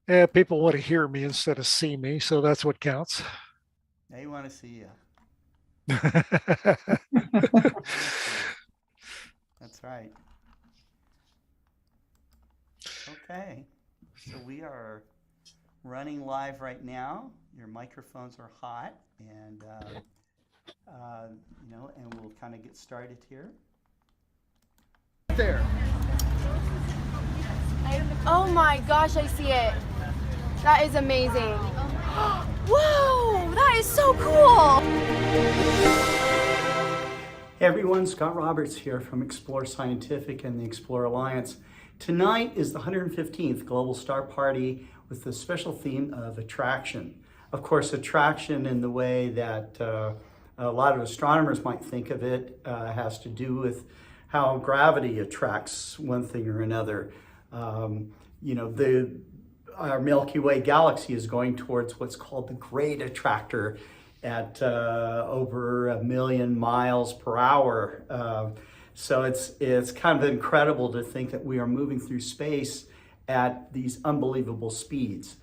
Yeah, people want to hear me instead of see me, so that's what counts. They want to see you. All They want to see you. That's right. Okay. So we are running live right now. Your microphones are hot, and and we'll kind of get started here. there. Oh my gosh, I see it. That is amazing. Whoa, that is so cool. Hey everyone, Scott Roberts here from Explore Scientific and the Explore Alliance. Tonight is the 115th Global Star Party with the special theme of attraction. Of course, attraction in the way that a lot of astronomers might think of it has to do with how gravity attracts one thing or another. Our Milky Way galaxy is going towards what's called the Great Attractor at over 1 million miles per hour. So it's kind of incredible to think that we are moving through space at these unbelievable speeds.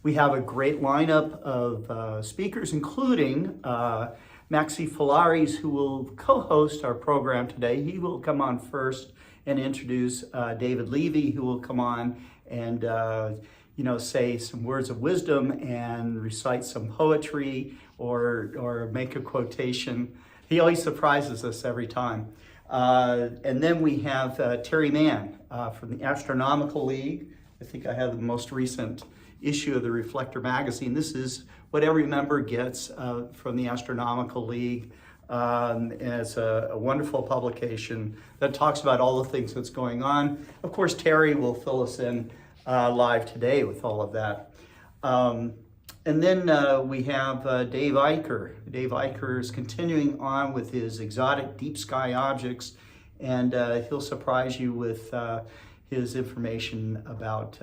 We have a great lineup of speakers, including Maxi Falieres, who will co-host our program today. He will come on first and introduce David Levy, who will come on and say some words of wisdom and recite some poetry or make a quotation. He always surprises us every time. And then we have Terry Mann from the Astronomical League. I think I have the most recent issue of the Reflector magazine. This is what every member gets from the Astronomical League. It's a wonderful publication that talks about all the things that's going on. Of course, Terry will fill us in live today with all of that. And then we have Dave Eicher. Dave Eicher is continuing on with his exotic deep sky objects, and he'll surprise you with his information about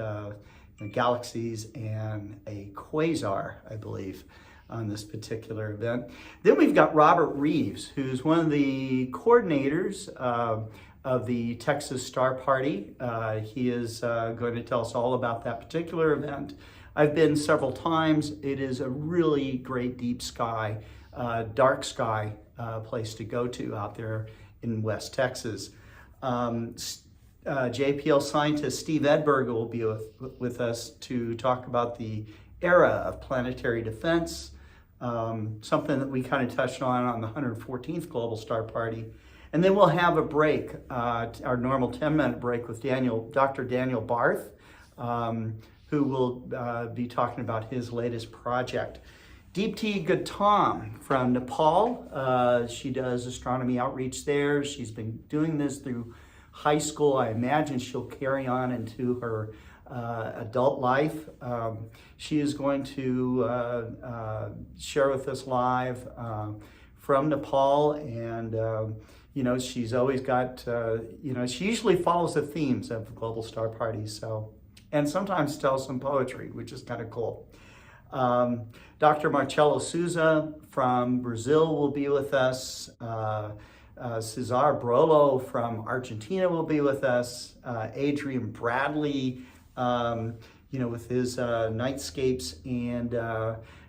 galaxies and a quasar, I believe, on this particular event. Then we've got Robert Reeves, who's one of the coordinators of the Texas Star Party. He is going to tell us all about that particular event. I've been several times. It is a really great deep sky, dark sky place to go to out there in West Texas. JPL scientist Steve Edberg will be with us to talk about the era of planetary defense, something that we kind of touched on the 114th Global Star Party. And then we'll have a break, our normal 10-minute break with Dr. Daniel Barth, who will be talking about his latest project. Deepti Gautam from Nepal, she does astronomy outreach there. She's been doing this through high school. I imagine she'll carry on into her adult life. She is going to share with us live from Nepal, and she's always got, she usually follows the themes of Global Star Parties, and sometimes tells some poetry, which is kind of cool. Dr. Marcelo Souza from Brazil will be with us. Cesar Brollo from Argentina will be with us. Adrian Bradley, with his nightscapes, and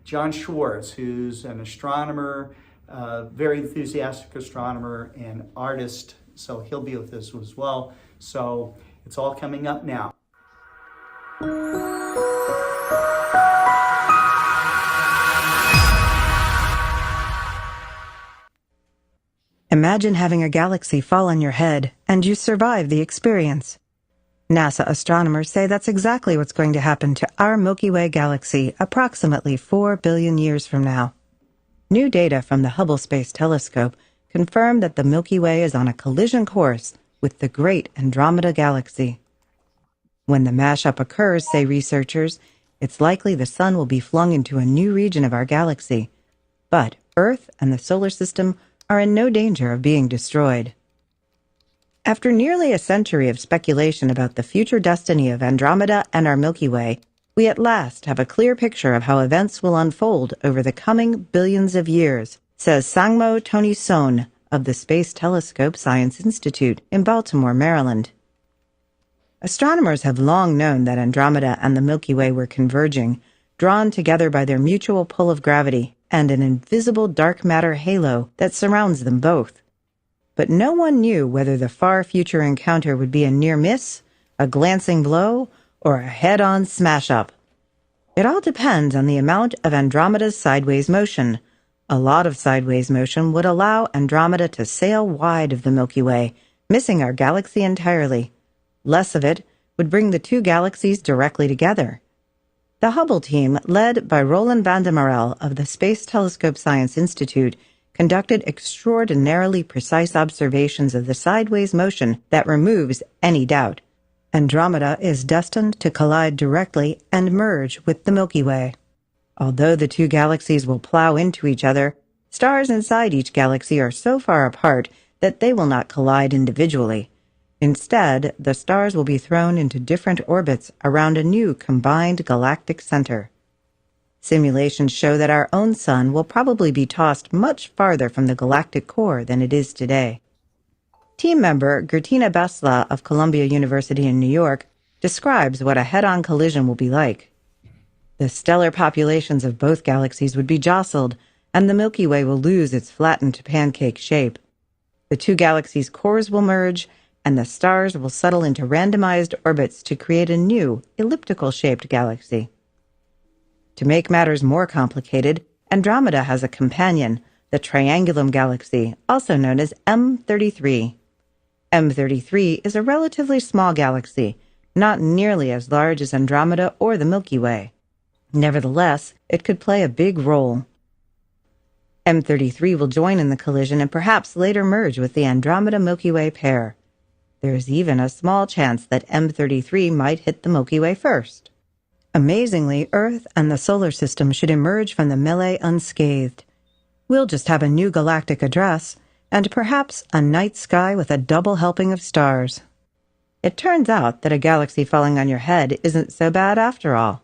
John Schwartz, who's an astronomer, very enthusiastic astronomer and artist. So he'll be with us as well. So it's all coming up now. Imagine having a galaxy fall on your head, and you survive the experience. NASA astronomers say that's exactly what's going to happen to our Milky Way galaxy approximately 4 billion years from now. New data from the Hubble Space Telescope confirm that the Milky Way is on a collision course with the Great Andromeda Galaxy. When the mashup occurs, say researchers, it's likely the Sun will be flung into a new region of our galaxy. But Earth and the solar system are in no danger of being destroyed. After nearly a century of speculation about the future destiny of Andromeda and our Milky Way, we at last have a clear picture of how events will unfold over the coming billions of years, says Sangmo Tony Son of the Space Telescope Science Institute in Baltimore, Maryland. Astronomers have long known that Andromeda and the Milky Way were converging, drawn together by their mutual pull of gravity and an invisible dark matter halo that surrounds them both. But no one knew whether the far future encounter would be a near miss, a glancing blow, or a head-on smash-up. It all depends on the amount of Andromeda's sideways motion. A lot of sideways motion would allow Andromeda to sail wide of the Milky Way, missing our galaxy entirely. Less of it would bring the two galaxies directly together. The Hubble team, led by Roland van der Marel of the Space Telescope Science Institute, conducted extraordinarily precise observations of the sideways motion that removes any doubt. Andromeda is destined to collide directly and merge with the Milky Way. Although the two galaxies will plow into each other, stars inside each galaxy are so far apart that they will not collide individually. Instead, the stars will be thrown into different orbits around a new combined galactic center. Simulations show that our own sun will probably be tossed much farther from the galactic core than it is today. Team member Gertina Basla of Columbia University in New York describes what a head-on collision will be like. The stellar populations of both galaxies would be jostled, and the Milky Way will lose its flattened pancake shape. The two galaxies' cores will merge, and the stars will settle into randomized orbits to create a new, elliptical-shaped galaxy. To make matters more complicated, Andromeda has a companion, the Triangulum Galaxy, also known as M33. M33 is a relatively small galaxy, not nearly as large as Andromeda or the Milky Way. Nevertheless, it could play a big role. M33 will join in the collision and perhaps later merge with the Andromeda-Milky Way pair. There's even a small chance that M33 might hit the Milky Way first. Amazingly, Earth and the solar system should emerge from the melee unscathed. We'll just have a new galactic address, and perhaps a night sky with a double helping of stars. It turns out that a galaxy falling on your head isn't so bad after all.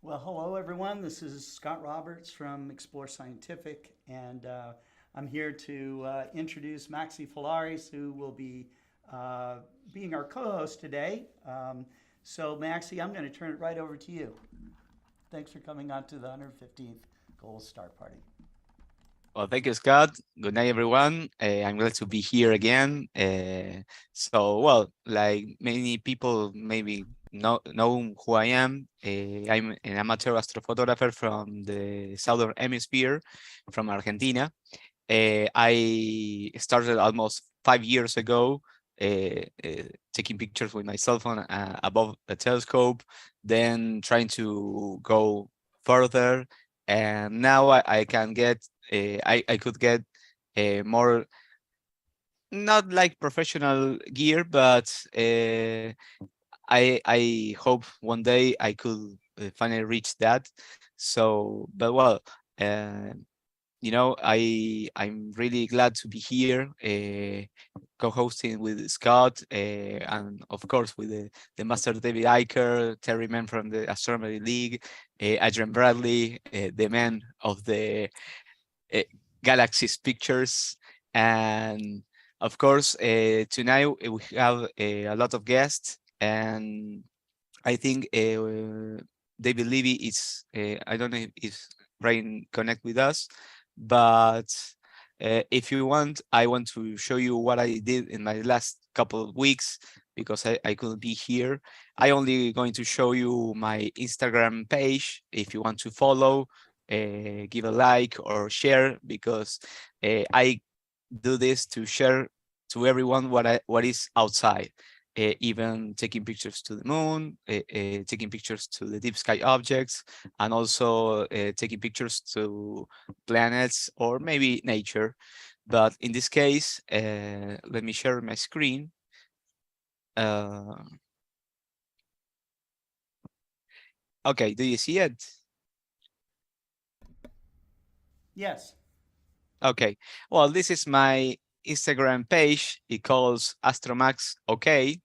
Well, hello everyone. This is Scott Roberts from Explore Scientific, and I'm here to introduce Maxi Falieres, who will be being our co-host today. So Maxi, I'm going to turn it right over to you. Thanks for coming on to the 115th Gold Star Party. Well, thank you, Scott. Good night, everyone. I'm glad to be here again. Well, like many people maybe know who I am. I'm an amateur astrophotographer from the Southern Hemisphere, from Argentina. I started almost 5 years ago taking pictures with my cell phone above the telescope, then trying to go further. And now I can get, I could get more, not like professional gear, but I hope one day I could finally reach that. So, but well, you know, I'm really glad to be here, co-hosting with Scott, and of course with the Master David Eicher, Terry Mann from the Astronomy League, Adrian Bradley, the man of the Galaxies pictures, and of course tonight we have a lot of guests, and I think David Levy is, I don't know if Brian connect with us, but if you want, I want to show you what I did in my last couple of weeks, because I couldn't be here. I only going to show you my Instagram page. If you want to follow, give a like or share, because I do this to share to everyone what is outside. even taking pictures to the moon, taking pictures to the deep sky objects, and also taking pictures to planets or maybe nature. But in this case, let me share my screen. Okay, do you see it? Yes. Okay, well, this is my Instagram page. It calls Astromax OK.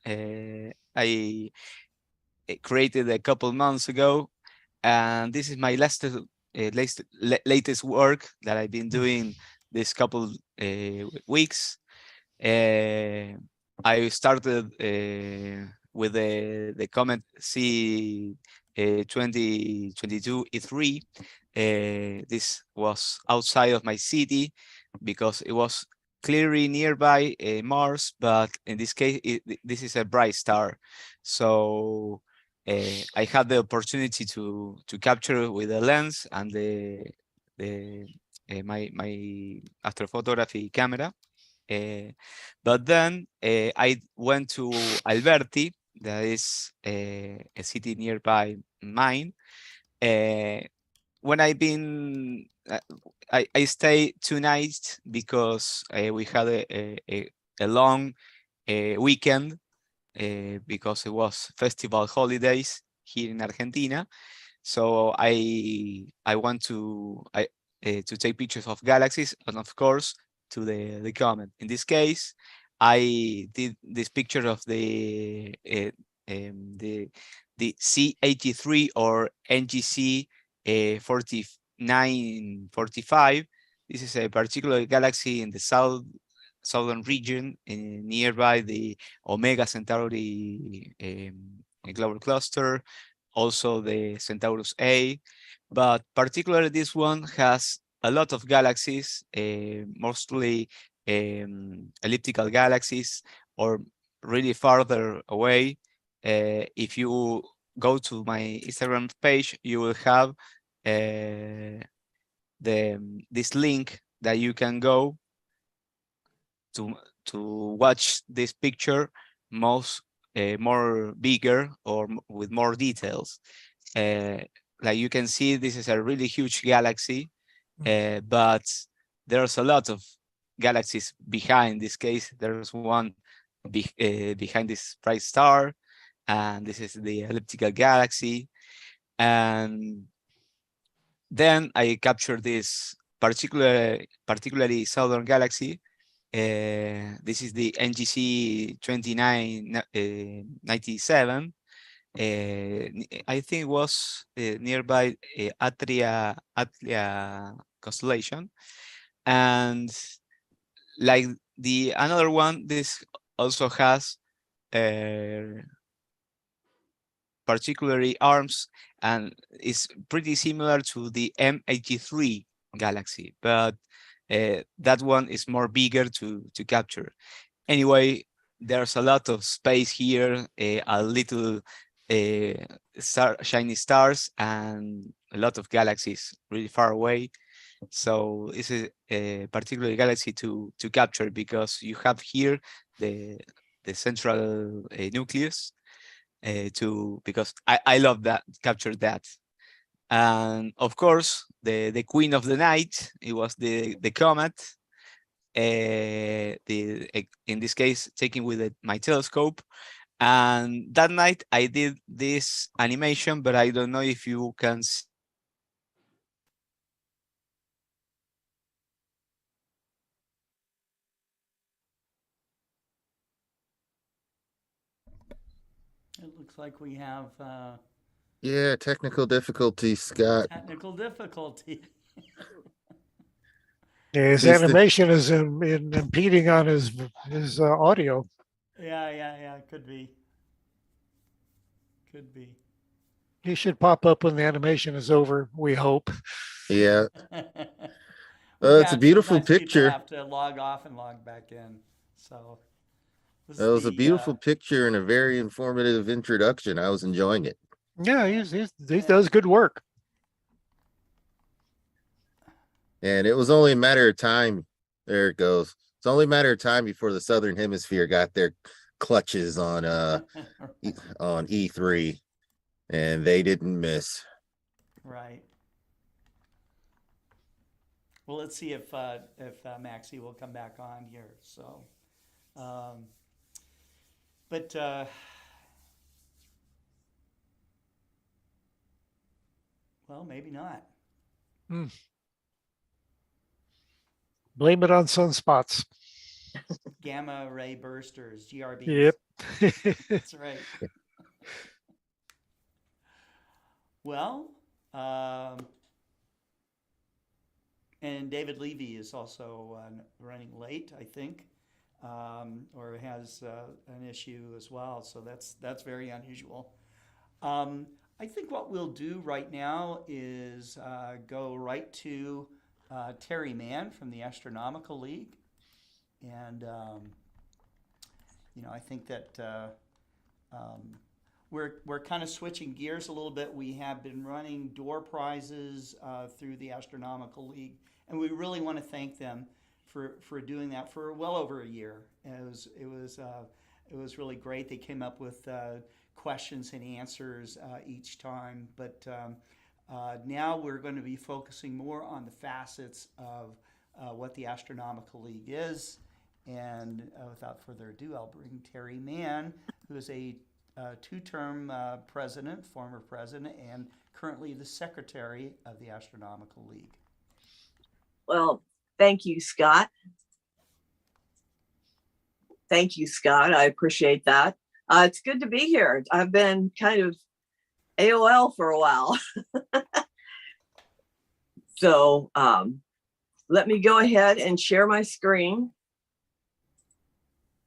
I created a couple months ago, and this is my latest work that I've been doing this couple weeks. I started with the Comet C 2022 E3. This was outside of my city because it was clearly nearby Mars, but in this case, this is a bright star. So I had the opportunity to capture with the lens and my astrophotography camera. But then I went to Alberti, that is a city nearby mine. When I've been, I stayed 2 nights because we had a long weekend because it was festival holidays here in Argentina. So I want to take pictures of galaxies and of course to the comet. In this case, I did this picture of the C83 or NGC 4945. This is a particular galaxy in the southern region nearby the Omega Centauri global cluster, also the Centaurus A, but particularly this one has a lot of galaxies, mostly elliptical galaxies or really farther away. If you go to my Instagram page, you will have this link that you can go to watch this picture more bigger or with more details. Like you can see, this is a really huge galaxy, but there's a lot of galaxies behind this case. There's one behind this bright star, and this is the elliptical galaxy. And then I captured this particularly southern galaxy. This is the NGC 2997. I think it was nearby Atria constellation, and like the another one, this also has particularly arms and is pretty similar to the M83 galaxy, but that one is more bigger to capture. Anyway, there's a lot of space here, a little shiny stars, and a lot of galaxies really far away. So it's a particular galaxy to capture because you have here the central nucleus because I love that, capture that. And of course, the queen of the night, it was the comet. In this case, taken with my telescope. And that night I did this animation, but I don't know if you can see. It looks like we have Yeah, technical difficulties, Scott. technical difficulty. Yeah, his Least the- animation is impeding on his audio. Yeah, could be. Could be. He should pop up when the animation is over, we hope. Yeah, We it's a can't- beautiful sometimes people picture. have to log off and log back in. So this It is was a the, beautiful picture and a very informative introduction. I was enjoying it. Yeah, he does good work. And it was only a matter of time. There it goes. It's only a matter of time before the Southern Hemisphere got their clutches on on E3, and they didn't miss. Right. Well, let's see if Maxi will come back on here. So, but well, maybe not. Blame it on sunspots. Gamma ray bursters, GRBs. Yep. That's right. Well, and David Levy is also running late, I think, or has an issue as well. So that's very unusual. I think what we'll do right now is go right to Terry Mann from the Astronomical League. And, I think that we're kind of switching gears a little bit. We have been running door prizes through the Astronomical League, and we really want to thank them for doing that for well over a year. It was really great. They came up with questions and answers each time, but now we're going to be focusing more on the facets of what the Astronomical League is. And without further ado, I'll bring Terry Mann, who is a two-term president, former president, and currently the secretary of the Astronomical League. Well, thank you, Scott. Thank you, Scott. I appreciate that. It's good to be here. I've been kind of AOL for a while. So let me go ahead and share my screen.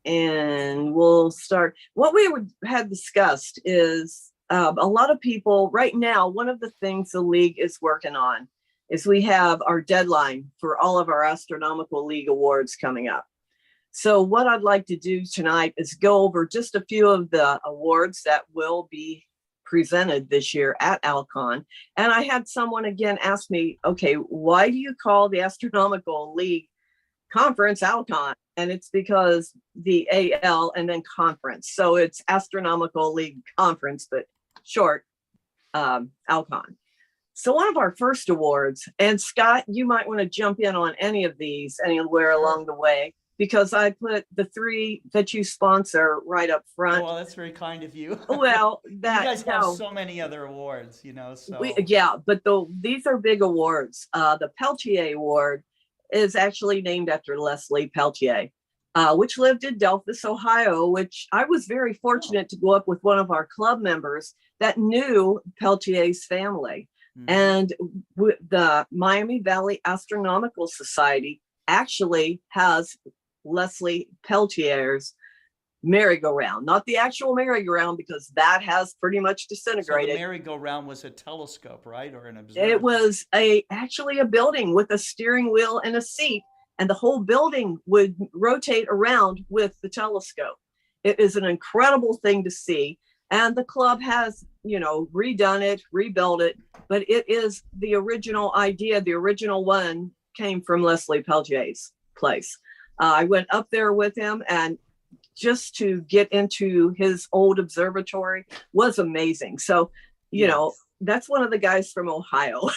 And we'll start. What we had discussed is a lot of people right now, one of the things the league is working on is we have our deadline for all of our Astronomical League awards coming up. So what I'd like to do tonight is go over just a few of the awards that will be presented this year at ALCON. And I had someone again ask me, okay, why do you call the Astronomical League conference ALCON? And it's because the AL and then conference. So it's Astronomical League Conference, but short, ALCON. So one of our first awards, and Scott, you might want to jump in on any of these anywhere along the way, because I put the three that you sponsor right up front. Oh, well, that's very kind of you. Well, that you guys have so many other awards, So yeah, but these are big awards. The Peltier Award is actually named after Leslie Peltier, which lived in Delphus, Ohio, which I was very fortunate to go up with one of our club members that knew Peltier's family. Mm-hmm. And the Miami Valley Astronomical Society actually has Leslie Peltier's merry-go-round, not the actual merry-go-round, because that has pretty much disintegrated. So the merry-go-round was a telescope, right? Or an observer? It was actually a building with a steering wheel and a seat, and the whole building would rotate around with the telescope. It is an incredible thing to see. And the club has, redone it, rebuilt it, but it is the original idea. The original one came from Leslie Peltier's place. I went up there with him, and just to get into his old observatory was amazing. So, that's one of the guys from Ohio.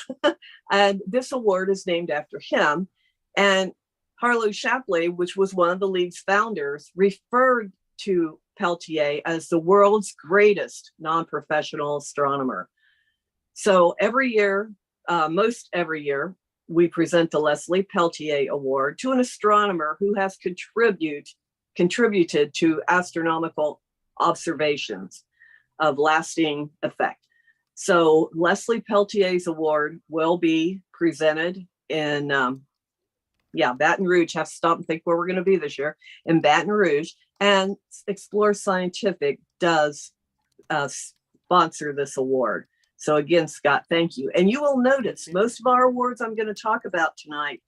And this award is named after him. And Harlow Shapley, which was one of the league's founders, referred to Peltier as the world's greatest non-professional astronomer. So every year, most every year, we present the Leslie Peltier Award to an astronomer who has contributed to astronomical observations of lasting effect. So Leslie Peltier's award will be presented in, Baton Rouge. Have to stop and think where we're going to be this year, in Baton Rouge. And Explore Scientific does sponsor this award. So again, Scott, thank you. And you will notice most of our awards I'm going to talk about tonight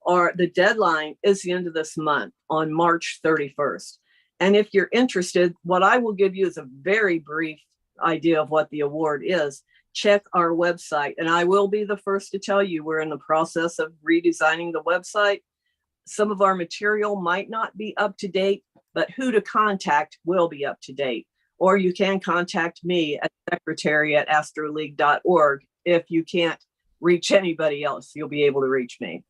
the deadline is the end of this month on March 31st. And if you're interested, what I will give you is a very brief idea of what the award is. Check our website. And I will be the first to tell you we're in the process of redesigning the website. Some of our material might not be up to date. but who to contact will be up to date. Or you can contact me at secretary@astroleague.org. If you can't reach anybody else, you'll be able to reach me.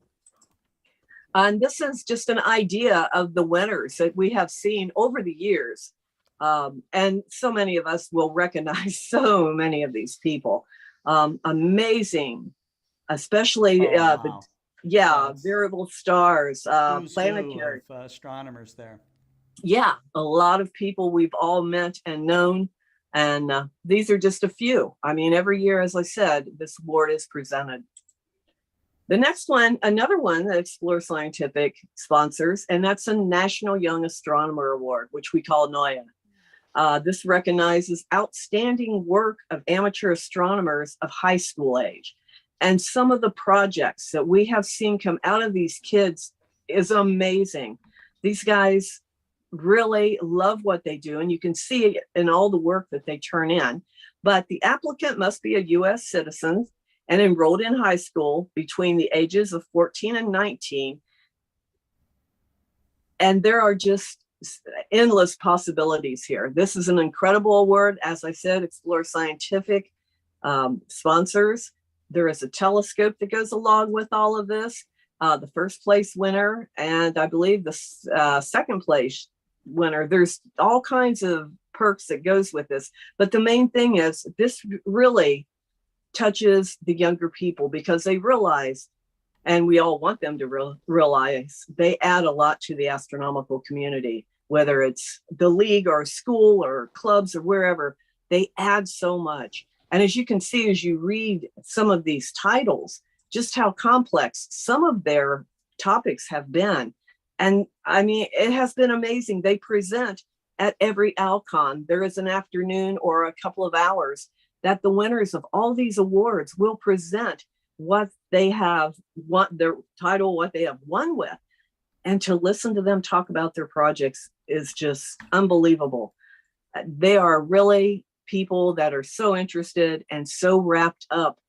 And this is just an idea of the winners that we have seen over the years. And so many of us will recognize so many of these people. Amazing, especially variable stars, planetary. Astronomers there. Yeah, a lot of people we've all met and known. And these are just a few. I mean, every year, as I said, this award is presented. The next one, another one that Explore Scientific sponsors, and that's a National Young Astronomer Award, which we call NOYA. This recognizes outstanding work of amateur astronomers of high school age. And some of the projects that we have seen come out of these kids is amazing. These guys really love what they do, and you can see it in all the work that they turn in. But the applicant must be a U.S. citizen and enrolled in high school between the ages of 14 and 19. And there are just endless possibilities here. This is an incredible award. As I said, Explore Scientific sponsors. There is a telescope that goes along with all of this. The first place winner, and I believe the second place winner. There's all kinds of perks that goes with this. But the main thing is this really touches the younger people because they realize, and we all want them to realize, they add a lot to the astronomical community, whether it's the league or school or clubs or wherever, they add so much. And as you can see, as you read some of these titles, just how complex some of their topics have been. And I mean, it has been amazing. They present at every ALCON. There is an afternoon or a couple of hours that the winners of all these awards will present what they have won, their title, what they have won with. And to listen to them talk about their projects is just unbelievable. They are really people that are so interested and so wrapped up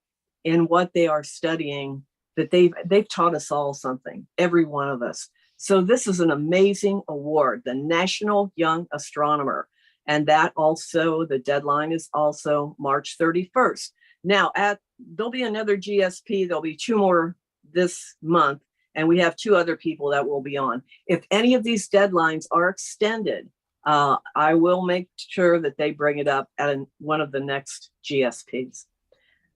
in what they are studying that they've taught us all something, every one of us. So this is an amazing award, the National Young Astronomer. And that also, the deadline is also March 31st. Now, there'll be another GSP. There'll be 2 more this month. And we have 2 other people that will be on. If any of these deadlines are extended, I will make sure that they bring it up at one of the next GSPs.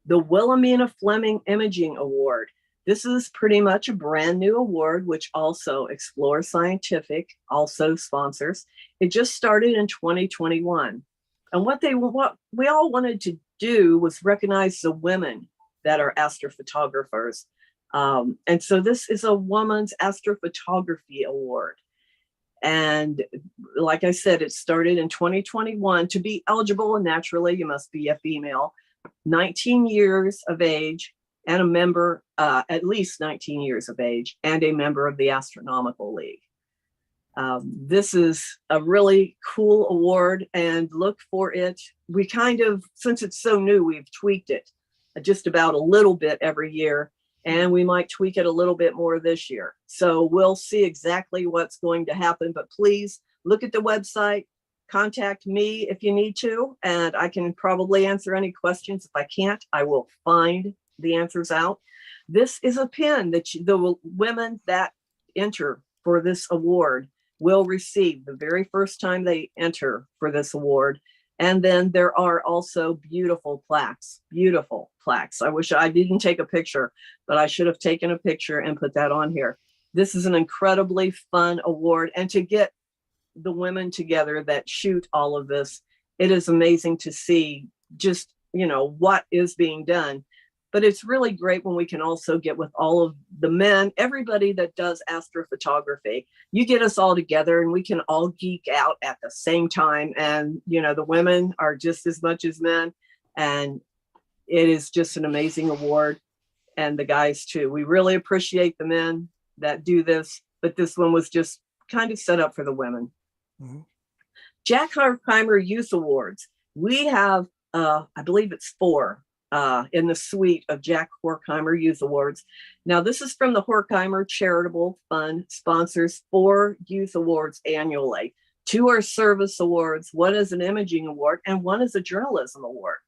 The Wilhelmina Fleming Imaging Award. This is pretty much a brand new award, which also Explore Scientific also sponsors. It just started in 2021. And what we all wanted to do was recognize the women that are astrophotographers. And so this is a Woman's Astrophotography Award. And like I said, it started in 2021. To be eligible, and naturally, you must be a female, 19 years of age, and a member, at least 19 years of age, and a member of the Astronomical League. This is a really cool award, and look for it. We kind of, since it's so new, we've tweaked it just about a little bit every year, and we might tweak it a little bit more this year. So we'll see exactly what's going to happen, but please look at the website, contact me if you need to, and I can probably answer any questions. If I can't, I will find the answers out. This is a pin that the women that enter for this award will receive the very first time they enter for this award. And then there are also beautiful plaques. I wish I didn't take a picture, but I should have taken a picture and put that on here. This is an incredibly fun award. And to get the women together that shoot all of this, it is amazing to see just, what is being done. But it's really great when we can also get with all of the men, everybody that does astrophotography. You get us all together and we can all geek out at the same time. And, the women are just as much as men. And it is just an amazing award. And the guys too. We really appreciate the men that do this. But this one was just kind of set up for the women. Mm-hmm. Jack Horkheimer Youth Awards. We have, I believe it's 4. In the suite of Jack Horkheimer Youth Awards. Now, this is from the Horkheimer Charitable Fund, sponsors 4 youth awards annually. 2 are service awards, 1 is an imaging award, and 1 is a journalism award.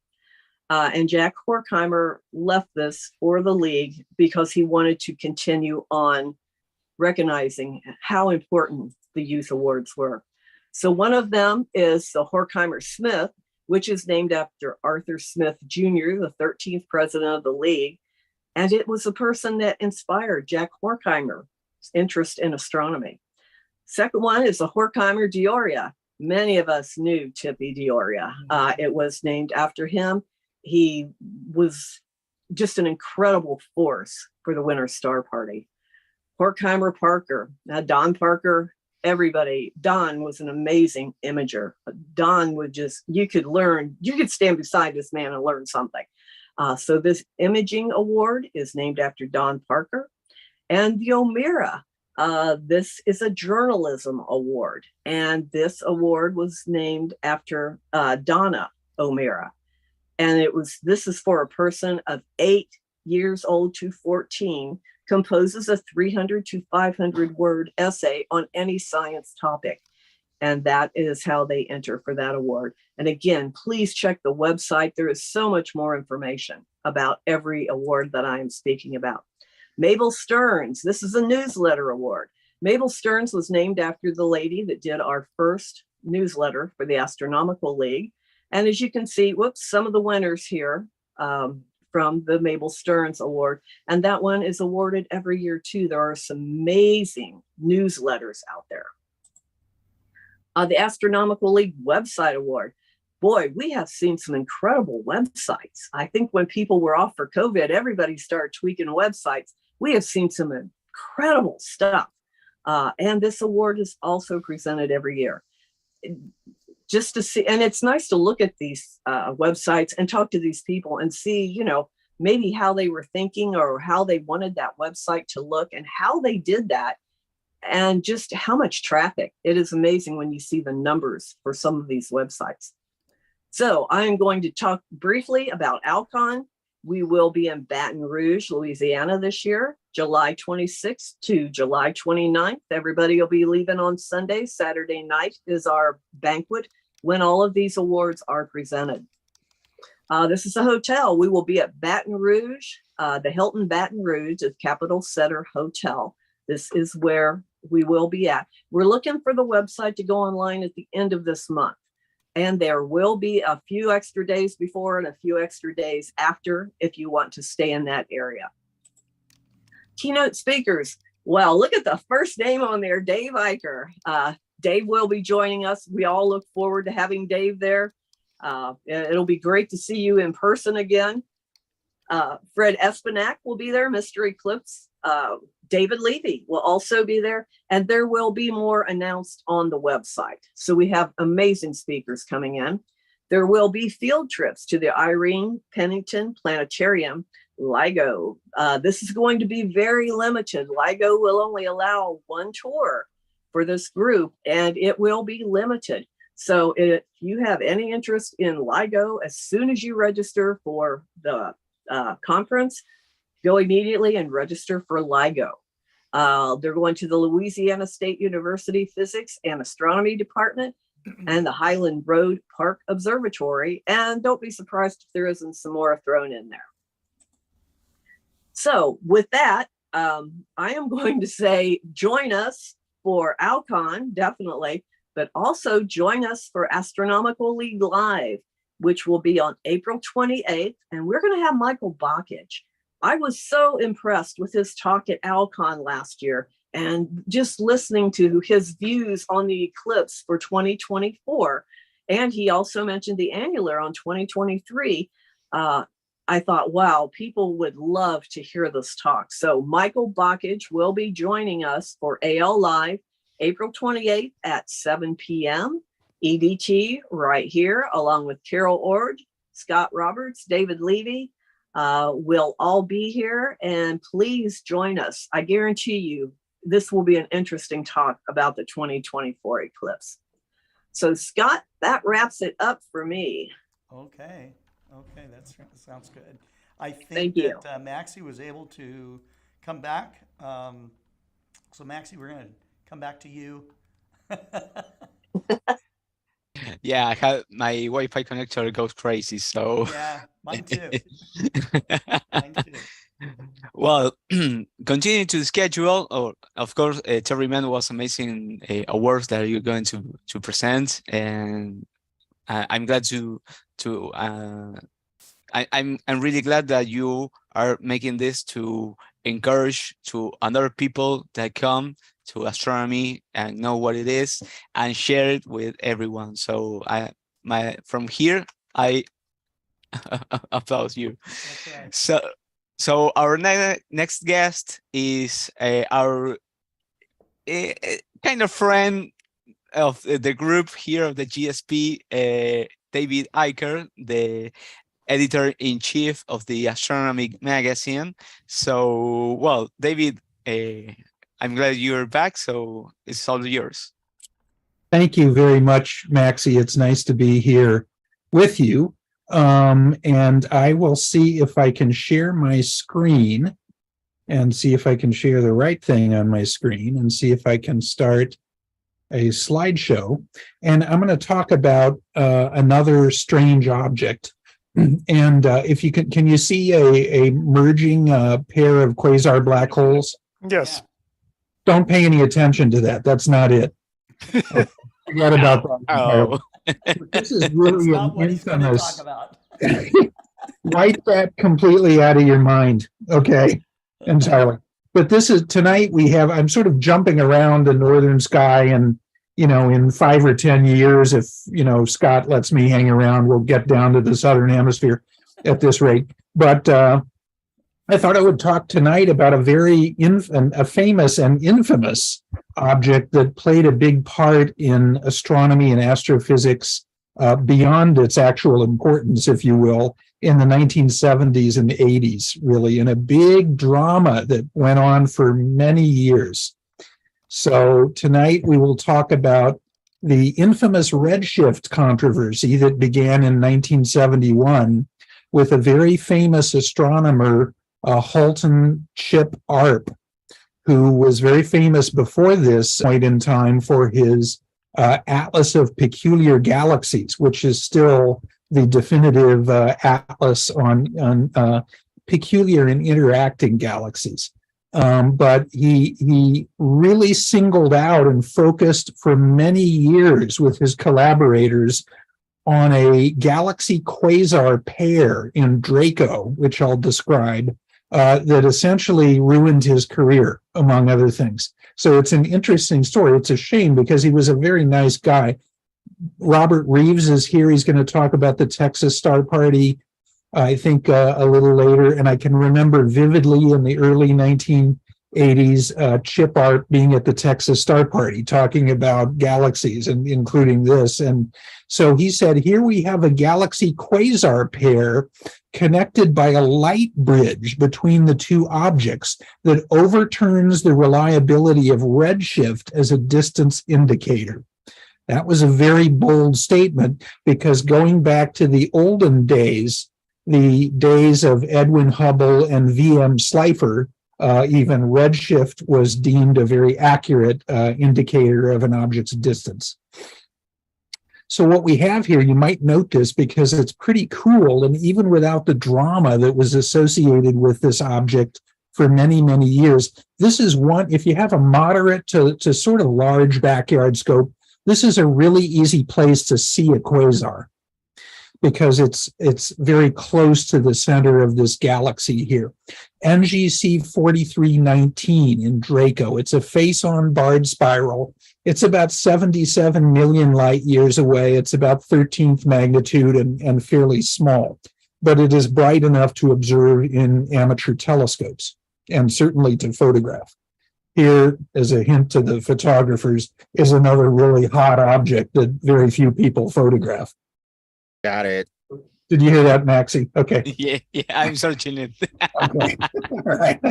And Jack Horkheimer left this for the league because he wanted to continue on recognizing how important the youth awards were. So one of them is the Horkheimer Smith, which is named after Arthur Smith Jr., the 13th president of the league. And it was the person that inspired Jack Horkheimer's interest in astronomy. Second one is the Horkheimer Dioria. Many of us knew Tippy Dioria. It was named after him. He was just an incredible force for the Winter Star Party. Horkheimer Parker, Don Parker, everybody. Don was an amazing imager. Don would just, you could stand beside this man and learn something. So this imaging award is named after Don Parker. And the O'Meara, this is a journalism award. And this award was named after Donna O'Meara. And this is for a person of 8 years old to 14, composes a 300 to 500 word essay on any science topic. And that is how they enter for that award. And again, please check the website. There is so much more information about every award that I am speaking about. Mabel Stearns, this is a newsletter award. Mabel Stearns was named after the lady that did our first newsletter for the Astronomical League. And as you can see, some of the winners here from the Mabel Stearns Award. And that one is awarded every year too. There are some amazing newsletters out there. The Astronomical League Website Award. Boy, we have seen some incredible websites. I think when people were off for COVID, everybody started tweaking websites. We have seen some incredible stuff. And this award is also presented every year. Just to see, and it's nice to look at these websites and talk to these people and see, maybe how they were thinking or how they wanted that website to look and how they did that. And just how much traffic. It is amazing when you see the numbers for some of these websites. So I am going to talk briefly about ALCON. We will be in Baton Rouge, Louisiana this year, July 26th to July 29th. Everybody will be leaving on Sunday. Saturday night is our banquet when all of these awards are presented. This is a hotel. We will be at Baton Rouge, the Hilton Baton Rouge at Capitol Center Hotel. This is where we will be at. We're looking for the website to go online at the end of this month. And there will be a few extra days before and a few extra days after if you want to stay in that area. Keynote speakers. Well, look at the first name on there, Dave Eicher. Dave will be joining us. We all look forward to having Dave there. It'll be great to see you in person again. Fred Espinac will be there, Mr. Eclipse. David Levy will also be there, and there will be more announced on the website. So we have amazing speakers coming in. There will be field trips to the Irene Pennington Planetarium, LIGO. This is going to be very limited. LIGO will only allow 1 tour for this group, and it will be limited. So if you have any interest in LIGO, as soon as you register for the conference, go immediately and register for LIGO. They're going to the Louisiana State University Physics and Astronomy Department and the Highland Road Park Observatory. And don't be surprised if there isn't some more thrown in there. So with that, I am going to say join us for ALCON, definitely, but also join us for Astronomical League Live, which will be on April 28th. And we're going to have Michael Bakich. I was so impressed with his talk at ALCON last year and just listening to his views on the eclipse for 2024. And he also mentioned the annular on 2023. I thought, wow, people would love to hear this talk. So Michael Bakich will be joining us for AL Live, April 28th at 7 p.m. EDT right here, along with Carol Ord, Scott Roberts, David Levy. We'll all be here, and please join us. I guarantee you this will be an interesting talk about the 2024 eclipse. So Scott, that wraps it up for me. Okay, that sounds good. I think Thank you. that Maxi was able to come back. So Maxi, we're going to come back to you. Yeah, I had my Wi-Fi connector goes crazy, so. Yeah, mine too. Mine too. Well, continuing to the schedule, or of course, Terry Mann was amazing awards that you're going to present, and I'm glad I'm really glad that you are making this to encourage to other people that come to astronomy and know what it is and share it with everyone. So from here I applaud you. That's right. So our next guest is our kind of friend of the group here of the GSP, David Eicher, the editor-in-chief of the Astronomy magazine. So, well, David, I'm glad you're back, so it's all yours. Thank you very much, Maxi. It's nice to be here with you. And I will see if I can share my screen and see if I can share the right thing on my screen and see if I can start a slideshow. And I'm going to talk about another strange object. And if you can you see a merging pair of quasar black holes? Yes. Don't pay any attention to that. That's not it. Forget about that. Oh. This is really Not an what he's going to infamous. talk about. Wipe that completely out of your mind. Okay, entirely. But this is tonight I'm sort of jumping around the northern sky, and in 5 or 10 years, if Scott lets me hang around, we'll get down to the southern hemisphere at this rate. But I thought I would talk tonight about a famous and infamous object that played a big part in astronomy and astrophysics beyond its actual importance, if you will, in the 1970s and 80s, really, in a big drama that went on for many years. So tonight we will talk about the infamous redshift controversy that began in 1971 with a very famous astronomer, Halton Chip Arp, who was very famous before this point in time for his Atlas of Peculiar Galaxies, which is still the definitive atlas on peculiar and interacting galaxies. But he really singled out and focused for many years with his collaborators on a galaxy quasar pair in Draco, which I'll describe, that essentially ruined his career, among other things. So it's an interesting story. It's a shame because he was a very nice guy. Robert Reeves is here. He's going to talk about the Texas Star Party, I think, a little later. And I can remember vividly in the early 1980s, Chip Arp being at the Texas Star Party talking about galaxies, and including this. And so he said, here we have a galaxy quasar pair connected by a light bridge between the two objects that overturns the reliability of redshift as a distance indicator. That was a very bold statement, because going back to the olden days, the days of Edwin Hubble and V.M. Slipher, even redshift was deemed a very accurate indicator of an object's distance. So what we have here, you might note this because it's pretty cool, and even without the drama that was associated with this object for many, many years, this is one, if you have a moderate to sort of large backyard scope, this is a really easy place to see a quasar, because it's very close to the center of this galaxy here. NGC 4319 in Draco. It's a face-on barred spiral. It's about 77 million light years away. It's about 13th magnitude and fairly small, but it is bright enough to observe in amateur telescopes and certainly to photograph. Here, as a hint to the photographers, is another really hot object that very few people photograph. Got it. Did you hear that, Maxi? Okay. Yeah, I'm searching it. Okay. All right.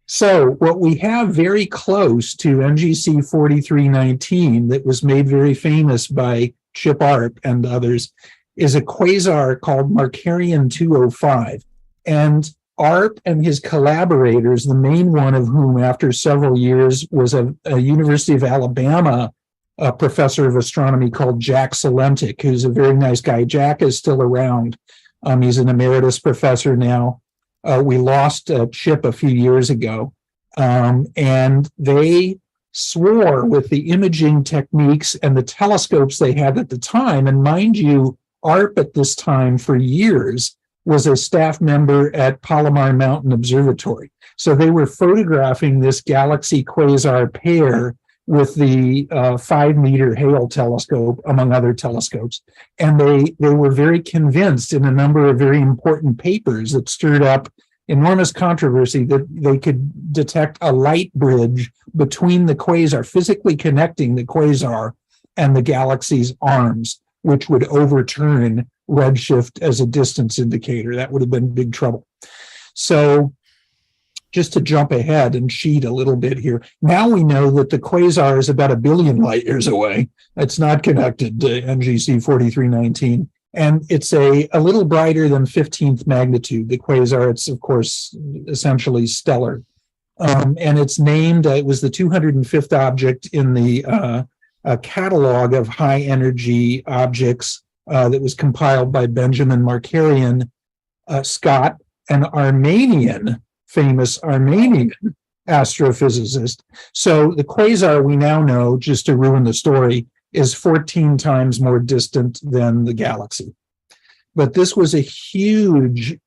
So what we have very close to NGC 4319 that was made very famous by Chip Arp and others is a quasar called Markarian 205. And Arp and his collaborators, the main one of whom after several years was a University of Alabama a professor of astronomy called Jack Salentik, who's a very nice guy. Jack is still around. He's an emeritus professor now. We lost Chip a few years ago, and they swore with the imaging techniques and the telescopes they had at the time, and mind you, ARP at this time for years was a staff member at Palomar Mountain Observatory. So they were photographing this galaxy quasar pair with the 5-meter Hale telescope, among other telescopes. And they were very convinced in a number of very important papers that stirred up enormous controversy that they could detect a light bridge between the quasar, physically connecting the quasar and the galaxy's arms, which would overturn redshift as a distance indicator. That would have been big trouble. So just to jump ahead and cheat a little bit here, now we know that the quasar is about 1 billion light years away. It's not connected to NGC 4319. And it's a little brighter than 15th magnitude. The quasar, it's of course essentially stellar. And it's named, it was the 205th object in the catalog of high energy objects that was compiled by Benjamin Markarian, Scott, an Armenian, famous Armenian astrophysicist. So the quasar, we now know, just to ruin the story, is 14 times more distant than the galaxy. But this was a huge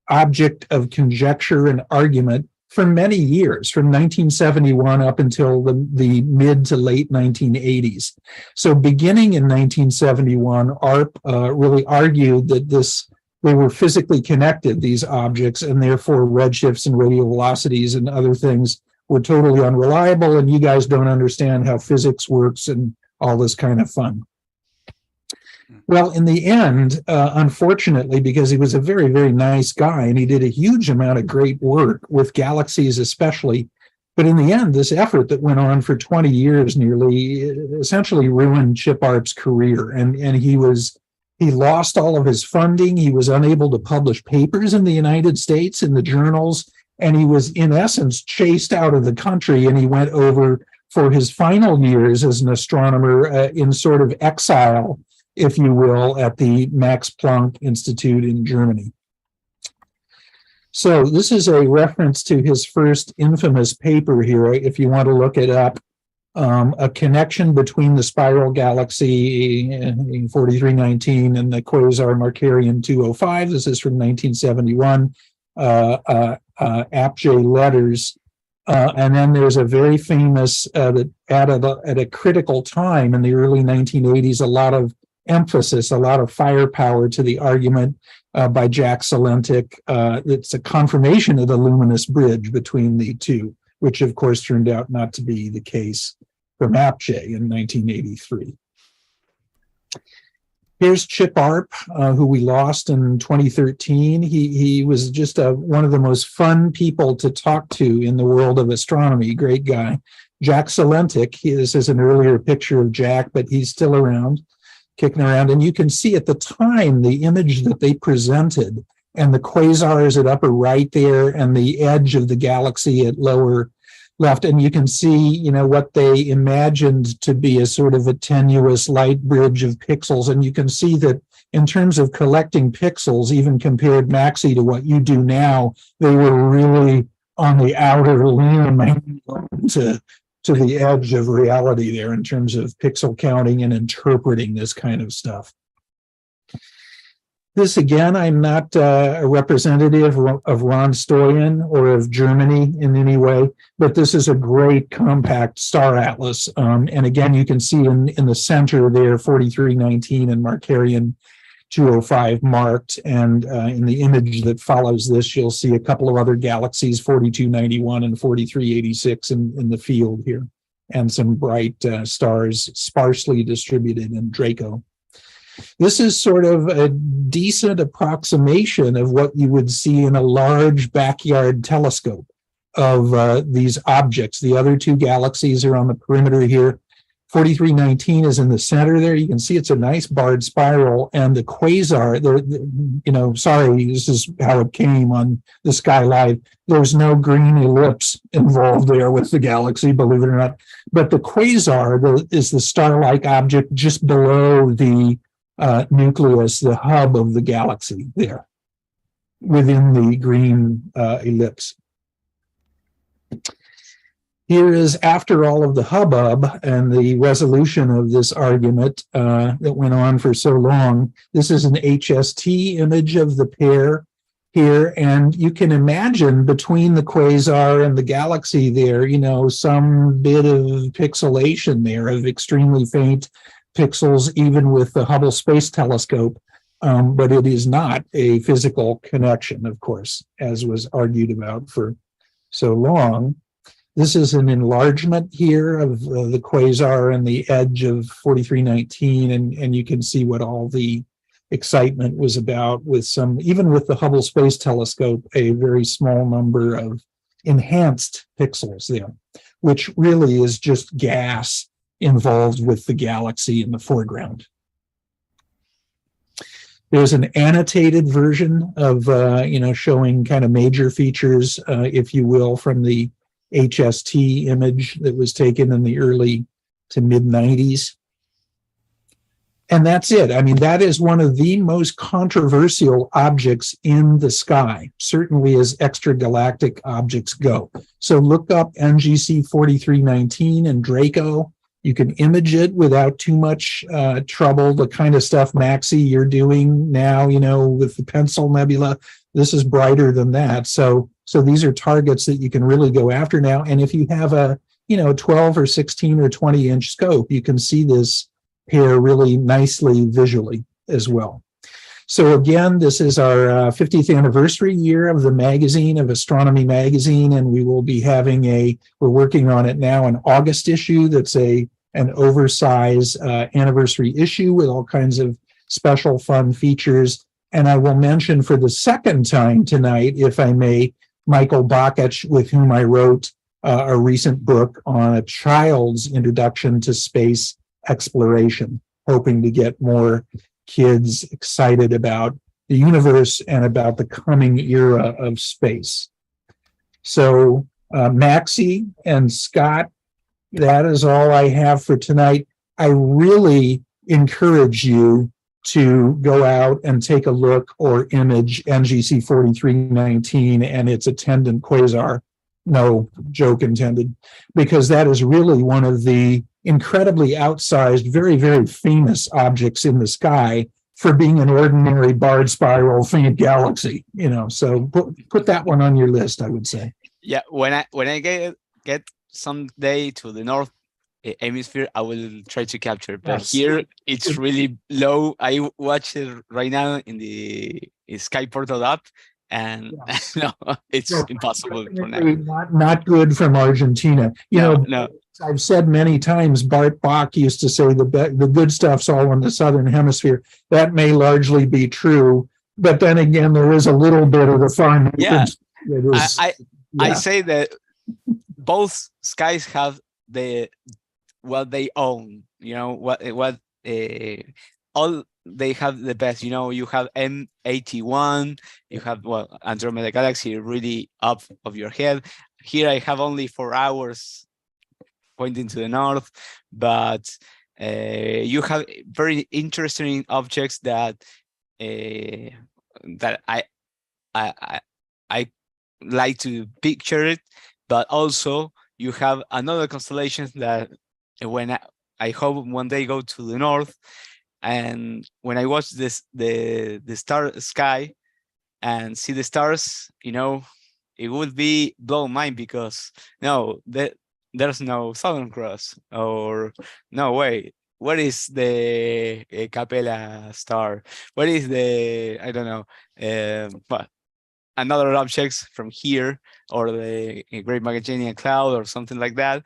object of conjecture and argument for many years, from 1971 up until the mid to late 1980s. So beginning in 1971, ARP really argued that they were physically connected, these objects, and therefore redshifts and radial velocities and other things were totally unreliable, and you guys don't understand how physics works and all this kind of fun. Well, in the end, unfortunately, because he was a very, very nice guy and he did a huge amount of great work with galaxies especially, but in the end, this effort that went on for 20 years nearly essentially ruined Chip ARP's career, and he lost all of his funding. He was unable to publish papers in the United States in the journals, and he was in essence chased out of the country, and he went over for his final years as an astronomer in sort of exile, if you will, at the Max Planck Institute in Germany. So this is a reference to his first infamous paper here, if you want to look it up, a connection between the spiral galaxy in 4319 and the quasar Markarian 205. This is from 1971, APJ letters. And then there's a very famous, that added at a critical time in the early 1980s, a lot of emphasis, a lot of firepower to the argument by Jack Salentik. It's a confirmation of the luminous bridge between the two, which of course turned out not to be the case from APJ in 1983. Here's Chip ARP, who we lost in 2013. He was just one of the most fun people to talk to in the world of astronomy. Great guy. Jack Salentik, this is an earlier picture of Jack, but he's still around, kicking around. And you can see at the time the image that they presented, and the quasars at upper right there, and the edge of the galaxy at lower left, and you can see, what they imagined to be a sort of a tenuous light bridge of pixels, and you can see that in terms of collecting pixels, even compared Maxi to what you do now, they were really on the outer limb to the edge of reality there in terms of pixel counting and interpreting this kind of stuff. This, again, I'm not a representative of Ron Stoyan or of Germany in any way, but this is a great compact star atlas. And again, you can see in the center there, 4319 and Markarian 205 marked. And in the image that follows this, you'll see a couple of other galaxies, 4291 and 4386 in the field here, and some bright stars sparsely distributed in Draco. This is sort of a decent approximation of what you would see in a large backyard telescope of these objects. The other two galaxies are on the perimeter here. 4319 is in the center there. You can see it's a nice barred spiral, and the quasar, sorry, this is how it came on the Sky Live. There's no green ellipse involved there with the galaxy, believe it or not. But the quasar is the star-like object just below the nucleus, the hub of the galaxy there, within the green ellipse. Here is, after all of the hubbub and the resolution of this argument that went on for so long, this is an HST image of the pair here, and you can imagine between the quasar and the galaxy there, some bit of pixelation there, of extremely faint pixels, even with the Hubble Space Telescope, but it is not a physical connection, of course, as was argued about for so long. This is an enlargement here of the quasar and the edge of 4319, and you can see what all the excitement was about with some, even with the Hubble Space Telescope, a very small number of enhanced pixels there, which really is just gas involved with the galaxy in the foreground. There's an annotated version of, showing kind of major features, if you will, from the HST image that was taken in the early to mid 90s. And that's it. I mean, that is one of the most controversial objects in the sky, certainly as extragalactic objects go. So look up NGC 4319 and Draco. You can image it without too much trouble. The kind of stuff, Maxi, you're doing now, with the Pencil Nebula, this is brighter than that. So these are targets that you can really go after now. And if you have a, 12 or 16 or 20 inch scope, you can see this pair really nicely visually as well. So again, this is our 50th anniversary year of the magazine, of Astronomy magazine, and we will be having we're working on it now, an August issue that's an oversized anniversary issue with all kinds of special fun features. And I will mention for the second time tonight, if I may, Michael Bakich, with whom I wrote a recent book on a child's introduction to space exploration, hoping to get more kids excited about the universe and about the coming era of space. So Maxi and Scott, that is all I have for tonight. I really encourage you to go out and take a look or image NGC 4319 and its attendant quasar. No joke intended, because that is really one of the incredibly outsized, very, very famous objects in the sky for being an ordinary barred spiral faint galaxy. So put that one on your list, I would say. Yeah, when I get someday to the north hemisphere, I will try to capture. But Yes. here it's really low. I watch it right now in the Sky Portal app, and no, it's impossible for now. Not good from Argentina. No. I've said many times, Bart Bach used to say the good stuff's all in the southern hemisphere. That may largely be true, but then again, there is a little bit of the fun. Yeah, I say that both skies have what they own. All they have the best. You have M81. You have Andromeda Galaxy really up of your head. Here I have only 4 hours pointing to the north, but you have very interesting objects that I like to picture it. But also you have another constellation that when I hope one day go to the north, and when I watch the star sky and see the stars, it would be blow mind, because there's no Southern Cross, or no way. What is the Capella star? What is the, I don't know, but another objects from here, or the Great Magellanic Cloud or something like that.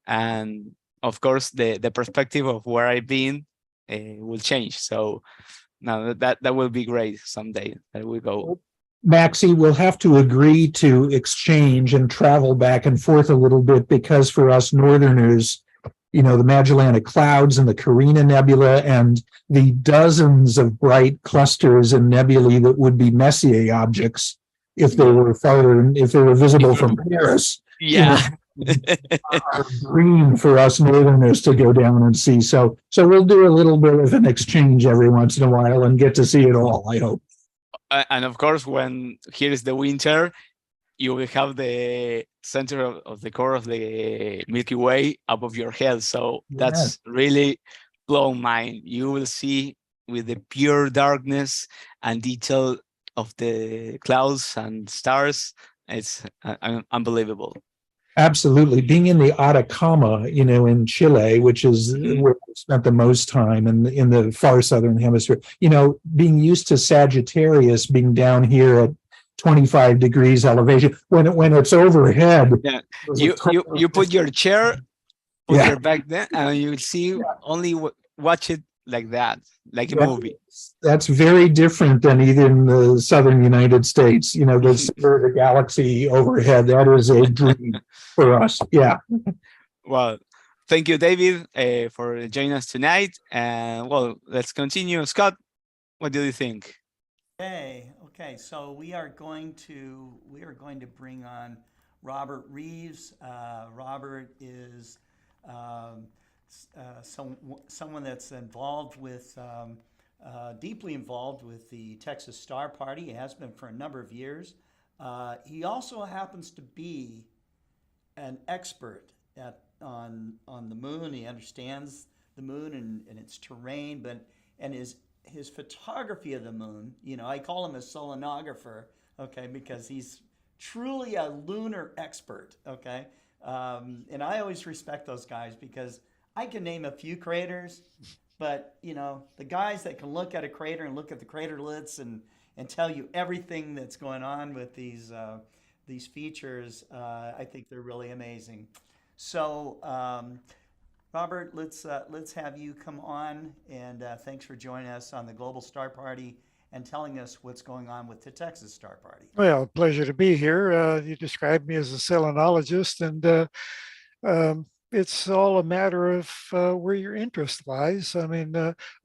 And of course, the perspective of where I've been will change. So now that will be great someday that we go. Maxi, we'll have to agree to exchange and travel back and forth a little bit, because for us Northerners, the Magellanic Clouds and the Carina Nebula and the dozens of bright clusters and nebulae that would be Messier objects if they were farther, if they were visible from Paris. Yeah. Are green for us northerners to go down and see. So we'll do a little bit of an exchange every once in a while and get to see it all, I hope. And of course, when here is the winter, you will have the center of the core of the Milky Way above your head. So that's really blow mind. You will see with the pure darkness and detail of the clouds and stars. It's unbelievable. Absolutely. Being in the Atacama, in Chile, which is where I spent the most time in the far southern hemisphere, being used to Sagittarius being down here at 25 degrees elevation when it's overhead. Yeah. You put your chair, put your back there, and you see only watch it like that, like a movie. That's very different than even the southern United States. The galaxy overhead, that is a dream for us. Yeah. Well, thank you, David, for joining us tonight. And well, let's continue. Scott, what do you think? Okay. So we are going to bring on Robert Reeves. Robert is someone that's involved with deeply involved with the Texas Star Party. He has been for a number of years. He also happens to be an expert on the moon. He understands the moon and its terrain, and his photography of the moon. I call him a solenographer, okay, because he's truly a lunar expert, okay. And I always respect those guys because I can name a few craters, but the guys that can look at a crater and look at the craterlets and tell you everything that's going on with these features, I think they're really amazing. So, Robert, let's have you come on, and thanks for joining us on the Global Star Party and telling us what's going on with the Texas Star Party. Well, pleasure to be here. You described me as a selenologist, and it's all a matter of where your interest lies. I mean,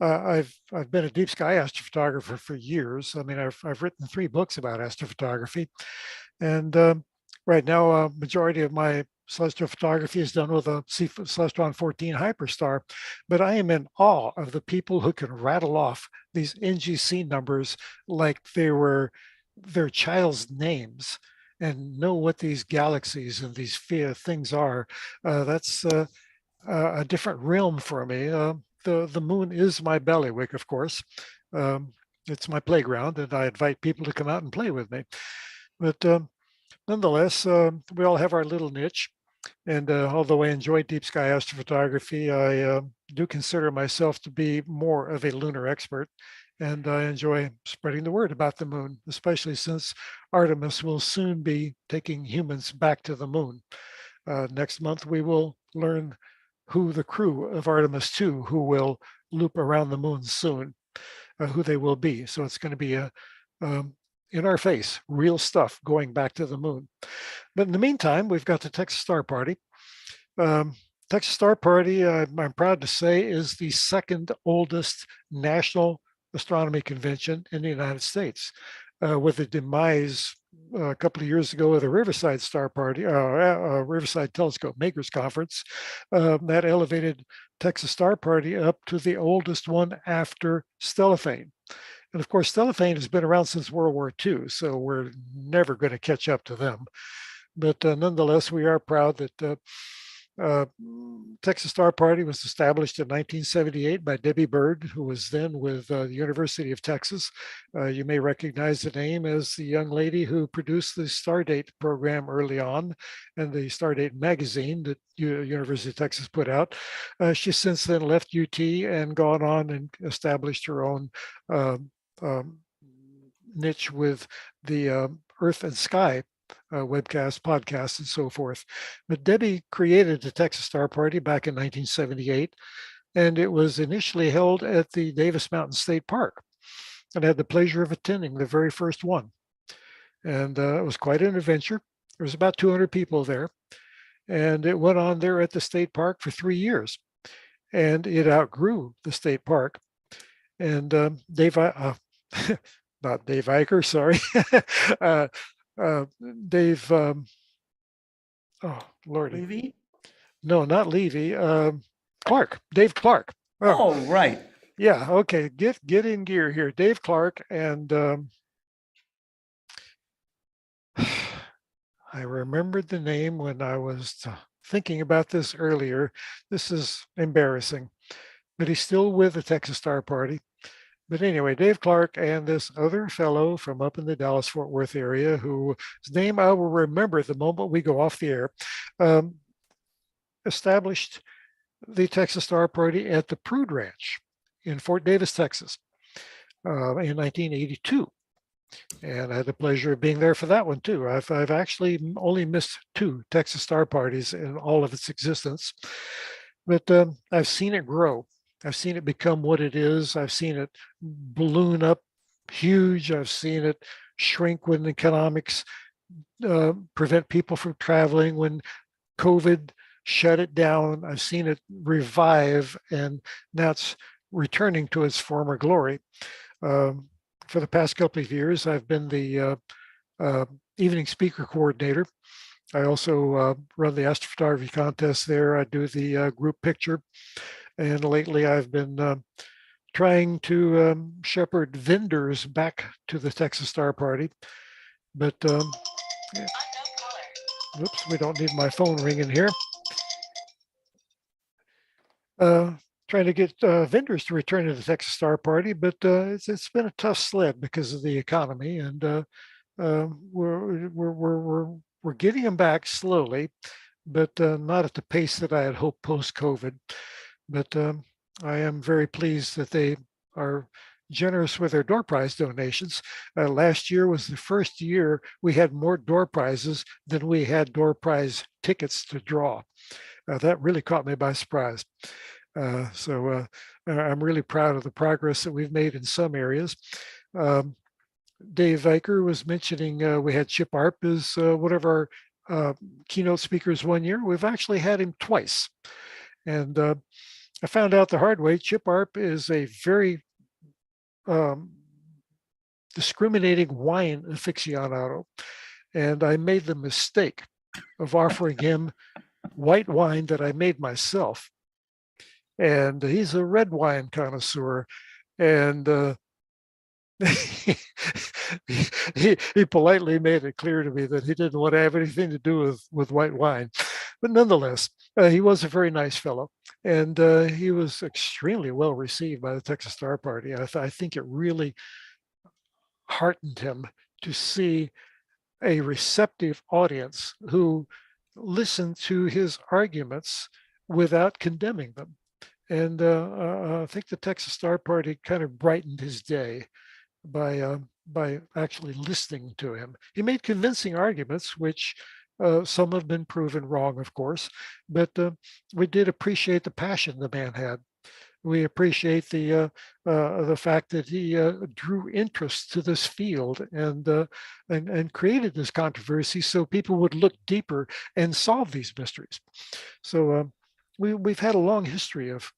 I've been a deep sky astrophotographer for years. I mean, I've written 3 books about astrophotography, and right now, a majority of my celestial photography is done with a Celestron 14 hyperstar, but I am in awe of the people who can rattle off these NGC numbers like they were their child's names and know what these galaxies and these things are. That's a different realm for me. The moon is my bailiwick, of course. It's my playground, and I invite people to come out and play with me. But nonetheless, we all have our little niche. And although I enjoy deep sky astrophotography, I do consider myself to be more of a lunar expert. And I enjoy spreading the word about the moon, especially since Artemis will soon be taking humans back to the moon. Next month, we will learn who the crew of Artemis 2, who will loop around the moon soon, who they will be. So it's going to be in our face, real stuff going back to the moon. But in the meantime, we've got the Texas Star Party. Texas Star Party, I'm proud to say, is the second oldest national astronomy convention in the United States. With the demise a couple of years ago of the Riverside Star Party, Riverside Telescope Makers Conference, that elevated Texas Star Party up to the oldest one after Stellafane. And of course, Stellafane has been around since World War II, so we're never going to catch up to them. But nonetheless, we are proud that Texas Star Party was established in 1978 by Debbie Bird, who was then with the University of Texas. You may recognize the name as the young lady who produced the Stardate program early on and the Stardate magazine that University of Texas put out. She's since then left UT and gone on and established her own niche with the Earth and Sky webcasts, podcasts, and so forth. But Debbie created the Texas Star Party back in 1978, and it was initially held at the Davis Mountain State Park. And I had the pleasure of attending the very first one. And it was quite an adventure. There was about 200 people there. and it went on there at the state park for 3 years, and it outgrew the state park. And not Dave Eicher, sorry, uh, Dave, oh Lordy, Levy? no, not Levy, Clark, Dave Clark. Oh, right. Yeah, okay, get in gear here, Dave Clark, and I remembered the name when I was thinking about this earlier. This is embarrassing, but he's still with the Texas Star Party. But anyway, Dave Clark and this other fellow from up in the Dallas-Fort Worth area, whose name I will remember the moment we go off the air, established the Texas Star Party at the Prude Ranch in Fort Davis, Texas, in 1982. And I had the pleasure of being there for that one too. I've actually only missed 2 Texas Star Parties in all of its existence, but I've seen it grow. I've seen it become what it is. I've seen it balloon up huge. I've seen it shrink when economics prevent people from traveling, when COVID shut it down. I've seen it revive, and now it's returning to its former glory. For the past couple of years, I've been the evening speaker coordinator. I also run the astrophotography contest there. I do the group picture. And lately I've been trying to shepherd vendors back to the Texas Star Party. But, yeah. Oops, we don't need my phone ringing here. Trying to get vendors to return to the Texas Star Party, but it's been a tough sled because of the economy, and we're getting them back slowly, but not at the pace that I had hoped post-COVID. But I am very pleased that they are generous with their door prize donations. Last year was the first year we had more door prizes than we had door prize tickets to draw. That really caught me by surprise. So I'm really proud of the progress that we've made in some areas. Dave Eicher was mentioning we had Chip Arp as one of our keynote speakers one year. We've actually had him twice. And I found out the hard way, Chip Arp is a very discriminating wine aficionado. And I made the mistake of offering him white wine that I made myself. And he's a red wine connoisseur, and he politely made it clear to me that he didn't want to have anything to do with white wine. But nonetheless, he was a very nice fellow, and he was extremely well received by the Texas Star Party. I think it really heartened him to see a receptive audience who listened to his arguments without condemning them. And I think the Texas Star Party kind of brightened his day by actually listening to him. He made convincing arguments, which some have been proven wrong, of course, but we did appreciate the passion the man had. We appreciate the fact that he drew interest to this field and created this controversy so people would look deeper and solve these mysteries. So we've had a long history of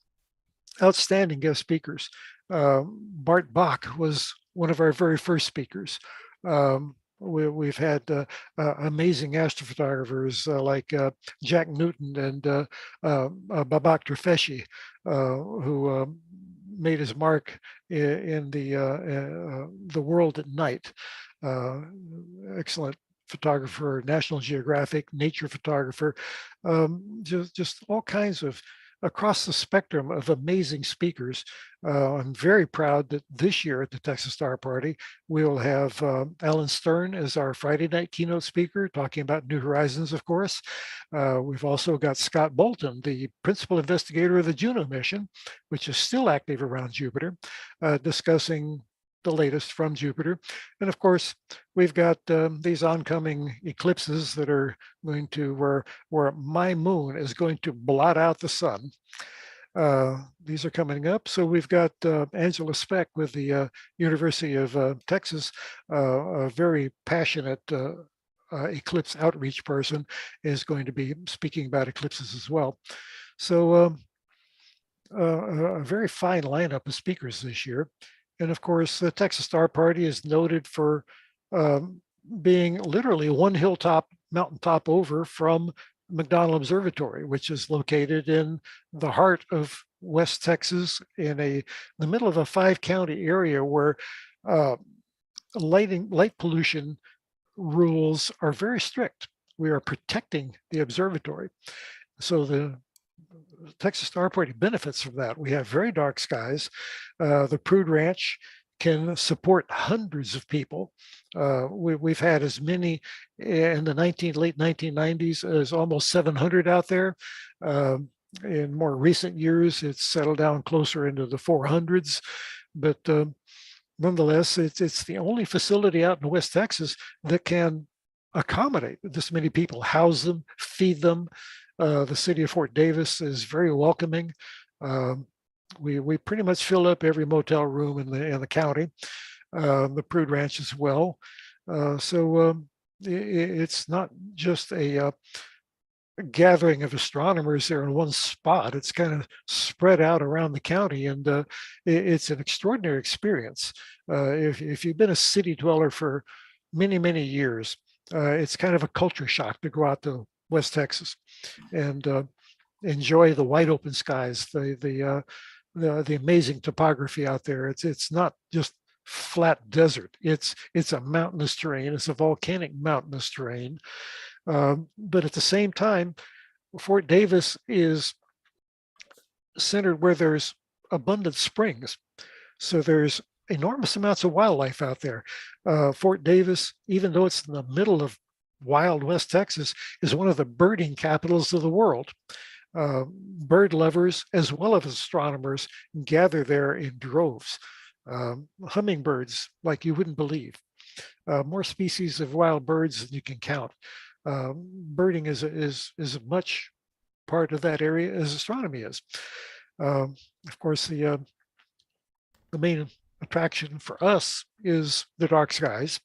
outstanding guest speakers. Bart Bach was one of our very first speakers. We've had amazing astrophotographers like Jack Newton and Babak Trefeshi, who made his mark in the world at night. Excellent photographer, National Geographic, nature photographer, just all kinds of across the spectrum of amazing speakers. I'm very proud that this year at the Texas Star Party, we'll have Alan Stern as our Friday night keynote speaker, talking about New Horizons, of course. We've also got Scott Bolton, the principal investigator of the Juno mission, which is still active around Jupiter, discussing the latest from Jupiter. And of course, we've got these oncoming eclipses that are going to, where my moon is going to blot out the sun. These are coming up. So we've got Angela Speck with the University of Texas, a very passionate eclipse outreach person, is going to be speaking about eclipses as well. So a very fine lineup of speakers this year. And of course, the Texas Star Party is noted for being literally one mountaintop over from McDonald Observatory, which is located in the heart of West Texas in the middle of a 5-county area where light pollution rules are very strict. We are protecting the observatory. So the Texas Star Party benefits from that. We have very dark skies. The Prude Ranch can support hundreds of people. We've had as many in the late 1990s as almost 700 out there. In more recent years, it's settled down closer into the 400s. But nonetheless, it's the only facility out in West Texas that can accommodate this many people, house them, feed them. The city of Fort Davis is very welcoming. We pretty much fill up every motel room in the county. The Prude Ranch as well. So it's not just a gathering of astronomers there in one spot. It's kind of spread out around the county, and it's an extraordinary experience. If you've been a city dweller for many, many years, it's kind of a culture shock to go out to West Texas and enjoy the wide open skies, the amazing topography out there. It's not just flat desert. It's a mountainous terrain. It's a volcanic mountainous terrain. But at the same time, Fort Davis is centered where there's abundant springs. So there's enormous amounts of wildlife out there. Fort Davis, even though it's in the middle of wild West Texas, is one of the birding capitals of the world. Bird lovers as well as astronomers gather there in droves. Hummingbirds like you wouldn't believe. More species of wild birds than you can count. Birding is as much part of that area as astronomy is. Of course, the main attraction for us is the dark skies.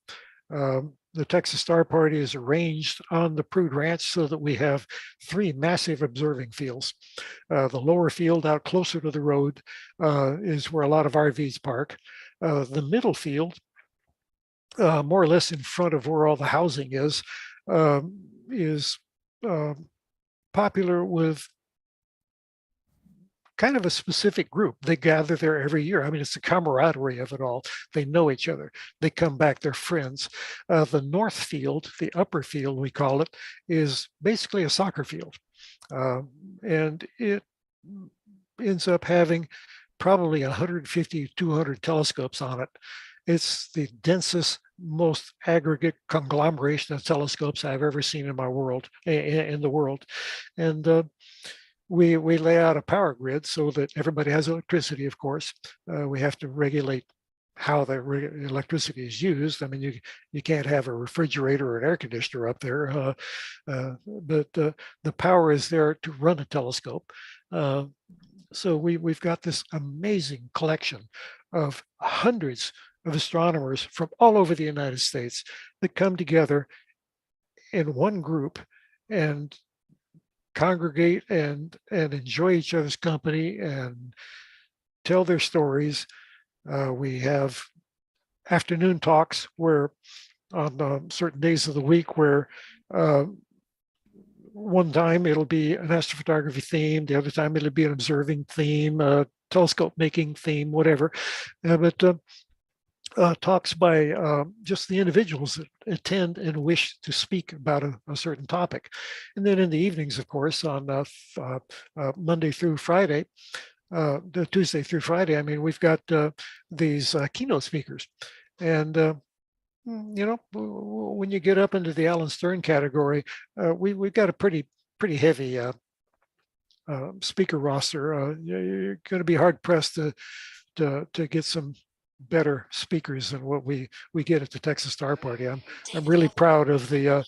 The Texas Star Party is arranged on the Prude Ranch so that we have 3 massive observing fields. The lower field out closer to the road is where a lot of RVs park. The middle field, more or less in front of where all the housing is popular with kind of a specific group. They gather there every year. I mean, it's the camaraderie of it all. They know each other. They come back, they're friends. The north field, the upper field, we call it, is basically a soccer field. And it ends up having probably 150, 200 telescopes on it. It's the densest, most aggregate conglomeration of telescopes I've ever seen in my world, in the world. And we lay out a power grid so that everybody has electricity, of course. We have to regulate how the electricity is used. I mean, you can't have a refrigerator or an air conditioner up there, but the power is there to run a telescope. So we've got this amazing collection of hundreds of astronomers from all over the United States that come together in one group and congregate and enjoy each other's company and tell their stories. We have afternoon talks where on certain days of the week where one time it'll be an astrophotography theme, the other time it'll be an observing theme, telescope making theme, whatever. But talks by just the individuals that attend and wish to speak about a certain topic. And then in the evenings, of course, on Monday through Friday, Tuesday through Friday, I mean, we've got these keynote speakers. And, you know, when you get up into the Alan Stern category, we've got a pretty heavy speaker roster. You're going to be hard pressed to get some better speakers than what we get at the Texas Star Party. I'm really proud of the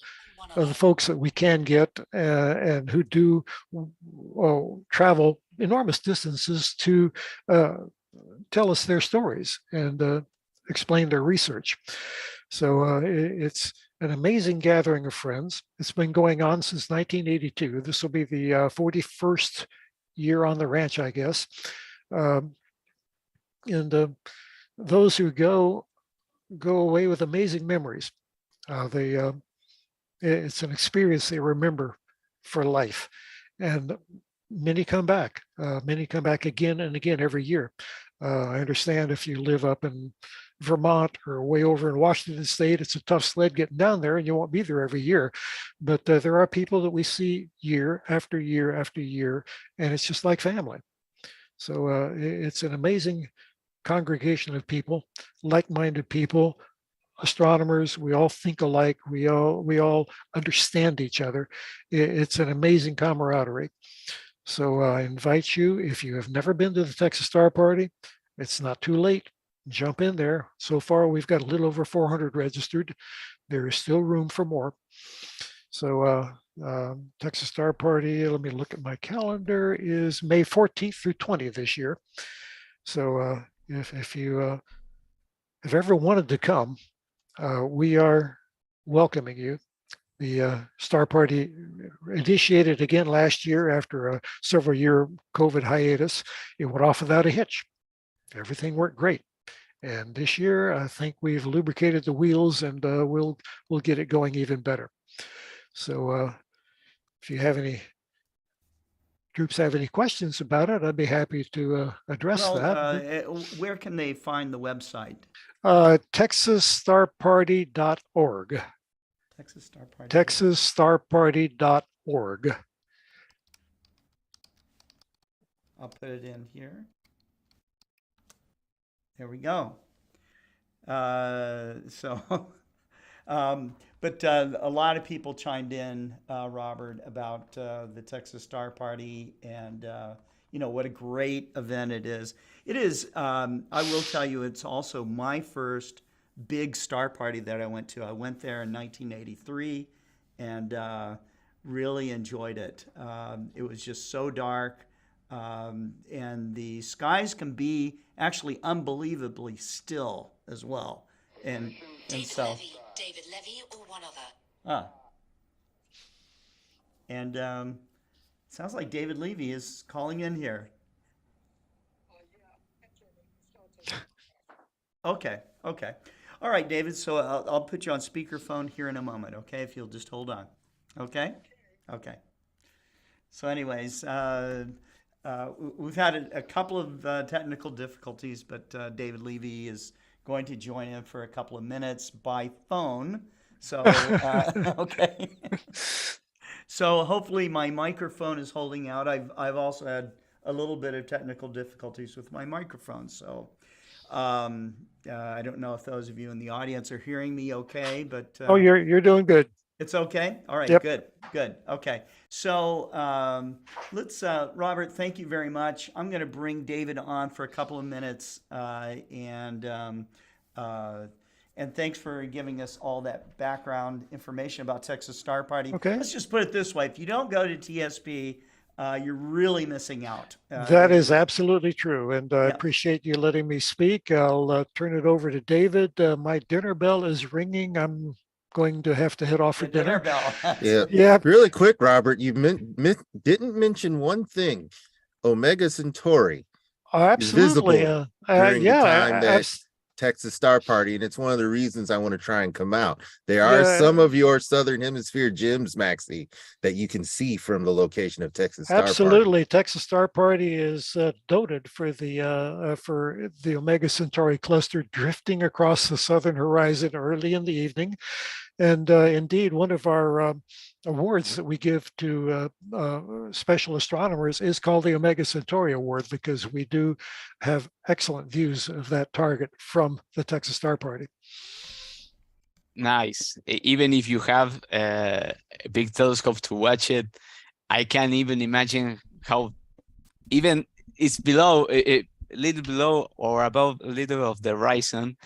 folks that we can get and who do travel enormous distances to tell us their stories and explain their research. So an amazing gathering of friends. It's been going on since 1982. This will be the 41st year on the ranch, I guess. And those who go away with amazing memories. It's an experience they remember for life, and many come back. Many come back again and again every year. I understand if you live up in Vermont or way over in Washington State, it's a tough sled getting down there, and you won't be there every year. But there are people that we see year after year after year, and it's just like family. So it's an amazing congregation of people, like-minded people, astronomers. We all think alike. We all understand each other. It's an amazing camaraderie. So I invite you, if you have never been to the Texas Star Party, it's not too late. Jump in there. So far, we've got a little over 400 registered. There is still room for more. So Texas Star Party, let me look at my calendar, is May 14th through 20th this year. So if you have ever wanted to come, we are welcoming you. The Star Party initiated again last year after a several-year COVID hiatus. It went off without a hitch. Everything worked great. And this year, I think we've lubricated the wheels, and we'll get it going even better. So if you have any groups have any questions about it, I'd be happy to address that. Where can they find the website? TexasStarParty.org. Texas Star Party. TexasStarParty.org. I'll put it in here. There we go. But a lot of people chimed in, Robert, about the Texas Star Party, and what a great event it is. It is. I will tell you, it's also my first big star party that I went to. I went there in 1983, and really enjoyed it. It was just so dark, and the skies can be actually unbelievably still as well. And so. David Levy or one other. And sounds like David Levy is calling in here. Okay. All right, David. So I'll put you on speakerphone here in a moment. Okay, if you'll just hold on. Okay. So, anyways, we've had a couple of technical difficulties, but David Levy is going to join in for a couple of minutes by phone. So, okay. So hopefully my microphone is holding out. I've also had a little bit of technical difficulties with my microphone. So I don't know if those of you in the audience are hearing me okay, but oh, you're doing good. It's okay. All right. Yep. Good. Okay. So let's, Robert, thank you very much. I'm going to bring David on for a couple of minutes, and thanks for giving us all that background information about Texas Star Party. Okay. Let's just put it this way: if you don't go to TSP, you're really missing out. That is absolutely true, and I appreciate you letting me speak. I'll turn it over to David. My dinner bell is ringing. I'm going to have to head off for dinner. Bell. Yeah. Really quick, Robert, you didn't mention one thing: Omega Centauri. Oh, absolutely. During the time that Texas Star Party, and it's one of the reasons I want to try and come out. There are some of your Southern Hemisphere gems, Maxi, that you can see from the location of Texas Star Party. Absolutely, Texas Star Party is noted for the Omega Centauri cluster drifting across the southern horizon early in the evening, and indeed, one of our awards that we give to special astronomers is called the Omega Centauri Award, because we do have excellent views of that target from the Texas Star Party. Nice. Even if you have a big telescope to watch it, I can't even imagine how even it's below, a little below or above a little of the horizon,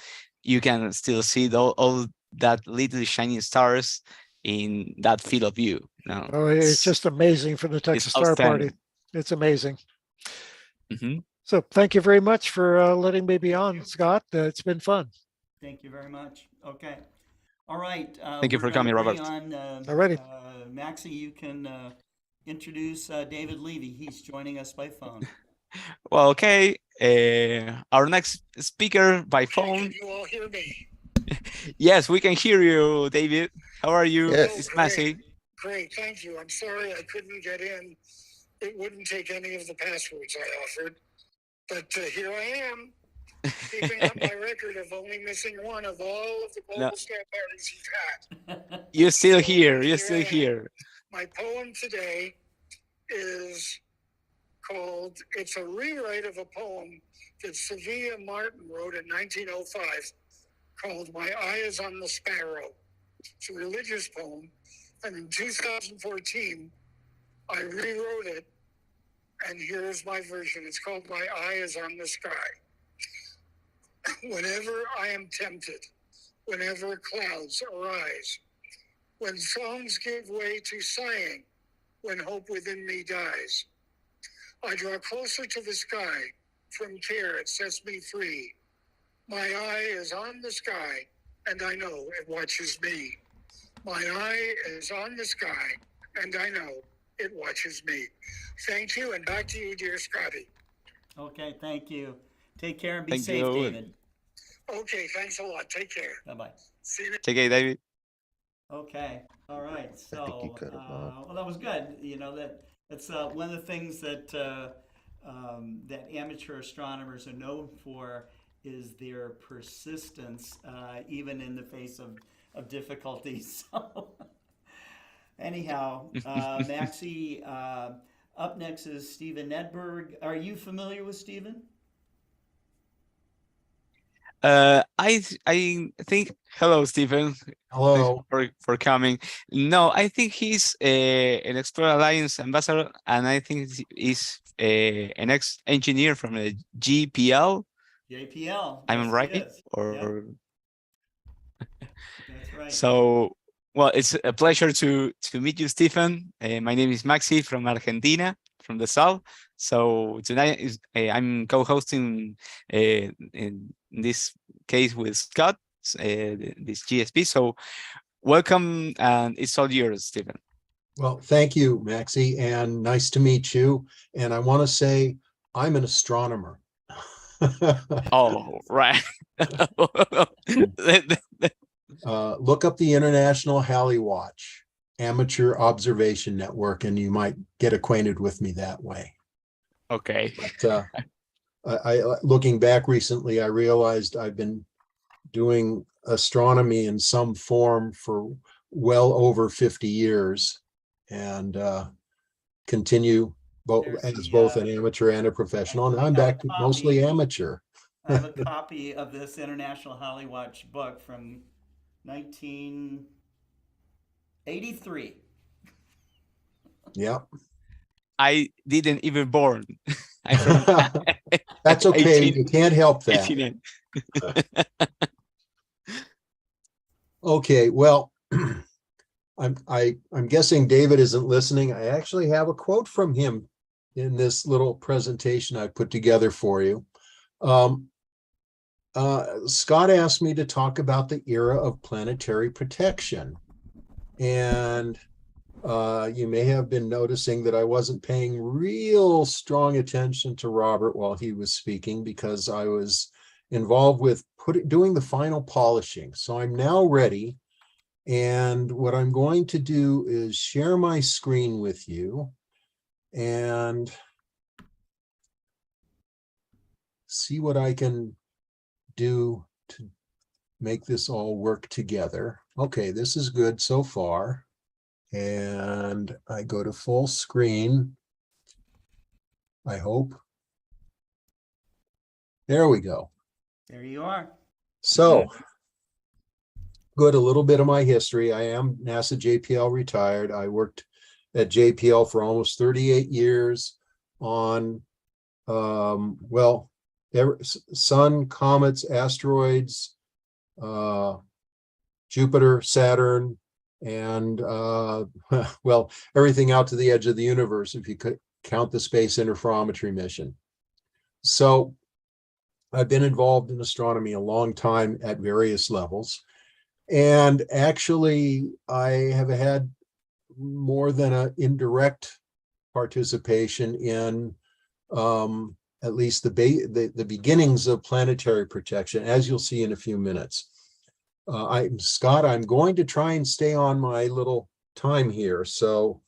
you can still see all that little shiny stars in that field of view. Oh, it's just amazing for the Texas Star Party. It's amazing. Mm-hmm. So thank you very much for letting me be on, Scott. It's been fun. Thank you very much. Okay. All right. Thank you We're for gonna coming, bring Robert. on Alrighty. Maxi. You can introduce David Levy. He's joining us by phone. Well, okay. Our next speaker by phone. Can you all hear me? Yes, we can hear you, David. How are you? Yes. It's Maxi. Great, thank you. I'm sorry I couldn't get in. It wouldn't take any of the passwords I offered. But here I am, keeping up my record of only missing one of all of the global star parties you've had. You're still here. You're Here still I am. here. My poem today is called, it's a rewrite of a poem that Sevilla Martin wrote in 1905 called My Eye is on the Sparrow. It's a religious poem. And in 2014, I rewrote it. And here's my version. It's called My Eye is on the Sky. Whenever I am tempted, whenever clouds arise, when songs give way to sighing, when hope within me dies, I draw closer to the sky. From care it sets me free. My eye is on the sky, and I know it watches me. My eye is on the sky, and I know it watches me. Thank you, and back to you, dear Scotty. Okay, thank you. Take care and be Thank safe, you. David. Okay, thanks a lot. Take care. Bye-bye. See you. Take care, David. Okay, all right. So, think you cut it off. well, that was good. You know, that's one of the things that that amateur astronomers are known for is their persistence, even in the face of difficulties. So, anyhow, Maxi, up next is Stephen Edberg. Are you familiar with Stephen? I think. Hello, Stephen. Hello. Thanks for coming. No, I think he's an Explorer Alliance ambassador, and I think he's an ex-engineer from the GPL. JPL. I'm yes, right, he is. or That's right. so. Well, it's a pleasure to meet you, Stephen. My name is Maxi from Argentina, from the south. So tonight I'm co-hosting in this case with Scott, this GSP. So welcome, and it's all yours, Stephen. Well, thank you, Maxi, and nice to meet you. And I want to say I'm an astronomer. Oh, right. Look up the International Halley Watch Amateur Observation Network, and you might get acquainted with me that way. Okay. But I looking back recently, I realized I've been doing astronomy in some form for well over 50 years, and continue as both an amateur and a professional. And I'm back to mostly amateur. I have a copy of this International Halley Watch book from 1983. Yeah. I didn't even born. I'm from That's okay. 18 You can't help that. 18. Okay, well, I'm guessing David isn't listening. I actually have a quote from him in this little presentation I put together for you. Scott asked me to talk about the era of planetary protection. And you may have been noticing that I wasn't paying real strong attention to Robert while he was speaking, because I was involved with doing the final polishing. So I'm now ready. And what I'm going to do is share my screen with you and see what I can do to make this all work together. Okay, this is good so far. And I go to full screen, I hope. There we go. There you are. So, good, a little bit of my history. I am NASA JPL retired. I worked at JPL for almost 38 years on, sun, comets, asteroids, Jupiter, Saturn, and well, everything out to the edge of the universe, if you could count the Space Interferometry mission. So I've been involved in astronomy a long time at various levels. And actually, I have had more than an indirect participation in at least the beginnings of planetary protection, as you'll see in a few minutes. Scott, I'm going to try and stay on my little time here, so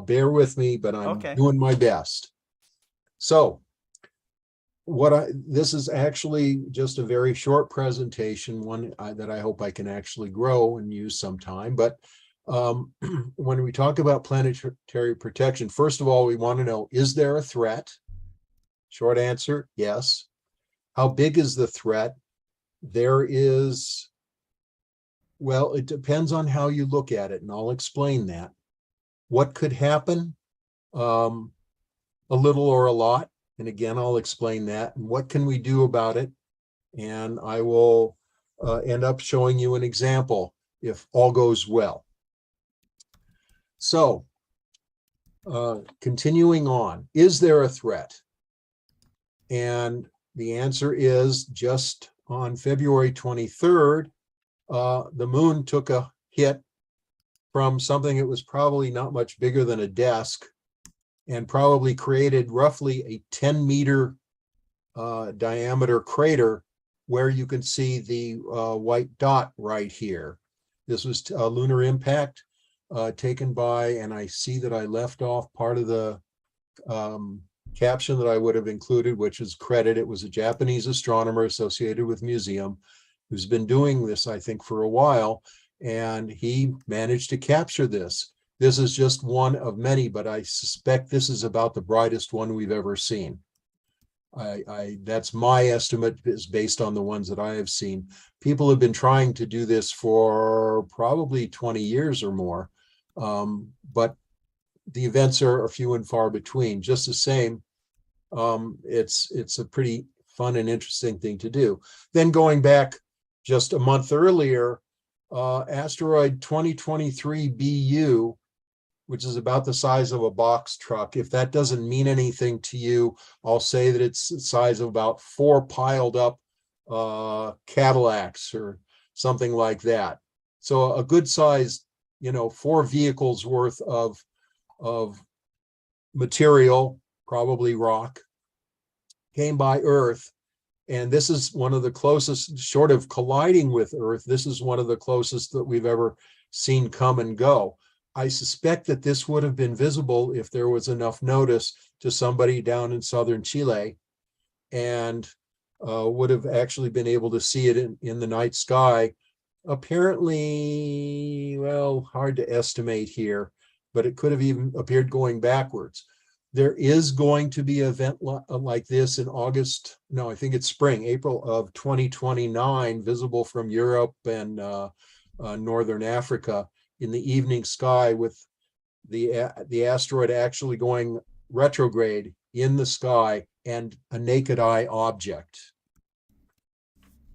bear with me, but I'm doing my best. So this is actually just a very short presentation, one that I hope I can actually grow and use sometime. But when we talk about planetary protection, first of all, we want to know, is there a threat? Short answer, yes. How big is the threat? There is, well, it depends on how you look at it, and I'll explain that. What could happen? A little or a lot. And again, I'll explain that. And what can we do about it? And I will end up showing you an example if all goes well. So, continuing on, is there a threat? And the answer is, just on February 23rd, the moon took a hit from something that was probably not much bigger than a desk, and probably created roughly a 10-meter diameter crater where you can see the white dot right here. This was a lunar impact taken by, and I see that I left off part of the caption that I would have included, which is credit. It was a Japanese astronomer associated with museum who's been doing this, I think, for a while, and he managed to capture this. This is just one of many, but I suspect this is about the brightest one we've ever seen. That's my estimate, is based on the ones that I have seen. People have been trying to do this for probably 20 years or more, but the events are few and far between. Just the same, it's a pretty fun and interesting thing to do. Then going back just a month earlier, asteroid 2023 BU, which is about the size of a box truck. If that doesn't mean anything to you, I'll say that it's the size of about 4 piled up Cadillacs or something like that. So a good size, 4 vehicles worth of material, probably rock, came by Earth. And this is one of the closest, short of colliding with Earth, this is one of the closest that we've ever seen come and go. I suspect that this would have been visible if there was enough notice to somebody down in southern Chile, and would have actually been able to see it in the night sky. Apparently, well, hard to estimate here, but it could have even appeared going backwards. There is going to be an event like this in August, no, I think it's spring, April of 2029, visible from Europe and Northern Africa in the evening sky, with the asteroid actually going retrograde in the sky and a naked eye object.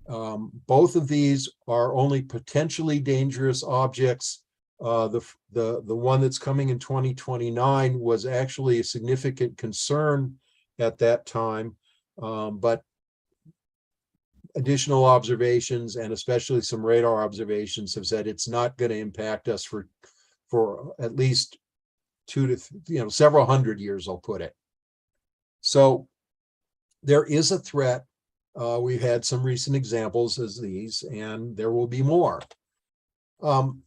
Both of these are only potentially dangerous objects. The one that's coming in 2029 was actually a significant concern at that time, but additional observations, and especially some radar observations, have said it's not going to impact us for at least several hundred years, I'll put it. So there is a threat. We've had some recent examples as these, and there will be more. And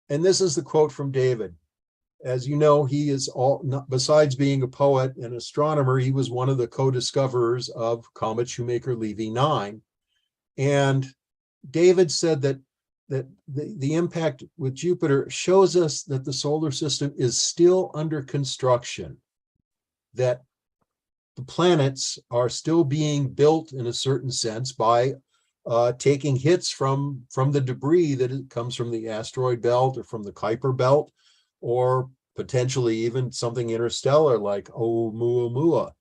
this is the quote from David. As you know, he is besides being a poet and astronomer, he was one of the co-discoverers of Comet Shoemaker-Levy 9. And David said that the impact with Jupiter shows us that the solar system is still under construction, that the planets are still being built in a certain sense by taking hits from the debris that comes from the asteroid belt or from the Kuiper belt, or potentially even something interstellar like Oumuamua.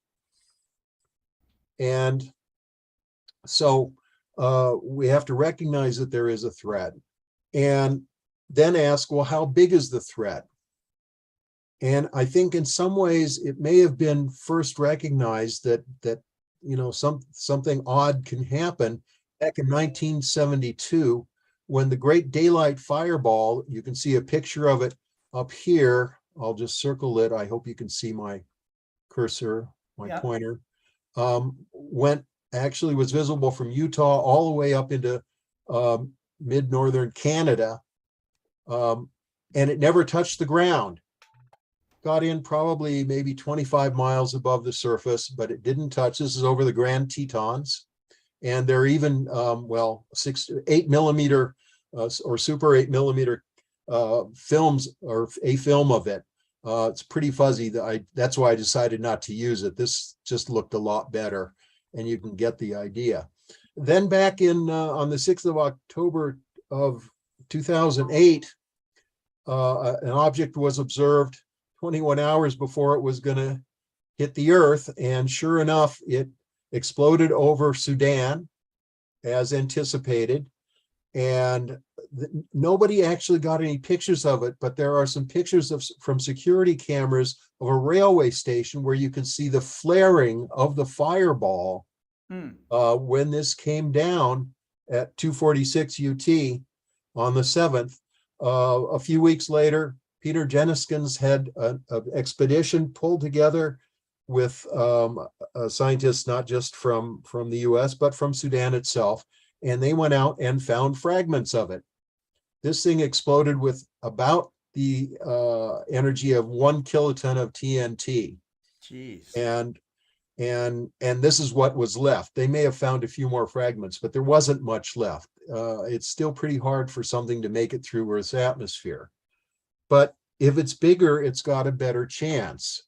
And so we have to recognize that there is a threat, and then ask, well, how big is the threat? And I think in some ways it may have been first recognized that something odd can happen back in 1972, when the Great Daylight Fireball, you can see a picture of it up here. I'll just circle it. I hope you can see my cursor, my pointer. Was visible from Utah all the way up into mid-northern Canada. And it never touched the ground. Got in probably maybe 25 miles above the surface, but it didn't touch. This is over the Grand Tetons. And they're even, 8 millimeter or super 8 millimeter films, or a film of it. It's pretty fuzzy. That's why I decided not to use it. This just looked a lot better, and you can get the idea. Then back in on the 6th of October of 2008, an object was observed 21 hours before it was going to hit the Earth, and sure enough, it exploded over Sudan as anticipated. And nobody actually got any pictures of it, but there are some pictures from security cameras of a railway station where you can see the flaring of the fireball when this came down at 2:46 UT on the 7th. A few weeks later, Peter Jenniskens had an expedition pulled together with scientists not just from the US, but from Sudan itself. And they went out and found fragments of it. This thing exploded with about the energy of 1 kiloton of TNT. Jeez. And this is what was left. They may have found a few more fragments, but there wasn't much left. It's still pretty hard for something to make it through Earth's atmosphere. But if it's bigger, it's got a better chance.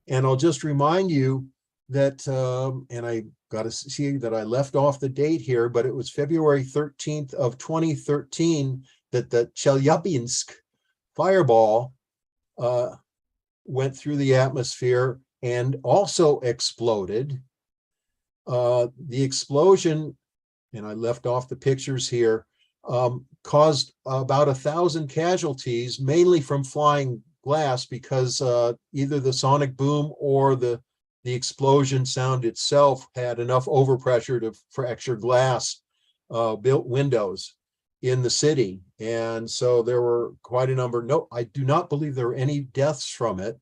And I'll just remind you that, and I got to see that I left off the date here, but it was February 13th of 2013 that the Chelyabinsk fireball went through the atmosphere and also exploded. The explosion, and I left off the pictures here, caused about 1,000 casualties, mainly from flying glass, because either the sonic boom or the explosion sound itself had enough overpressure to fracture glass built windows in the city. And so there were quite a number. No, I do not believe there were any deaths from it.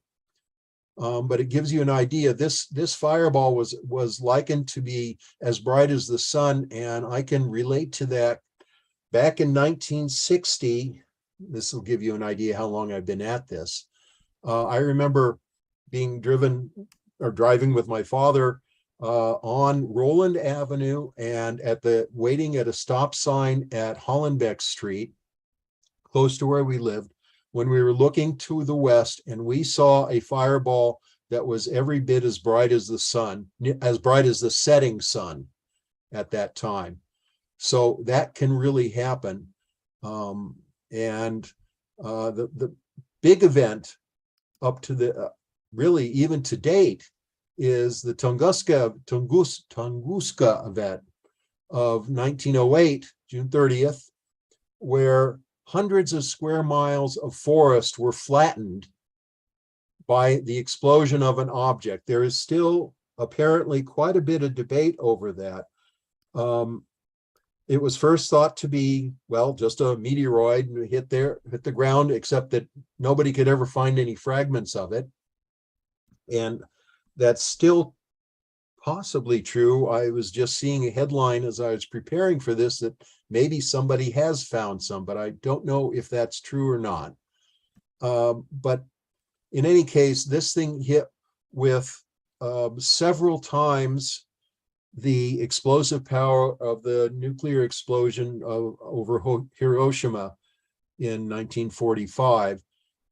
But it gives you an idea. This fireball was likened to be as bright as the sun, and I can relate to that. Back in 1960, this will give you an idea how long I've been at this. I remember being driving with my father on Roland Avenue and waiting at a stop sign at Hollenbeck Street, close to where we lived, when we were looking to the west, and we saw a fireball that was every bit as bright as the sun, as bright as the setting sun at that time. So that can really happen. The big event up to the really even to date is the Tunguska event of 1908, June 30th, where hundreds of square miles of forest were flattened by the explosion of an object. There is still apparently quite a bit of debate over that. It was first thought to be, well, just a meteoroid and hit the ground, except that nobody could ever find any fragments of it. And that's still possibly true. I was just seeing a headline as I was preparing for this that maybe somebody has found some, but I don't know if that's true or not. But in any case, this thing hit with several times the explosive power of the nuclear explosion over Hiroshima in 1945,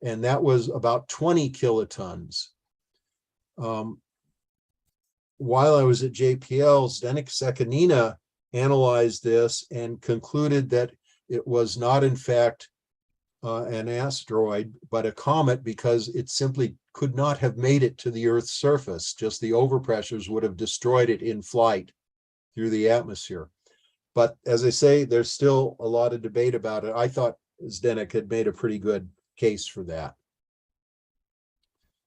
and that was about 20 kilotons. While I was at JPL, Zdeněk Sekanina analyzed this and concluded that it was not, in fact, an asteroid, but a comet, because it simply could not have made it to the Earth's surface. Just the overpressures would have destroyed it in flight through the atmosphere. But as I say, there's still a lot of debate about it. I thought Zdeněk had made a pretty good case for that.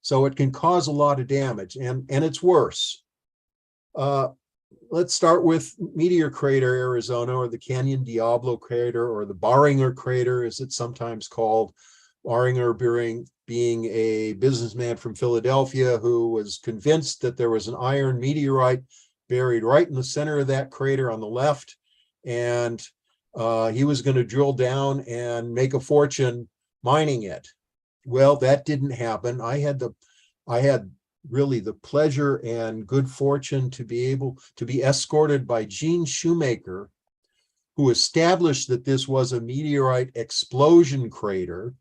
So it can cause a lot of damage, and it's worse. let's start with Meteor Crater, Arizona, or the Canyon Diablo Crater, or the Barringer Crater, as it's sometimes called. Barringer being a businessman from Philadelphia who was convinced that there was an iron meteorite buried right in the center of that crater on the left. And he was going to drill down and make a fortune mining it. Well, that didn't happen. I had really the pleasure and good fortune to be able to be escorted by Gene Shoemaker, who established that this was a meteorite explosion crater.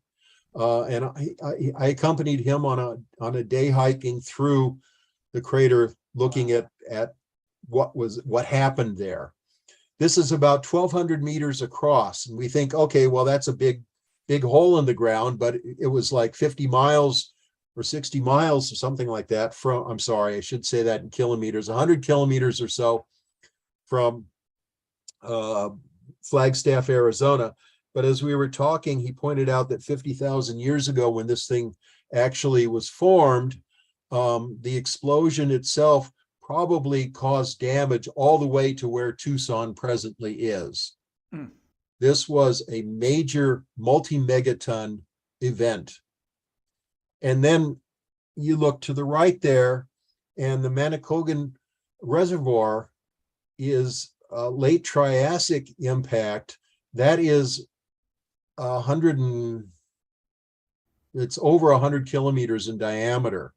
And I accompanied him on a day hiking through the crater, looking at what happened there. This is about 1,200 meters across, and we think, okay, well, that's a big hole in the ground, but it was like 50 miles or 60 miles or something like that from, I'm sorry, I should say that in kilometers, 100 kilometers or so from Flagstaff, Arizona. But as we were talking, he pointed out that 50,000 years ago, when this thing actually was formed, the explosion itself probably caused damage all the way to where Tucson presently is. Mm. This was a major multi-megaton event. And then you look to the right there, and the Manicouagan Reservoir is a late Triassic impact. That is it's over 100 kilometers in diameter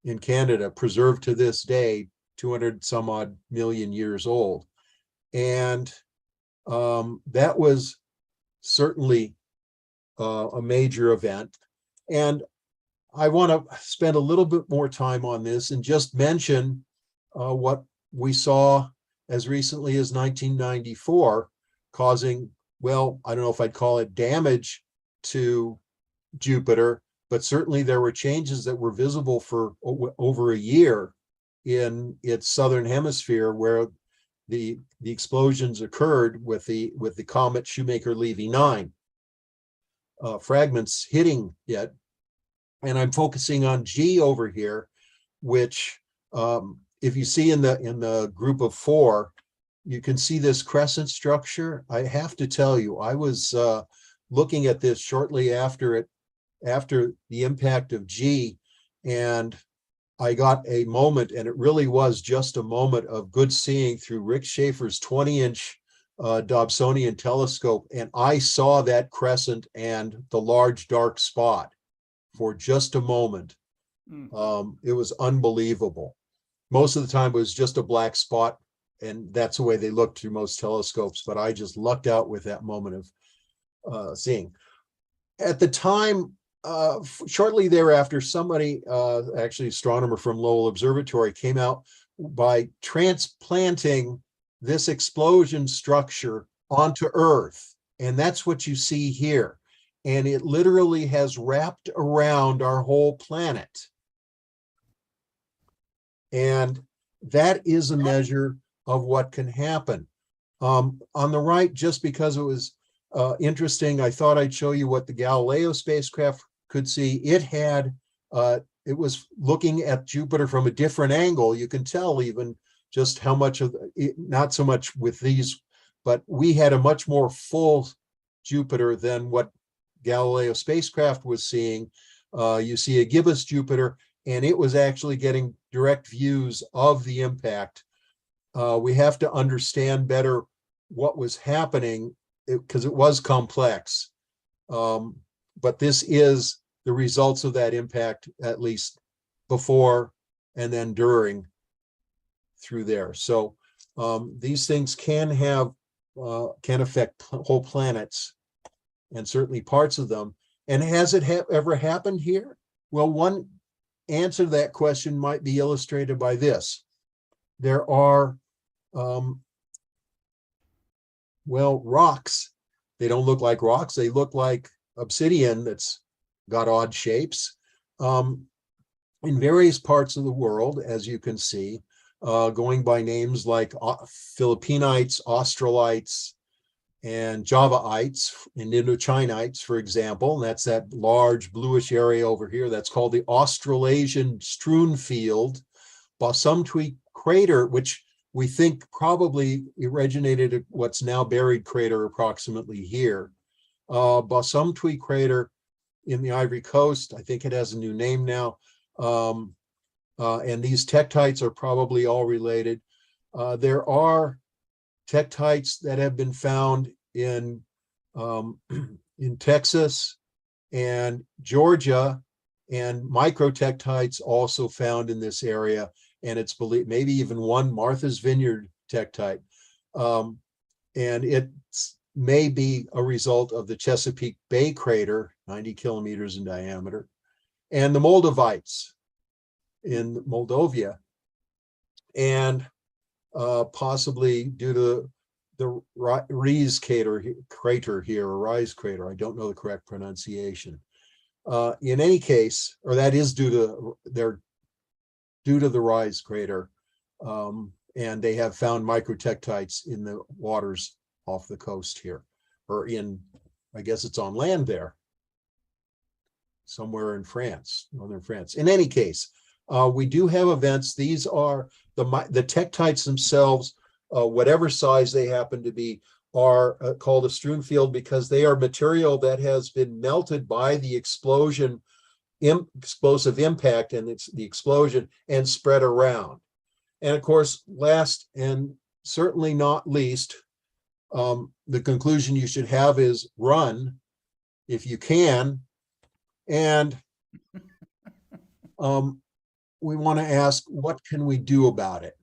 in Canada, preserved to this day, 200 some odd million years old. And that was certainly a major event. And I want to spend a little bit more time on this and just mention what we saw as recently as 1994, causing, well, I don't know if I'd call it damage to Jupiter, but certainly there were changes that were visible for over a year in its southern hemisphere, where the explosions occurred with the comet Shoemaker-Levy 9 fragments hitting it. And I'm focusing on G over here, which if you see in the group of 4, you can see this crescent structure. I have to tell you, I was looking at this shortly after the impact of G, and I got a moment, and it really was just a moment of good seeing through Rick Schaefer's 20-inch Dobsonian telescope, and I saw that crescent and the large dark spot for just a moment. It was unbelievable. Most of the time it was just a black spot, and that's the way they looked through most telescopes, but I just lucked out with that moment of seeing. At the time, shortly thereafter, somebody, actually an astronomer from Lowell Observatory, came out by transplanting this explosion structure onto Earth. And that's what you see here. And it literally has wrapped around our whole planet. And that is a measure of what can happen. On the right, just because it was interesting, I thought I'd show you what the Galileo spacecraft could see. It was looking at Jupiter from a different angle. You can tell even just how much of it, not so much with these, but we had a much more full Jupiter than what Galileo spacecraft was seeing. You see a gibbous Jupiter, and it was actually getting direct views of the impact. We have to understand better what was happening, because it was complex. But this is the results of that impact, at least before and then during through there. So these things can affect whole planets, and certainly parts of them. And has it ever happened here? Well, one answer to that question might be illustrated by this. There are, rocks. They don't look like rocks. They look like obsidian that's got odd shapes in various parts of the world, as you can see, going by names like Philippinites, Australites, and Javaites and Indochinites, for example. And that's that large bluish area over here. That's called the Australasian strewn field. Bosumtwi crater, which we think probably originated at what's now buried crater approximately here. Basumtwi crater in the Ivory Coast, I think it has a new name now. And these tektites are probably all related. There are tektites that have been found in Texas and Georgia, and microtektites also found in this area. And it's believed maybe even one Martha's Vineyard tektite. And it may be a result of the Chesapeake Bay crater, 90 kilometers in diameter, and the Moldavites in Moldova, and possibly due to the Reeves crater here, or Rise crater. I don't know the correct pronunciation. In any case, or that is due to the Rise crater, and they have found microtektites in the waters off the coast here, or in, I guess it's on land there, somewhere in France, northern France. In any case, we do have events. These are the tektites themselves, whatever size they happen to be, are called a strewn field because they are material that has been melted by the explosion, explosive impact, and it's the explosion, and spread around. And of course, last and certainly not least, the conclusion you should have is run if you can. And we want to ask, what can we do about it?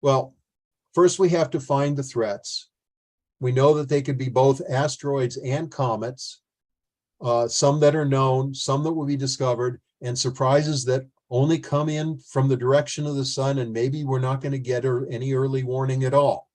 Well, first we have to find the threats. We know that they could be both asteroids and comets, some that are known, some that will be discovered, and surprises that only come in from the direction of the sun, and maybe we're not going to get any early warning at all.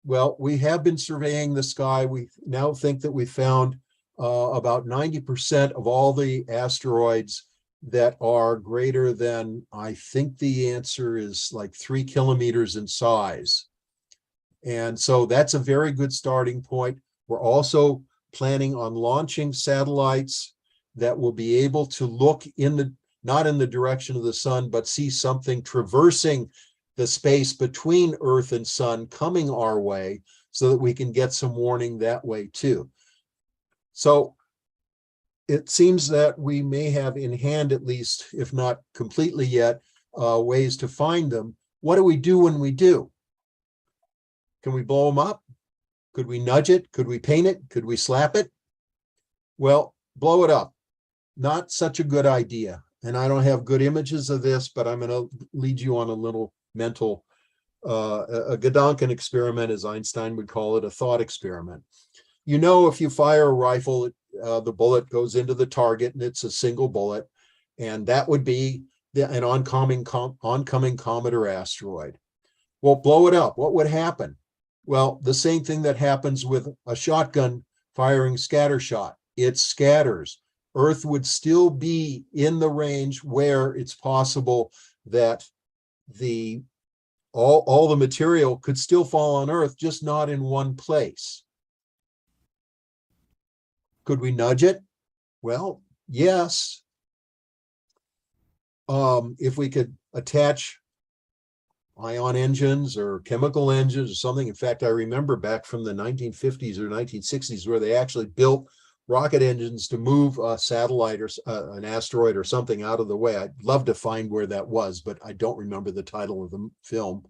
Well, we have been surveying the sky. We now think that we found about 90% of all the asteroids that are greater than, I think the answer is like 3 kilometers in size. And so that's a very good starting point. We're also planning on launching satellites that will be able to look not in the direction of the sun, but see something traversing the space between Earth and sun coming our way, so that we can get some warning that way too. So it seems that we may have in hand, at least, if not completely yet, ways to find them. What do we do when we do? Can we blow them up? Could we nudge it? Could we paint it? Could we slap it? Well, blow it up. Not such a good idea. And I don't have good images of this, but I'm going to lead you on a little mental, a Gedanken experiment, as Einstein would call it, a thought experiment. You know, if you fire a rifle, the bullet goes into the target and it's a single bullet, and that would be an oncoming comet or asteroid. Well, blow it up. What would happen? Well, the same thing that happens with a shotgun firing scatter shot. It scatters. Earth would still be in the range where it's possible that all the material could still fall on Earth, just not in one place. Could we nudge it? Well, yes. If we could attach ion engines or chemical engines or something. In fact, I remember back from the 1950s or 1960s where they actually built rocket engines to move a satellite or an asteroid or something out of the way. I'd love to find where that was, but I don't remember the title of the film.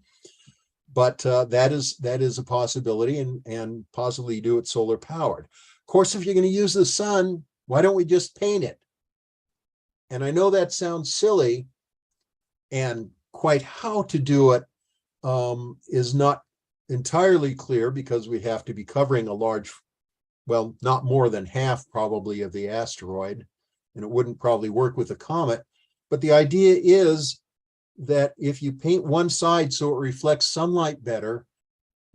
But that is a possibility, and possibly do it solar powered. Of course, if you're going to use the sun, why don't we just paint it? And I know that sounds silly, and quite how to do it is not entirely clear, because we have to be covering a large, well, not more than half probably of the asteroid, and it wouldn't probably work with a comet. But the idea is that if you paint one side so it reflects sunlight better,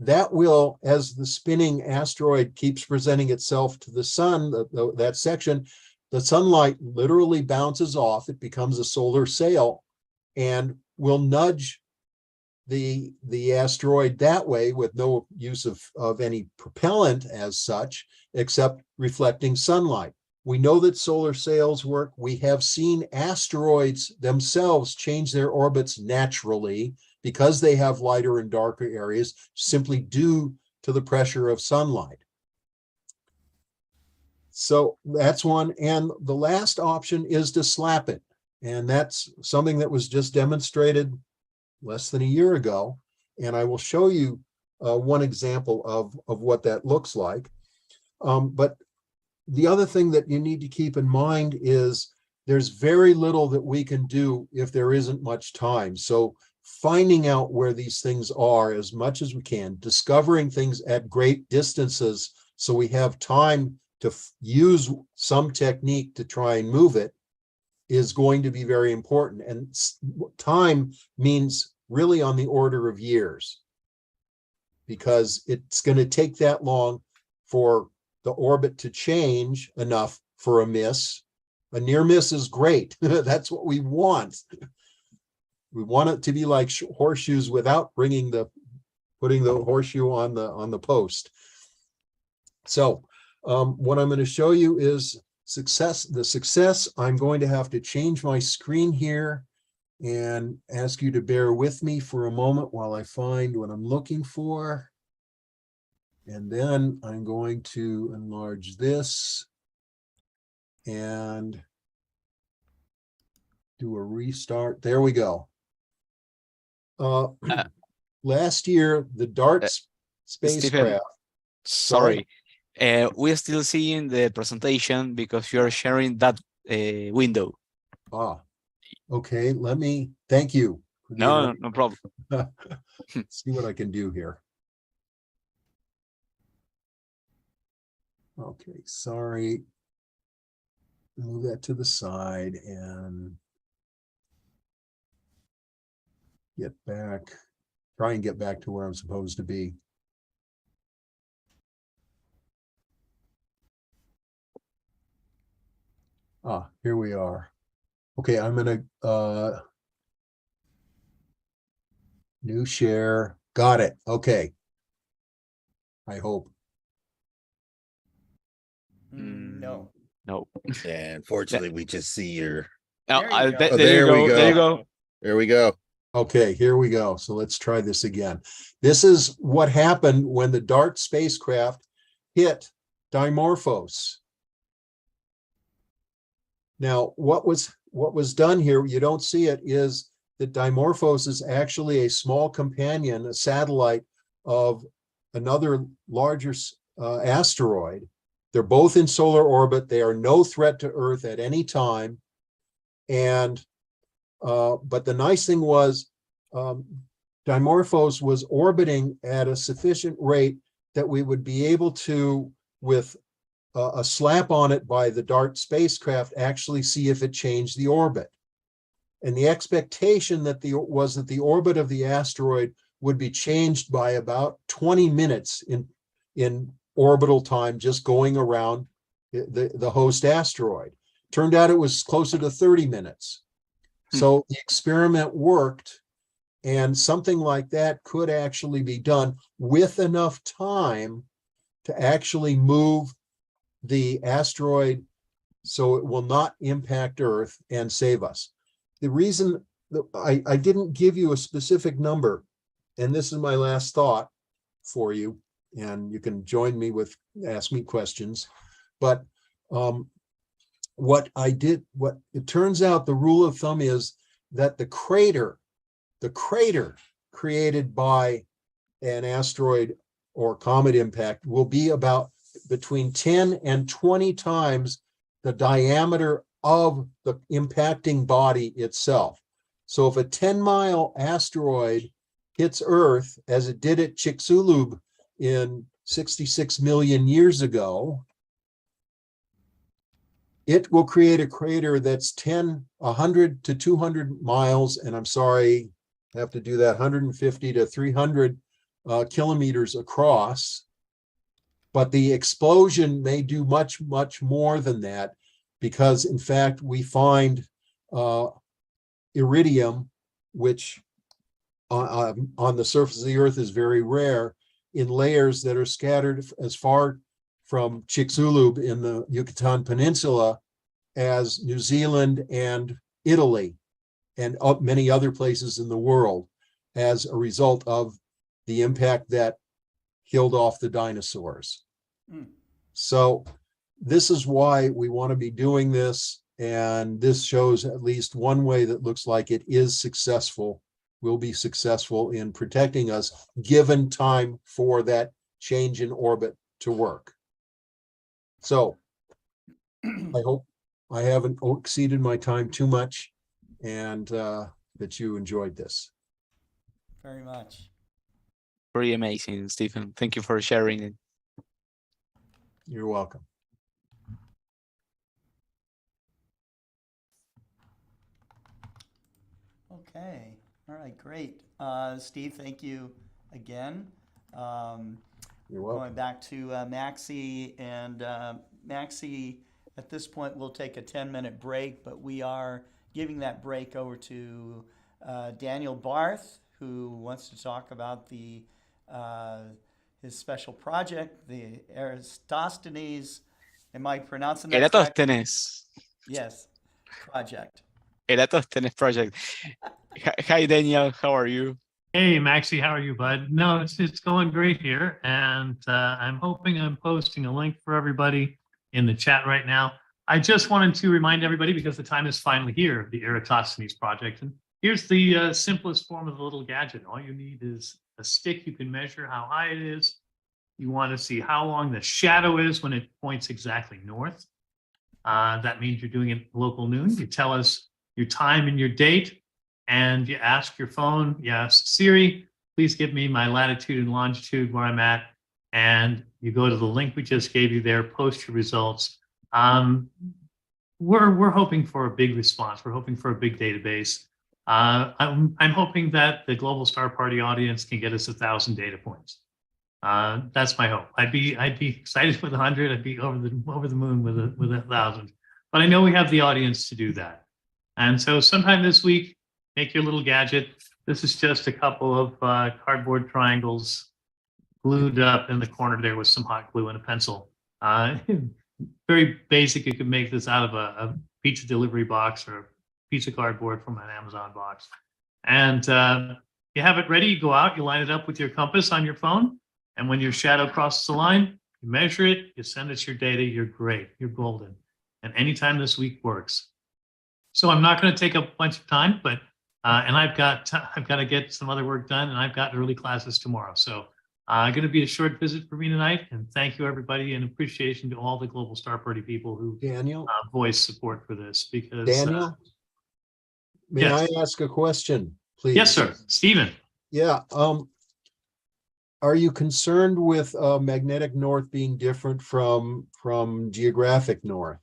that will, as the spinning asteroid keeps presenting itself to the sun, that section, the sunlight literally bounces off. It becomes a solar sail and will nudge the asteroid that way, with no use of any propellant as such, except reflecting sunlight. We know that solar sails work. We have seen asteroids themselves change their orbits naturally because they have lighter and darker areas, simply due to the pressure of sunlight. So that's one. And the last option is to slap it. And that's something that was just demonstrated less than a year ago. And I will show you one example of what that looks like. But the other thing that you need to keep in mind is there's very little that we can do if there isn't much time. So finding out where these things are as much as we can, discovering things at great distances so we have time to use some technique to try and move it is going to be very important. And time means really on the order of years, because it's going to take that long for the orbit to change enough for a miss. A near miss is great. That's what we want. We want it to be like horseshoes without putting the horseshoe on the post. So what I'm going to show you is the success. I'm going to have to change my screen here and ask you to bear with me for a moment while I find what I'm looking for. And then I'm going to enlarge this and do a restart. There we go. Last year, the DART spacecraft. Sorry, we're still seeing the presentation because you're sharing that window. Okay. Thank you. No problem. See what I can do here. Okay, sorry. Move that to the side and get back. Try and get back to where I'm supposed to be. Here we are. Okay, I'm gonna new share. Got it. Okay. I hope. No. Yeah, unfortunately, we just see your. There There we you go. There you go. There we go. Okay, here we go. So let's try this again. This is what happened when the DART spacecraft hit Dimorphos. Now, what was done here, you don't see it, is that Dimorphos is actually a small companion, a satellite of another larger asteroid. They're both in solar orbit. They are no threat to Earth at any time. And but the nice thing was Dimorphos was orbiting at a sufficient rate that we would be able to, with a slap on it by the DART spacecraft, actually see if it changed the orbit. And the expectation was that the orbit of the asteroid would be changed by about 20 minutes in orbital time, just going around the host asteroid. Turned out it was closer to 30 minutes. So the experiment worked, and something like that could actually be done with enough time to actually move the asteroid so it will not impact Earth and save us. The reason that I didn't give you a specific number, and this is my last thought for you, and you can join me ask me questions, but what it turns out, the rule of thumb is that the crater created by an asteroid or comet impact will be about between 10 and 20 times the diameter of the impacting body itself. So if a 10-mile asteroid hits Earth, as it did at Chicxulub in 66 million years ago, it will create a crater that's 100 to 200 miles, and I'm sorry, I have to do that, 150 to 300 kilometers across. But the explosion may do much, much more than that, because in fact, we find iridium, which on the surface of the Earth is very rare, in layers that are scattered as far from Chicxulub in the Yucatan Peninsula as New Zealand and Italy and many other places in the world as a result of the impact that killed off the dinosaurs. So this is why we want to be doing this. And this shows at least one way that looks like it is successful, will be successful in protecting us, given time for that change in orbit to work. So I hope I haven't exceeded my time too much, and that you enjoyed this. Very much. Pretty amazing, Stephen. Thank you for sharing it. You're welcome. Okay. All right. Great. Steve, thank you again. You're welcome. Going back to Maxi, and Maxi, at this point, we'll take a 10-minute break, but we are giving that break over to Daniel Barth, who wants to talk about the his special project, the Eratosthenes. Am I pronouncing that correct? Eratosthenes. Yes, project. Eratosthenes project. Hi, Daniel. How are you? Hey, Maxi, how are you, bud? No, it's going great here, and I'm hoping I'm posting a link for everybody in the chat right now. I just wanted to remind everybody, because the time is finally here, the Eratosthenes project. And here's the simplest form of the little gadget. All you need is a stick. You can measure how high it is. You want to see how long the shadow is when it points exactly north. That means you're doing it local noon. You tell us your time and your date, and you ask your phone, you ask Siri, please give me my latitude and longitude where I'm at. And you go to the link we just gave you there, post your results. We're hoping for a big response. We're hoping for a big database. I'm hoping that the Global Star Party audience can get us 1,000 data points. That's my hope. I'd be excited with 100. I'd be over the moon with 1,000. But I know we have the audience to do that. And so sometime this week, make your little gadget. This is just a couple of cardboard triangles glued up in the corner there with some hot glue and a pencil. Very basic. You can make this out of a pizza delivery box or a piece of cardboard from an Amazon box. And you have it ready. You go out, you line it up with your compass on your phone. And when your shadow crosses the line, you measure it, you send us your data, you're great, you're golden. And anytime this week works. So I'm not going to take up a bunch of time, but and I've got to get some other work done, and I've got early classes tomorrow. So going to be a short visit for me tonight, and thank you everybody, and appreciation to all the Global Star Party people who voice support for this. Because Daniel, may yes. I ask a question, please? Yes, sir. Stephen. Yeah. Are you concerned with magnetic north being different from geographic north?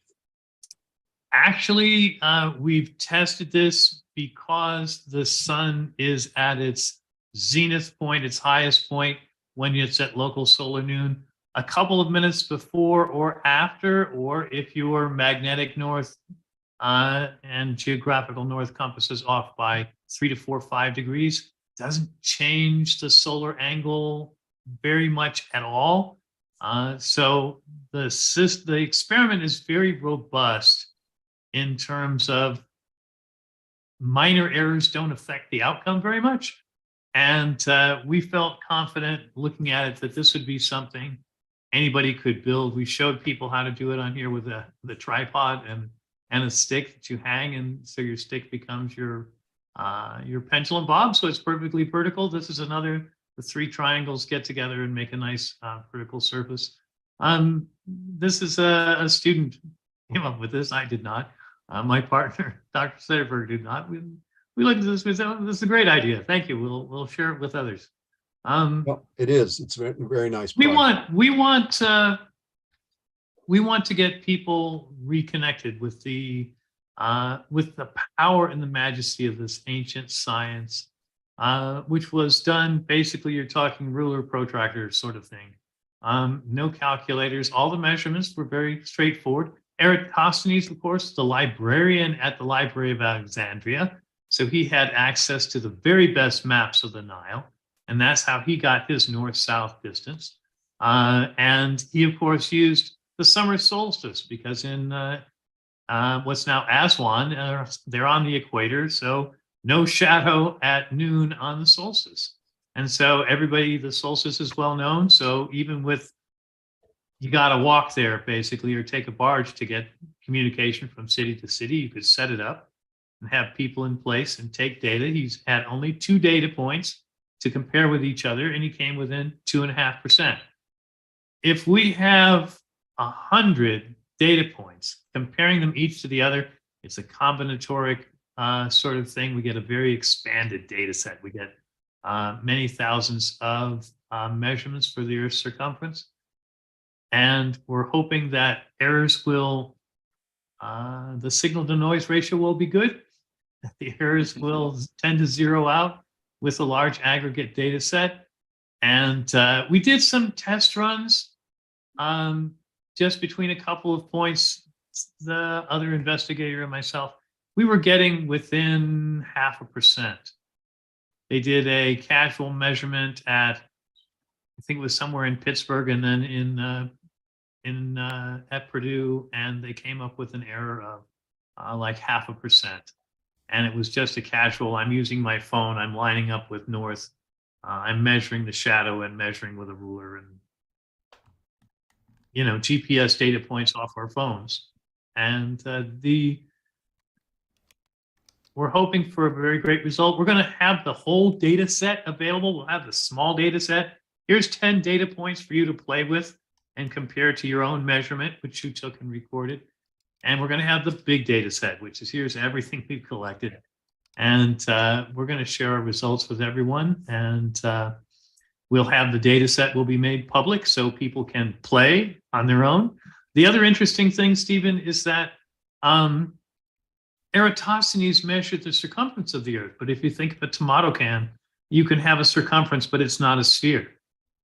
Actually, we've tested this because the sun is at its zenith point, its highest point, when it's at local solar noon, a couple of minutes before or after, or if your magnetic north and geographical north compass is off by 3 to 4, 5 degrees, doesn't change the solar angle very much at all. So the experiment is very robust in terms of minor errors don't affect the outcome very much. And we felt confident looking at it that this would be something anybody could build. We showed people how to do it on here with the tripod and a stick that you hang, and so your stick becomes your pendulum bob, so it's perfectly vertical. This is another, the 3 triangles get together and make a nice vertical surface. This is a student came up with this. I did not. My partner, Dr. Edberg, did not. We looked at this. We said, "Oh, this is a great idea. Thank you. We'll share it with others." Well, it is. It's a very nice. We want to get people reconnected with the power and the majesty of this ancient science, which was done basically. You're talking ruler, protractor sort of thing. No calculators. All the measurements were very straightforward. Eratosthenes, of course, the librarian at the Library of Alexandria. So he had access to the very best maps of the Nile. And that's how he got his north-south distance. And he, of course, used the summer solstice because in what's now Aswan, they're on the equator, so no shadow at noon on the solstice. And so everybody, the solstice is well known. So even with, you got to walk there basically, or take a barge to get communication from city to city. You could set it up and have people in place and take data. He's had only 2 data points to compare with each other, and he came within 2.5%. If we have 100 data points, comparing them each to the other, it's a combinatoric sort of thing. We get a very expanded data set. We get many thousands of measurements for the Earth's circumference. And we're hoping that errors will, the signal to noise ratio will be good. The errors will tend to zero out with a large aggregate data set. And we did some test runs just between a couple of points, the other investigator and myself. We were getting within 0.5%. They did a casual measurement at, I think it was somewhere in Pittsburgh, and then at Purdue, and they came up with an error of like 0.5%. And it was just a casual, I'm using my phone, I'm lining up with north, I'm measuring the shadow and measuring with a ruler, and GPS data points off our phones. And we're hoping for a very great result. We're going to have the whole data set available. We'll have the small data set. Here's 10 data points for you to play with and compare to your own measurement, which you took and recorded. And we're going to have the big data set, which is here's everything we've collected. And we're going to share our results with everyone. And we'll have the data set will be made public so people can play on their own. The other interesting thing, Stephen, is that Eratosthenes measured the circumference of the Earth. But if you think of a tomato can, you can have a circumference, but it's not a sphere.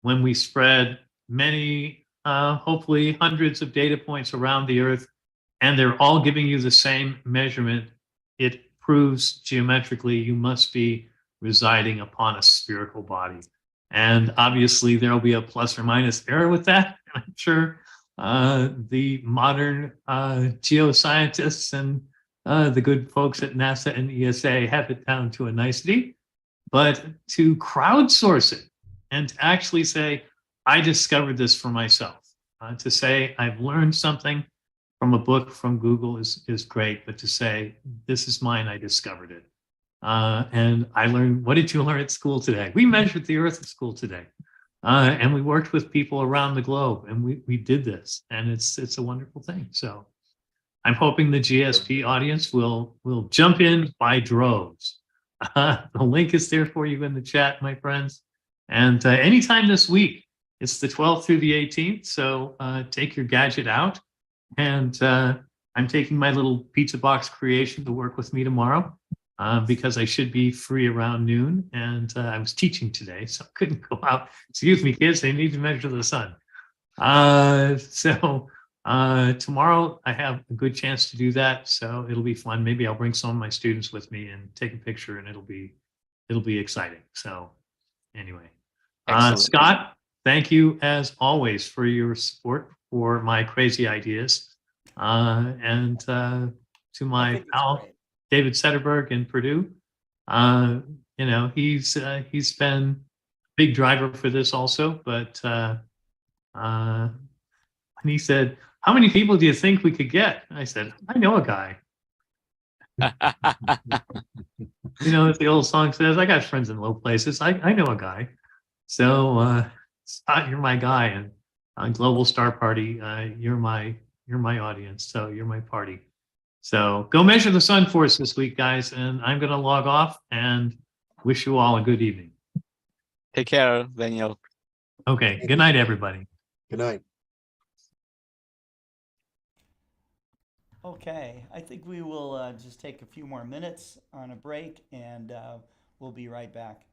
When we spread many, hopefully hundreds of data points around the Earth, and they're all giving you the same measurement, it proves geometrically you must be residing upon a spherical body. And obviously there'll be a plus or minus error with that. I'm sure the modern geoscientists and the good folks at NASA and ESA have it down to a nicety. But to crowdsource it and to actually say, I discovered this for myself, to say I've learned something from a book from Google is great, but to say, this is mine, I discovered it. And I learned, what did you learn at school today? We measured the Earth at school today. And we worked with people around the globe, and we did this, and it's a wonderful thing. So I'm hoping the GSP audience will jump in by droves. The link is there for you in the chat, my friends. And anytime this week, it's the 12th through the 18th. So take your gadget out. And I'm taking my little pizza box creation to work with me tomorrow because I should be free around noon. And I was teaching today, so I couldn't go out. Excuse me, kids, they need to measure the sun. So tomorrow I have a good chance to do that. So it'll be fun. Maybe I'll bring some of my students with me and take a picture, and it'll be exciting. So anyway, Scott, thank you as always for your support for my crazy ideas, and to my pal David Sederberg in Purdue. He's been a big driver for this also. But and he said, "How many people do you think we could get?" I said, "I know a guy." As the old song says, I got friends in low places. I know a guy. So Scott, you're my guy, and on Global Star Party, you're my audience. So you're my party. So go measure the sun for us this week, guys. And I'm going to log off and wish you all a good evening. Take care, Daniel. Okay. Good night, everybody. Good night. Okay, I think we will just take a few more minutes on a break, and we'll be right back.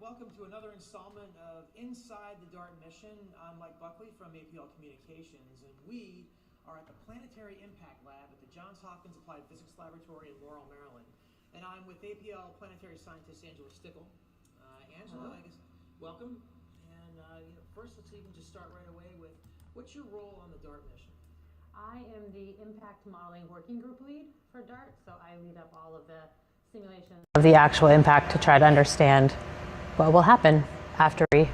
welcome to another installment of Inside the DART mission. I'm Mike Buckley from APL Communications, and we are at the Planetary Impact Lab at the Johns Hopkins Applied Physics Laboratory in Laurel, Maryland. And I'm with APL planetary scientist Angela Stickle. Angela, I guess, welcome. And first, let's even just start right away with, what's your role on the DART mission? I am the impact modeling working group lead for DART, so I lead up all of the simulations of the actual impact to try to understand what will happen after we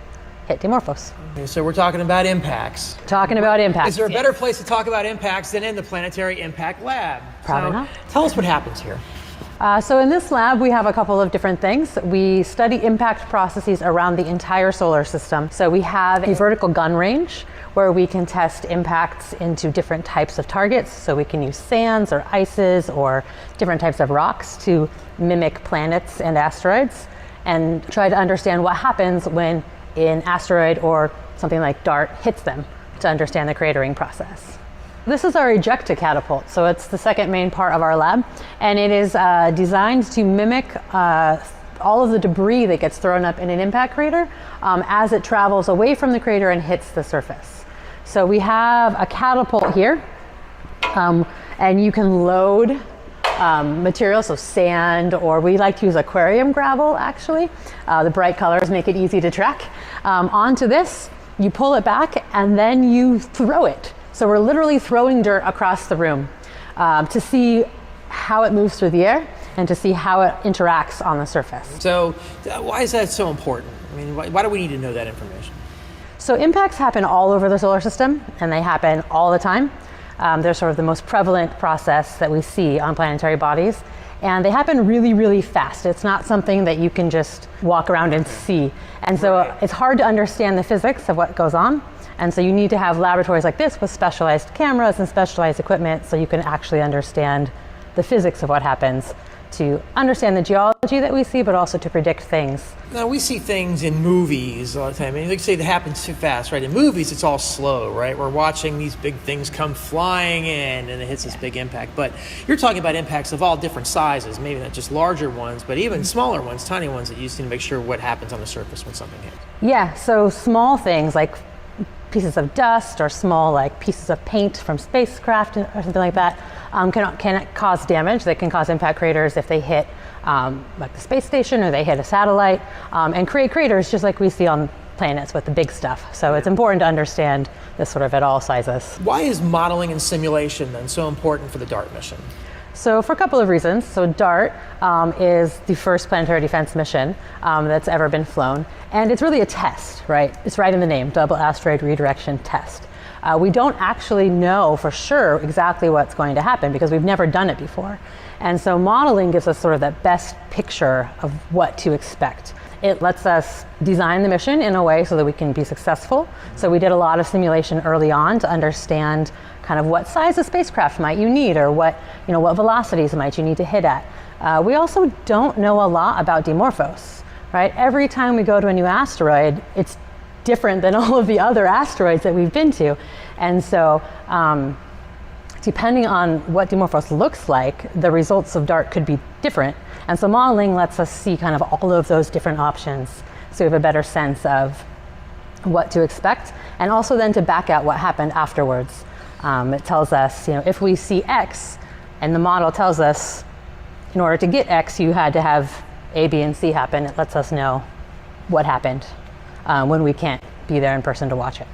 hit Dimorphos. Okay, so we're talking about impacts. Talking about impacts. Is there a better place to talk about impacts than in the Planetary Impact Lab? Probably not. Tell us what happens here. So in this lab, we have a couple of different things. We study impact processes around the entire solar system. So we have a vertical gun range where we can test impacts into different types of targets. So we can use sands or ices or different types of rocks to mimic planets and asteroids and try to understand what happens when an asteroid or something like DART hits them to understand the cratering process. This is our ejecta catapult, so it's the second main part of our lab, and it is designed to mimic all of the debris that gets thrown up in an impact crater as it travels away from the crater and hits the surface. So we have a catapult here, and you can load material, so sand, or we like to use aquarium gravel actually. The bright colors make it easy to track. Onto this, you pull it back, and then you throw it. So we're literally throwing dirt across the room to see how it moves through the air and to see how it interacts on the surface. So why is that so important? I mean, why do we need to know that information? So impacts happen all over the solar system, and they happen all the time. They're sort of the most prevalent process that we see on planetary bodies. And they happen really, really fast. It's not something that you can just walk around and see. And so it's hard to understand the physics of what goes on. And so you need to have laboratories like this with specialized cameras and specialized equipment so you can actually understand the physics of what happens, to understand the geology that we see, but also to predict things. Now, we see things in movies all the time. I mean, they say that happens too fast, right? In movies, it's all slow, right? We're watching these big things come flying in, and it hits this big impact. But you're talking about impacts of all different sizes, maybe not just larger ones, but even smaller ones, tiny ones that you see to make sure what happens on the surface when something hits. Yeah, so small things like pieces of dust or small like pieces of paint from spacecraft or something like that can cause damage. They can cause impact craters if they hit like the space station or they hit a satellite and create craters just like we see on planets with the big stuff. So it's important to understand this sort of at all sizes. Why is modeling and simulation then so important for the DART mission? So for a couple of reasons. So DART is the first planetary defense mission that's ever been flown. And it's really a test, right? It's right in the name, Double Asteroid Redirection Test. We don't actually know for sure exactly what's going to happen because we've never done it before. And so modeling gives us sort of that best picture of what to expect. It lets us design the mission in a way so that we can be successful. So we did a lot of simulation early on to understand kind of what size of spacecraft might you need or what velocities might you need to hit at. We also don't know a lot about Dimorphos, right? Every time we go to a new asteroid, it's different than all of the other asteroids that we've been to. And so depending on what Dimorphos looks like, the results of DART could be different. And so modeling lets us see kind of all of those different options so we have a better sense of what to expect and also then to back out what happened afterwards. It tells us, if we see X and the model tells us in order to get X, you had to have A, B, and C happen. It lets us know what happened when we can't be there in person to watch it.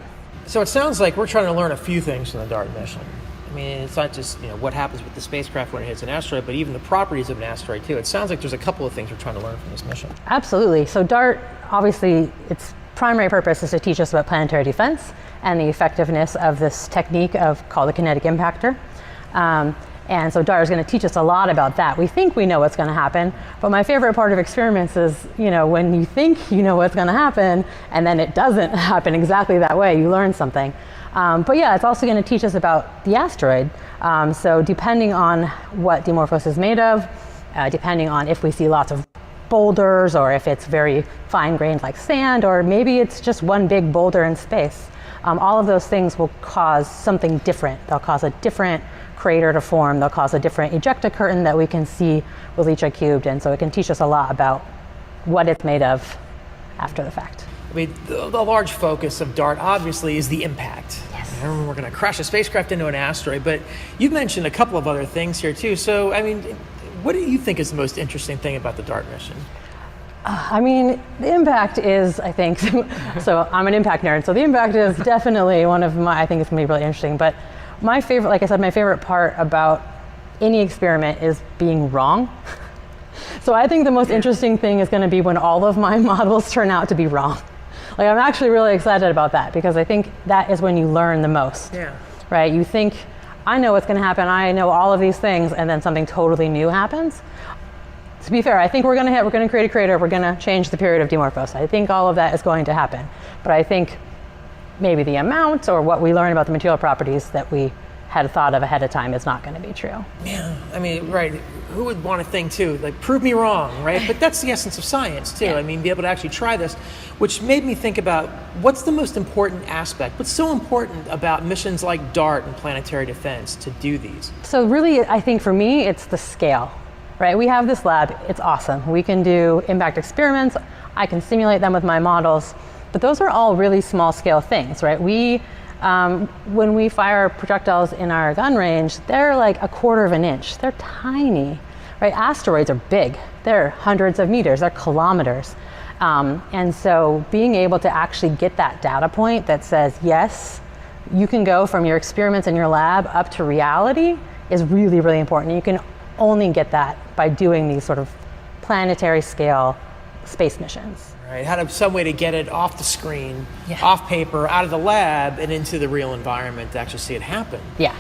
So it sounds like we're trying to learn a few things from the DART mission. I mean, it's not just what happens with the spacecraft when it hits an asteroid, but even the properties of an asteroid too. It sounds like there's a couple of things we're trying to learn from this mission. Absolutely. So DART, obviously, its primary purpose is to teach us about planetary defense and the effectiveness of this technique called the kinetic impactor. And so DART is going to teach us a lot about that. We think we know what's going to happen, but my favorite part of experiments is, when you think you know what's going to happen and then it doesn't happen exactly that way, you learn something. But yeah, it's also going to teach us about the asteroid. So depending on what Dimorphos is made of, depending on if we see lots of boulders or if it's very fine-grained like sand, or maybe it's just one big boulder in space, all of those things will cause something different. They'll cause a different crater to form. They'll cause a different ejecta curtain that we can see with LICHA cubed. And so it can teach us a lot about what it's made of after the fact. I mean, the large focus of DART obviously is the impact. Yes. I mean, we're going to crash a spacecraft into an asteroid, but you've mentioned a couple of other things here too. So, I mean, what do you think is the most interesting thing about the DART mission? I mean, the impact is, I think, so I'm an impact nerd, so the impact is definitely one of my, I think it's going to be really interesting. But my favorite, like I said, my favorite part about any experiment is being wrong. So I think the most interesting thing is going to be when all of my models turn out to be wrong. Like, I'm actually really excited about that because I think that is when you learn the most. Yeah. Right? You think, I know what's going to happen, I know all of these things, and then something totally new happens. To be fair, I think we're going to create a crater, we're going to change the period of Dimorphos. I think all of that is going to happen. But I think maybe the amount or what we learn about the material properties that we had thought of ahead of time is not going to be true. Yeah, I mean, right, who would want to think too, like, prove me wrong, right? But that's the essence of science too. Yeah. I mean, be able to actually try this, which made me think about what's the most important aspect, what's so important about missions like DART and planetary defense to do these? So really, I think for me, it's the scale, right? We have this lab, it's awesome. We can do impact experiments, I can simulate them with my models, but those are all really small scale things, right? When we fire projectiles in our gun range, they're like 1/4 of an inch. They're tiny, right? Asteroids are big. They're hundreds of meters, they're kilometers. And so being able to actually get that data point that says, yes, you can go from your experiments in your lab up to reality is really, really important. You can only get that by doing these sort of planetary scale space missions. Right, some way to get it off the screen, Yeah. off paper, out of the lab, and into the real environment to actually see it happen. Yeah.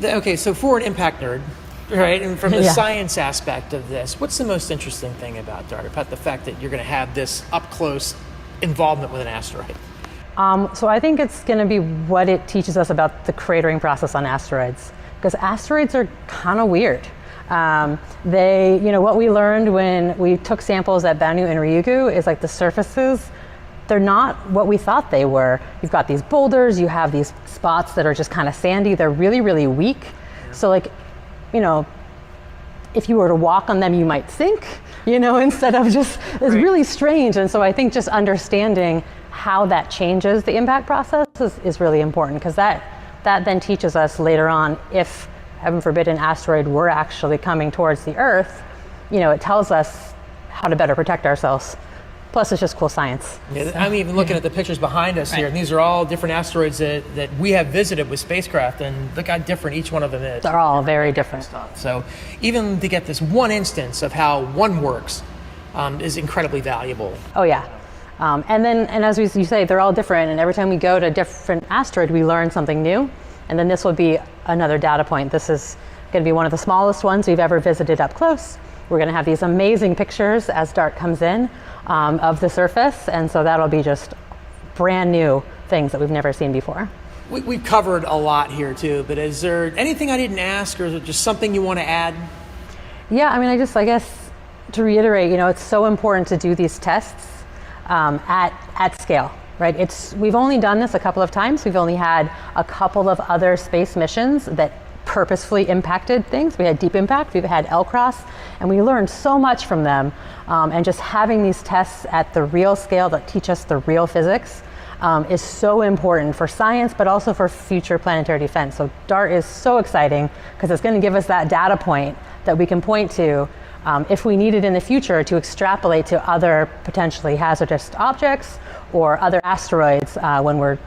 Okay, so for an impact nerd, right, and from the Yeah. science aspect of this, what's the most interesting thing about DART, about the fact that you're going to have this up-close involvement with an asteroid? So I think it's going to be what it teaches us about the cratering process on asteroids, because asteroids are kind of weird. What we learned when we took samples at Banu and Ryugu is like the surfaces, they're not what we thought they were. You've got these boulders, you have these spots that are just kind of sandy, they're really, really weak. So if you were to walk on them, you might sink, instead of just, it's really strange. And so I think just understanding how that changes the impact process is really important, because that then teaches us later on, if heaven forbid an asteroid were actually coming towards the Earth, it tells us how to better protect ourselves. Plus, it's just cool science. Yeah, I'm even looking at the pictures behind us here, and these are all different asteroids that we have visited with spacecraft, and look how different each one of them is. They're all very different. So even to get this one instance of how one works is incredibly valuable. Oh yeah. And as you say, they're all different, and every time we go to a different asteroid, we learn something new. And then this will be another data point. This is going to be one of the smallest ones we've ever visited up close. We're going to have these amazing pictures as DART comes in of the surface, and so that'll be just brand new things that we've never seen before. We've covered a lot here too, but is there anything I didn't ask, or is it just something you want to add? Yeah, I mean, I guess to reiterate, it's so important to do these tests at scale. Right? We've only done this a couple of times. We've only had a couple of other space missions that purposefully impacted things. We had Deep Impact, we've had LCROSS, and we learned so much from them. And just having these tests at the real scale that teach us the real physics is so important for science, but also for future planetary defense. So DART is so exciting because it's going to give us that data point that we can point to if we need it in the future to extrapolate to other potentially hazardous objects or other asteroids when we're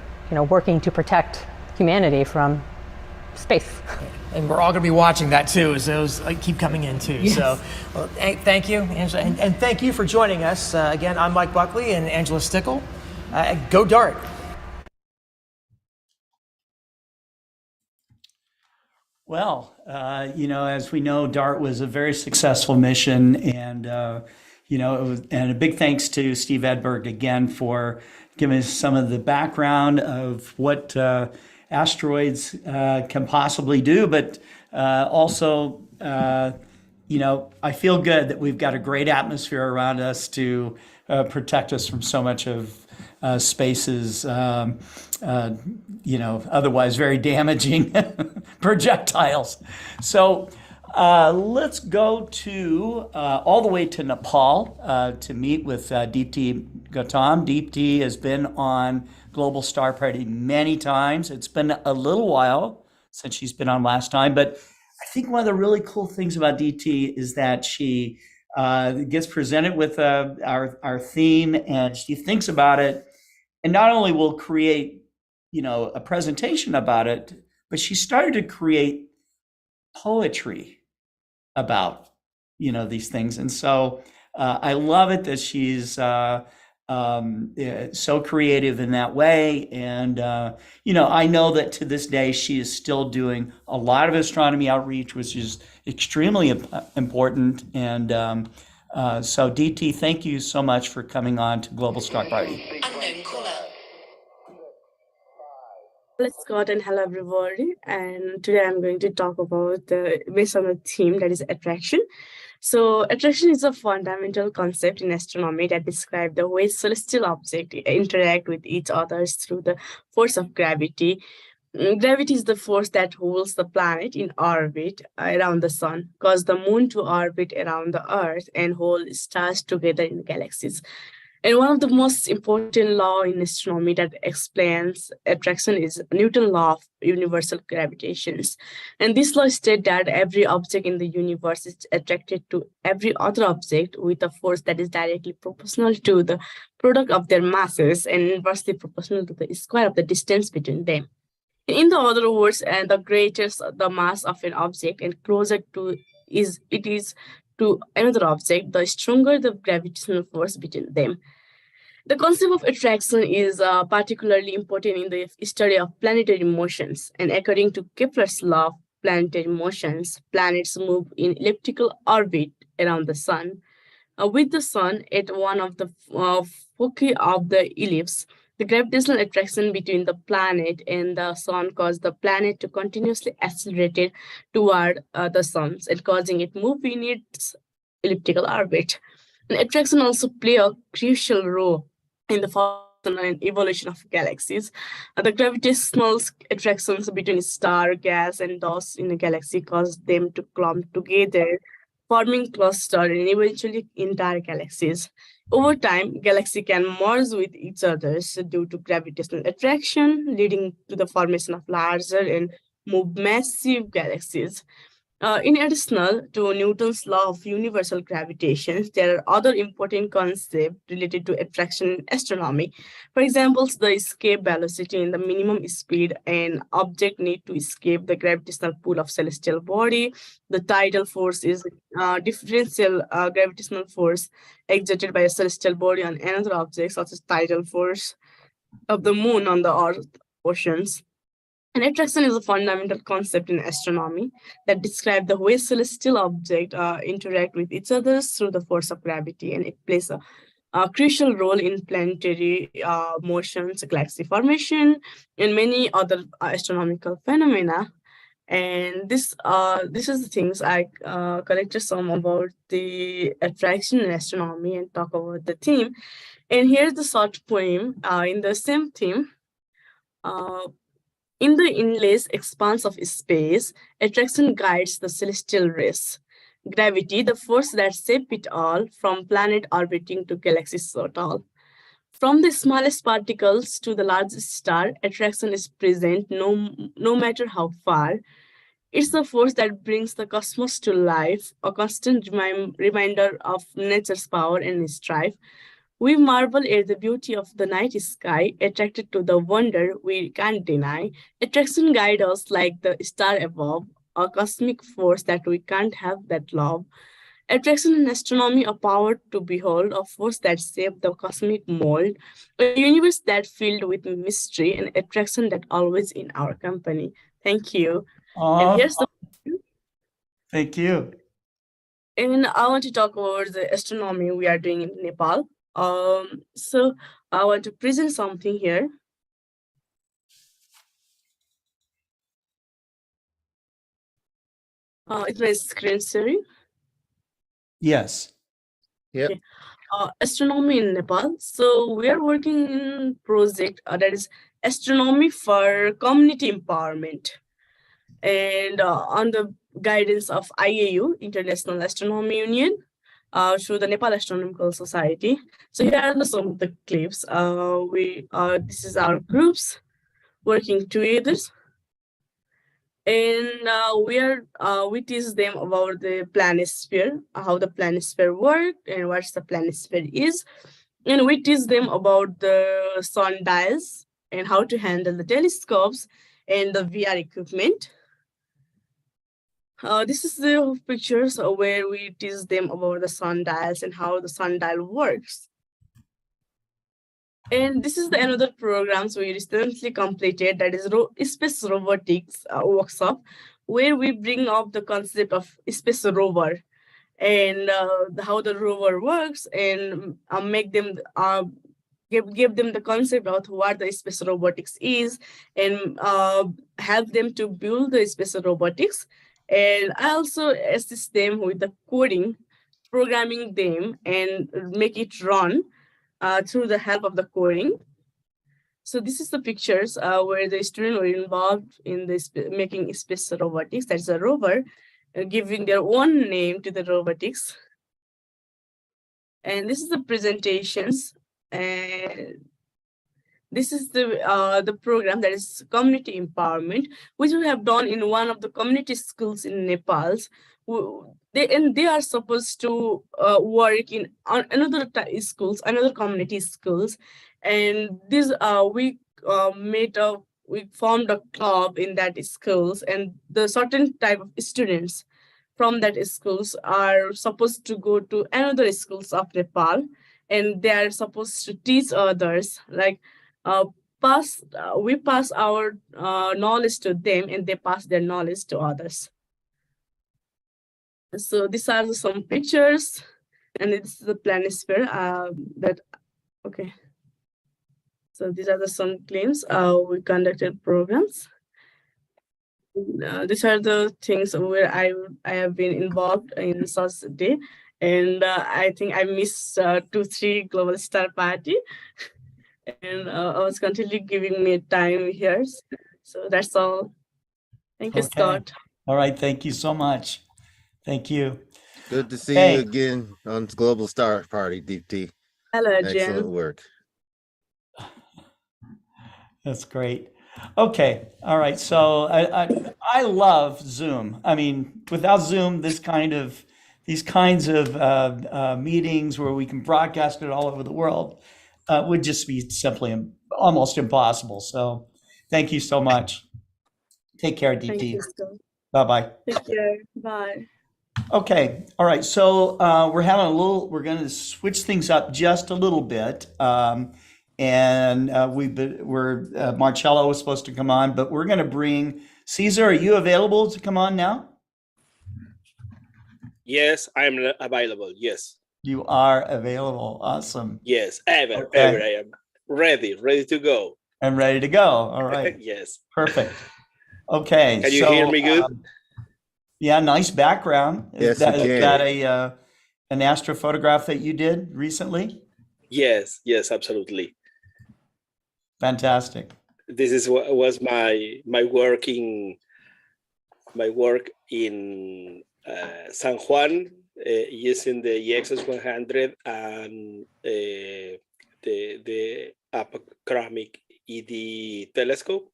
working to protect humanity from space. And we're all going to be watching that too, as those keep coming in too. Yes. So thank you, Angela, and thank you for joining us. Again, I'm Mike Buckley and Angela Stickle. Go DART. Well, as we know, DART was a very successful mission, and and a big thanks to Steve Edberg again for giving us some of the background of what asteroids can possibly do, but also, I feel good that we've got a great atmosphere around us to protect us from so much of space's, otherwise very damaging projectiles. So Let's go to all the way to Nepal to meet with Deepti Gautam. Deepti has been on Global Star Party many times. It's been a little while since she's been on last time, but I think one of the really cool things about Deepti is that she gets presented with our theme, and she thinks about it, and not only will create, a presentation about it, but she started to create poetry about these things. And so I love it that she's so creative in that way. And I know that to this day she is still doing a lot of astronomy outreach, which is extremely important. And so Deepti, thank you so much for coming on to Global Star Party. Unknown caller. Hello Scott and hello everybody, and today I'm going to talk about based on a theme that is attraction. So attraction is a fundamental concept in astronomy that describes the way celestial objects interact with each other through the force of gravity. Gravity is the force that holds the planet in orbit around the sun, cause the moon to orbit around the earth, and hold stars together in galaxies. And one of the most important law in astronomy that explains attraction is Newton's law of universal gravitation. And this law states that every object in the universe is attracted to every other object with a force that is directly proportional to the product of their masses and inversely proportional to the square of the distance between them. In the other words, and the greater the mass of an object and closer to it is to another object, the stronger the gravitational force between them. The concept of attraction is particularly important in the study of planetary motions. And according to Kepler's law of planetary motions, planets move in elliptical orbit around the sun. With the sun at one of the foci of the ellipse, the gravitational attraction between the planet and the sun caused the planet to continuously accelerate toward the sun and causing it move in its elliptical orbit. And attraction also play a crucial role in the formation and evolution of galaxies. The gravitational attractions between star, gas, and dust in a galaxy cause them to clump together, forming clusters and eventually entire galaxies. Over time, galaxies can merge with each other due to gravitational attraction, leading to the formation of larger and more massive galaxies. In addition to Newton's law of universal gravitation, there are other important concepts related to attraction in astronomy. For example, the escape velocity and the minimum speed an object need to escape the gravitational pull of celestial body. The tidal force is differential gravitational force exerted by a celestial body on another object, such as tidal force of the moon on the earth oceans. And attraction is a fundamental concept in astronomy that describes the way celestial objects interact with each other through the force of gravity, and it plays a crucial role in planetary motions, galaxy formation, and many other astronomical phenomena. And this is the things I collected some about the attraction in astronomy and talk about the theme. And here's the short poem in the same theme. In the endless expanse of space, attraction guides the celestial race. Gravity, the force that shapes it all, from planet orbiting to galaxies so tall. From the smallest particles to the largest star, attraction is present no matter how far. It's the force that brings the cosmos to life, a constant reminder of nature's power and strife. We marvel at the beauty of the night sky, attracted to the wonder we can't deny. Attraction guides us like the star above, a cosmic force that we can't have that love. Attraction in astronomy, a power to behold, a force that shapes the cosmic mold, a universe that filled with mystery, and attraction that always in our company. Thank you. And here's the. Thank you. And I want to talk about the astronomy we are doing in Nepal. So I want to present something here. It's my screen sharing. Yes. Yep. Okay. Astronomy in Nepal. So we are working in project that is astronomy for community empowerment. and on the guidance of IAU, International Astronomy Union, through the Nepal Astronomical Society. So here are some of the clips. This is our groups working together, and we teach them about the planisphere, how the planisphere works, and what the planisphere is, and we teach them about the sundials and how to handle the telescopes and the VR equipment. This is the pictures where we teach them about the sundials and how the sundial works. And this is another programs we recently completed, that is space robotics workshop, where we bring up the concept of space rover and how the rover works, and make them give them the concept of what the space robotics is, and help them to build the space robotics. And I also assist them with the coding, programming them, and make it run through the help of the coding. So this is the pictures where the students were involved in this making space robotics. That's a rover, giving their own name to the robotics. And this is the presentations. And this is the program, that is community empowerment, which we have done in one of the community schools in Nepal. They are supposed to work in another schools, another community schools, and this we formed a club in that schools, and the certain type of students from that schools are supposed to go to another schools of Nepal, and they are supposed to teach others, like we pass our knowledge to them, and they pass their knowledge to others. So these are some pictures, and this is the planisphere okay. So these are some claims. We conducted programs. These are the things where I have been involved in such a day, and I think I missed 2-3 Global Star Party, and I was continually giving me time here. So that's all. Thank you, Scott. All right, thank you so much. Thank you. Good to see you again on Global Star Party, Deepti. Hello, Jim. Excellent work. That's great. Okay, all right. So I love Zoom. I mean, without Zoom, these kinds of meetings where we can broadcast it all over the world would just be simply almost impossible. So thank you so much. Take care, Deepti. Bye-bye. Take care. Bye. Okay. All right. So we're going to switch things up just a little bit. And Marcelo was supposed to come on, but we're going to bring Cesar. Are you available to come on now? Yes, I'm available. Yes. You are available. Awesome. Yes, ever I am ready to go. I'm ready to go. All right. Yes. Perfect. Okay. Can you hear me good? Yeah, nice background. Yes, is that an astrophotograph that you did recently? Yes, absolutely. Fantastic. This was my work in San Juan, using the EXS-100 and the apachromic ED telescope,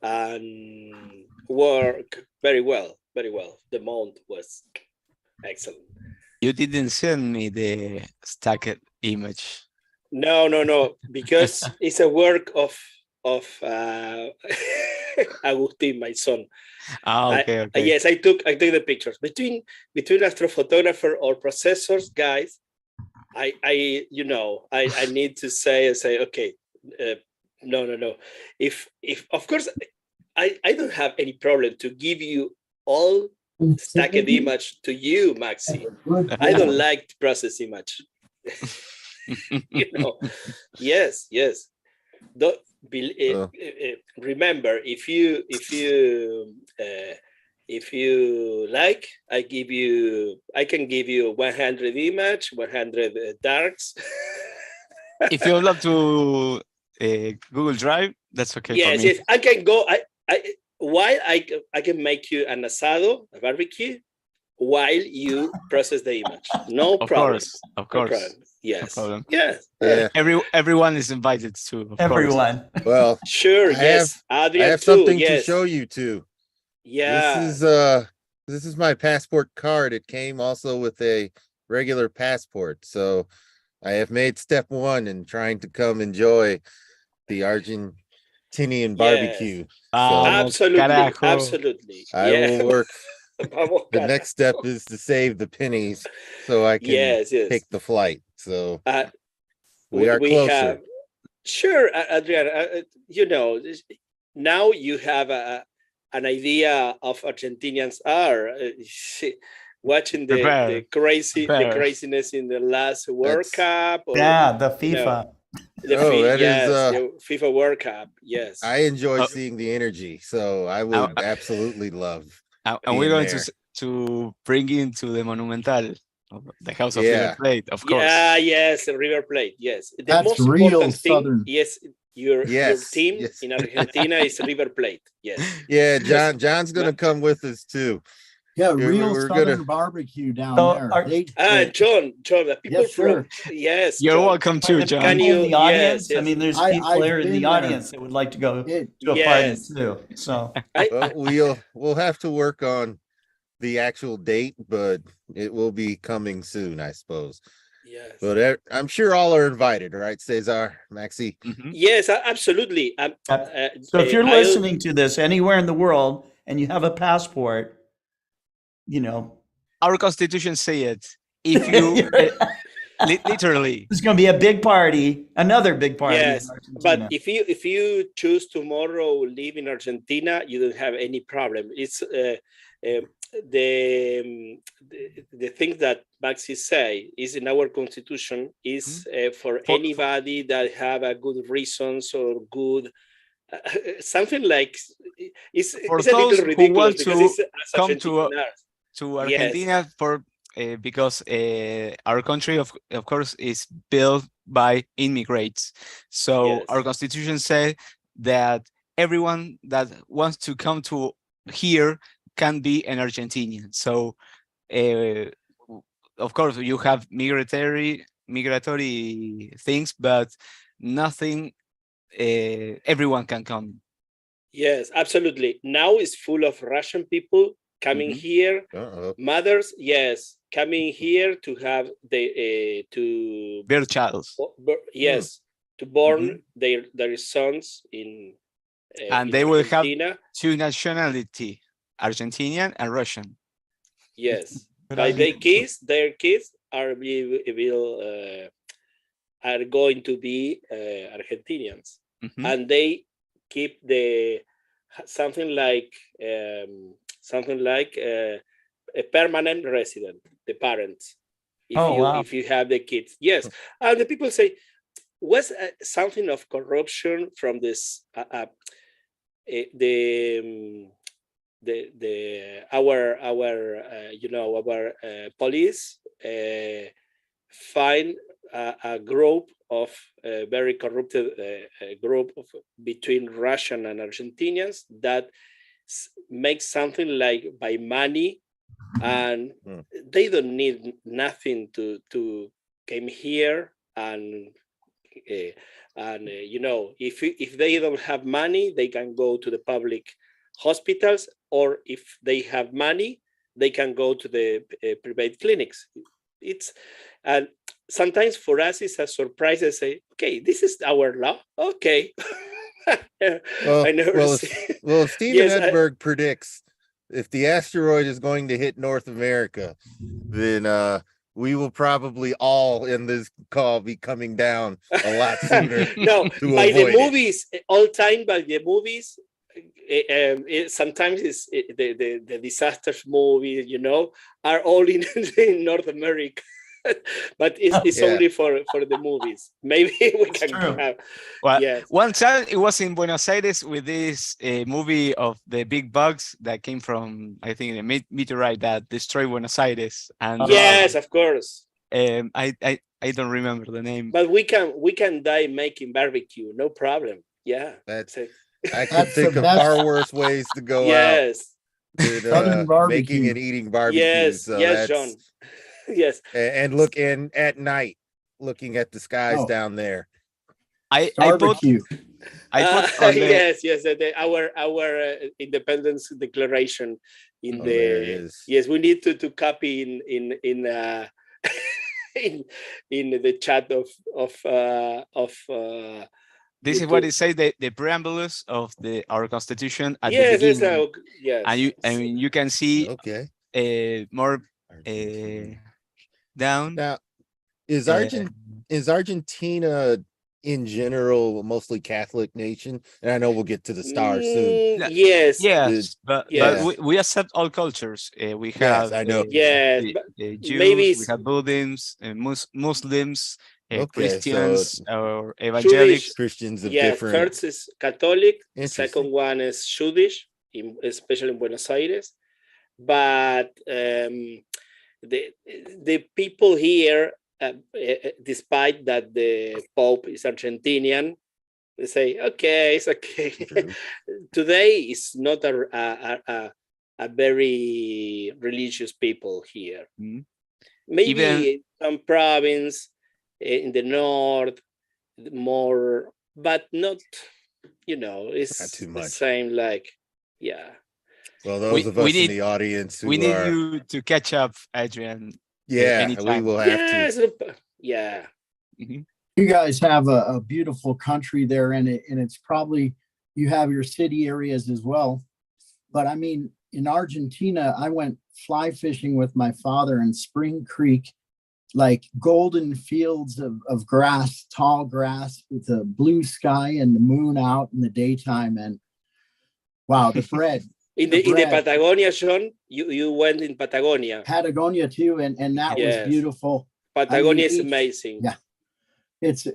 and work very well. The mount was excellent. You didn't send me the stacked image. No, because it's a work of Agustin, my son. Okay. Yes, I took the pictures between astrophotographer or processors guys. I need to say okay, no. If of course I don't have any problem to give you all stacked image to you, Maxi. I don't like to process image. Yes. Don't remember, if you like, I can give you 100 image, 100 darks. If you upload to Google Drive, that's okay. Yes, for me. yes, I can go. while I can make you an asado, a barbecue, while you process the image. No problem. Of No course. problem. Yes. No problem. Yes. Yeah. Everyone is invited to. Of Everyone. Course. Well, sure. Yes. I Adrian have too. something to Yes. show you too. Yeah. This is my passport card. It came also with a regular passport. So I have made step one in trying to come enjoy the Argentinian barbecue. So Absolutely. Carajo. Absolutely. I will work. The next step is to save the pennies so I can take the flight. So we are closer. Sure, Adrian. You know, now you have an idea of Argentinians are watching the craziness in the last World Cup. Or, the FIFA. The FIFA World Cup. Yes, I enjoy seeing the energy, so I would absolutely love. And we're going to bring into the Monumental, the House of River Plate, of course. Yeah, yes, River Plate. Yes, the That's most real important Southern. thing. Yes, your team in Argentina is River Plate. Yes. Yeah, John's gonna come with us too. Yeah, real Southern barbecue down there. John, the people from you're welcome too, John. Can you the audience? I mean, there's people there in the audience that would like to go to a party too. So we'll have to work on the actual date, but it will be coming soon, I suppose. Yes. But I'm sure all are invited, right, Cesar, Maxi? Yes, absolutely. So if you're listening to this anywhere in the world and you have a passport, you know, our constitution say it. If you literally, it's going to be a big party, another big party. Yes, but if you choose tomorrow live in Argentina, you don't have any problem. It's the thing that Maxi say is in our constitution is for anybody that have a good reasons or good something like it's a little ridiculous because it's come to Argentina for because our country of course is built by immigrants. So our constitution says that everyone that wants to come to here can be an Argentinian. So of course you have migratory things, but nothing everyone can come. Yes, absolutely. Now it's full of Russian people coming here, mothers, yes, coming here to have the to bear child. Yes, to born their sons in and in they will Argentina. have two nationality, Argentinian and Russian. Yes, but their kids are are going to be Argentinians, and they keep the something like a permanent resident, the parents, if you have the kids. Yes, and the people say, was something of corruption from this our police find a group of very corrupted group of between Russian and Argentinians that makes something like by money, and they don't need nothing to came here and if they don't have money, they can go to the public hospitals, or if they have money, they can go to the private clinics. It's and sometimes for us it's a surprise. I say, okay, this is our law. Okay. Well, Stephen Edberg predicts if the asteroid is going to hit North America, then we will probably all in this call be coming down a lot sooner. No, by the movies, all time by the movies. Sometimes it's the disasters movies, are all in North America. But it's only for the movies. Maybe we can have. Well, one time it was in Buenos Aires with this movie of the big bugs that came from, I think, a meteorite that destroyed Buenos Aires. And yes, of course. I don't remember the name. But we can die making barbecue, no problem. Yeah, that's it. I can think of far worse ways to go out than making and eating barbecue. Yes, so yes, that's, John. Yes. And look in at night, looking at the skies down there. I put on the, yes, our independence declaration in there it is. Yes, we need to copy in in the chat of this is what it says, the preambles of our constitution at yes, the beginning. Yes, and you can see more down. Now, is Argentina in general mostly Catholic nation? And I know we'll get to the stars soon. Yes, but we accept all cultures. We have I know. Jews, maybe we have Buddhists, Muslims, Okay, Christians, so or evangelics. Christians of yeah, different. first is Catholic, second one is Jewish, especially in Buenos Aires. But the people here, despite that the Pope is Argentinian, they say, okay, it's okay. Today is not a very religious people here. Maybe Even some province in the north more, but not, it's not too the much. same, like, Well, those of us in the audience who we need you to catch up, Adrian. anytime. We will have to. Yeah. You guys have a beautiful country there, and it's probably, you have your city areas as well. But I mean, in Argentina, I went fly fishing with my father in Spring Creek, like golden fields of grass, tall grass with the blue sky and the moon out in the daytime. And wow, the bread. In the Patagonia, John, you went in Patagonia. Patagonia too, and that was beautiful. Patagonia is amazing. Yeah.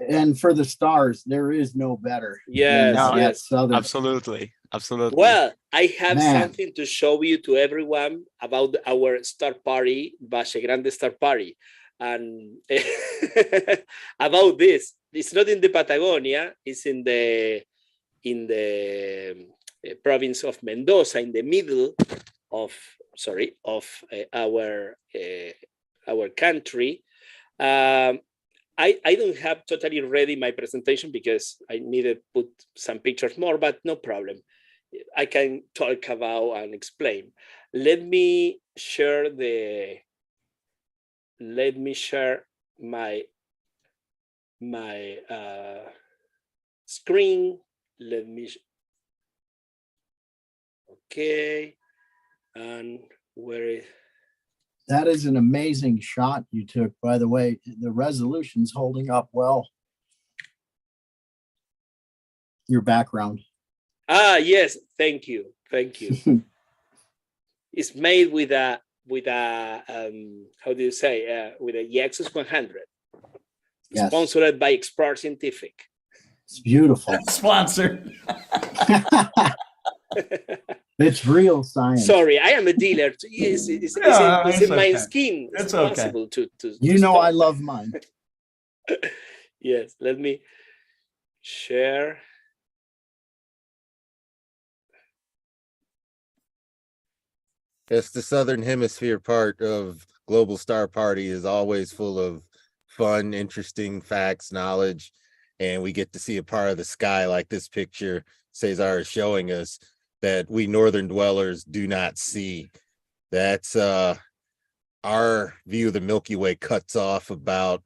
And for the stars, there is no better. Yes. Southern. Absolutely. Well, I have something to show you to everyone about our star party, Valle Grande Star Party. And about this, it's not in the Patagonia, it's in the province of Mendoza, in the middle of our country. I don't have totally ready my presentation because I needed to put some pictures more, but no problem. I can talk about and explain. Let me share my screen. Okay, and where is that? Is an amazing shot you took, by the way. The resolution's holding up well. Your background. Yes, thank you. It's made with a how do you say, with a Yaxus 100. Sponsored by Expert Scientific. It's beautiful. Sponsored. It's real science. Sorry, I am a dealer. It's in my skin. It's possible to I love mine. Yes, let me share. Yes, the Southern Hemisphere part of Global Star Party is always full of fun, interesting facts, knowledge, and we get to see a part of the sky like this picture Cesar is showing us that we northern dwellers do not see. That's our view of the Milky Way cuts off about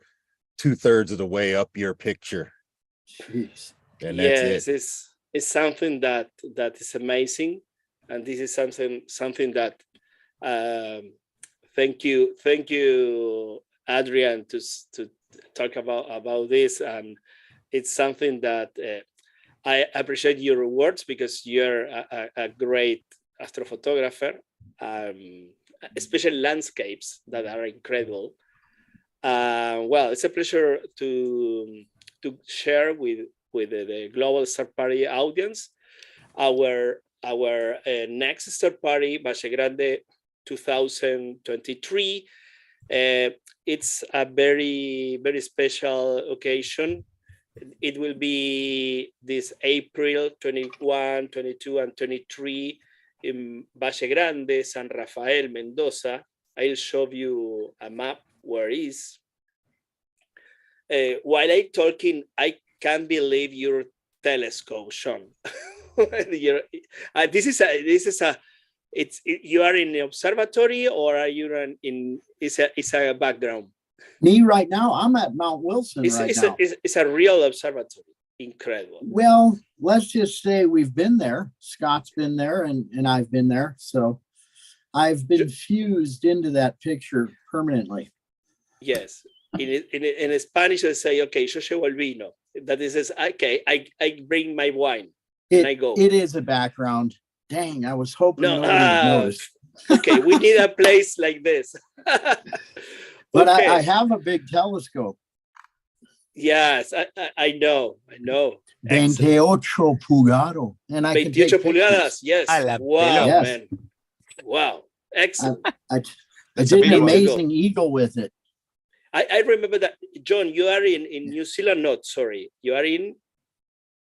2/3 of the way up your picture. Jeez. And that's it's something that is amazing, and this is something that thank you Adrian to talk about this, and it's something that I appreciate your words because you're a great astrophotographer, especially landscapes that are incredible. Well, it's a pleasure to share with the Global Star Party audience our next Star Party, Valle Grande 2023. It's a very, very special occasion It will be this April 21, 22, and 23 in Valle Grande, San Rafael, Mendoza. I'll show you a map where it is. While I'm talking, I can't believe your telescope, Sean. You are in the observatory, or are you in? It's a background. Me right now, I'm at Mount Wilson now. It's a real observatory. Incredible. Well, let's just say we've been there. Scott's been there, and I've been there. So I've been fused into that picture permanently. Yes. In Spanish, they say, okay, yo llevo el vino. That is, okay, I bring my wine and I go. It is a background. Dang, I was hoping nobody would notice. Okay, we need a place like this. But okay. I have a big telescope. Yes, I know. 28 pulgado. And I 28 can take pulgadas, yes. Wow, yes. Man. Wow, excellent. I did an amazing eagle with it. I remember that, John, you are in New Zealand, not, sorry. You are in?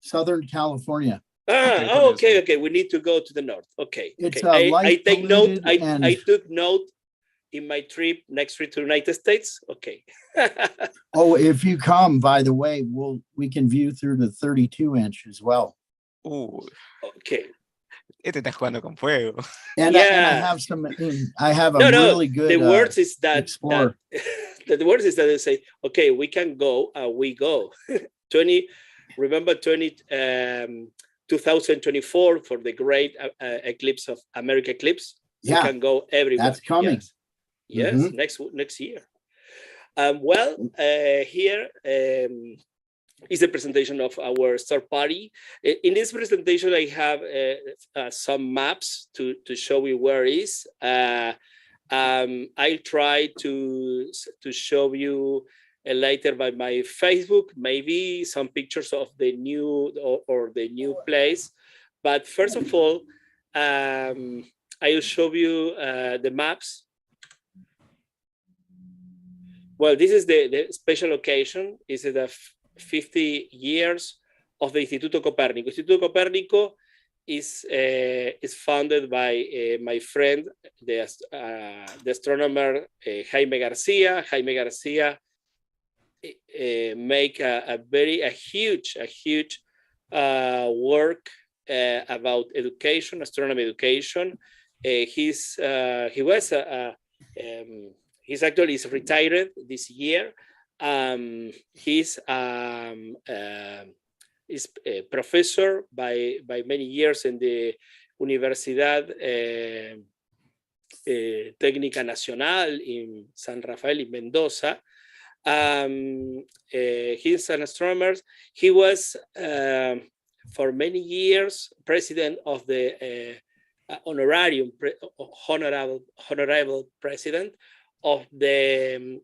Southern California. Okay. We need to go to the north. Okay. It's I take note. and... I took note in my next trip to the United States. Okay. Oh, if you come, by the way, we can view through the 32-inch as well. Okay. Este está jugando con fuego. And I have a really good the words is that explorer. The words is that they say, okay, we can go, we go. 2024 for the great eclipse of America eclipse. Yeah, we can go everywhere. That's coming. Yes, next year. Here is the presentation of our star party. In this presentation, I have some maps to show you where it is. I'll try to show you later by my Facebook, maybe some pictures of the new or the new place. But first of all, I'll show you the maps. Well, this is the special occasion. This is the 50 years of the Instituto Copérnico. Instituto Copérnico is founded by my friend, the astronomer Jaime Garcia. Jaime Garcia make a huge work about education, astronomy education. He's actually retired this year. He's is a professor by many years in the Universidad Técnica Nacional in San Rafael in Mendoza. He's an astronomer. He was for many years president of the honorable president of the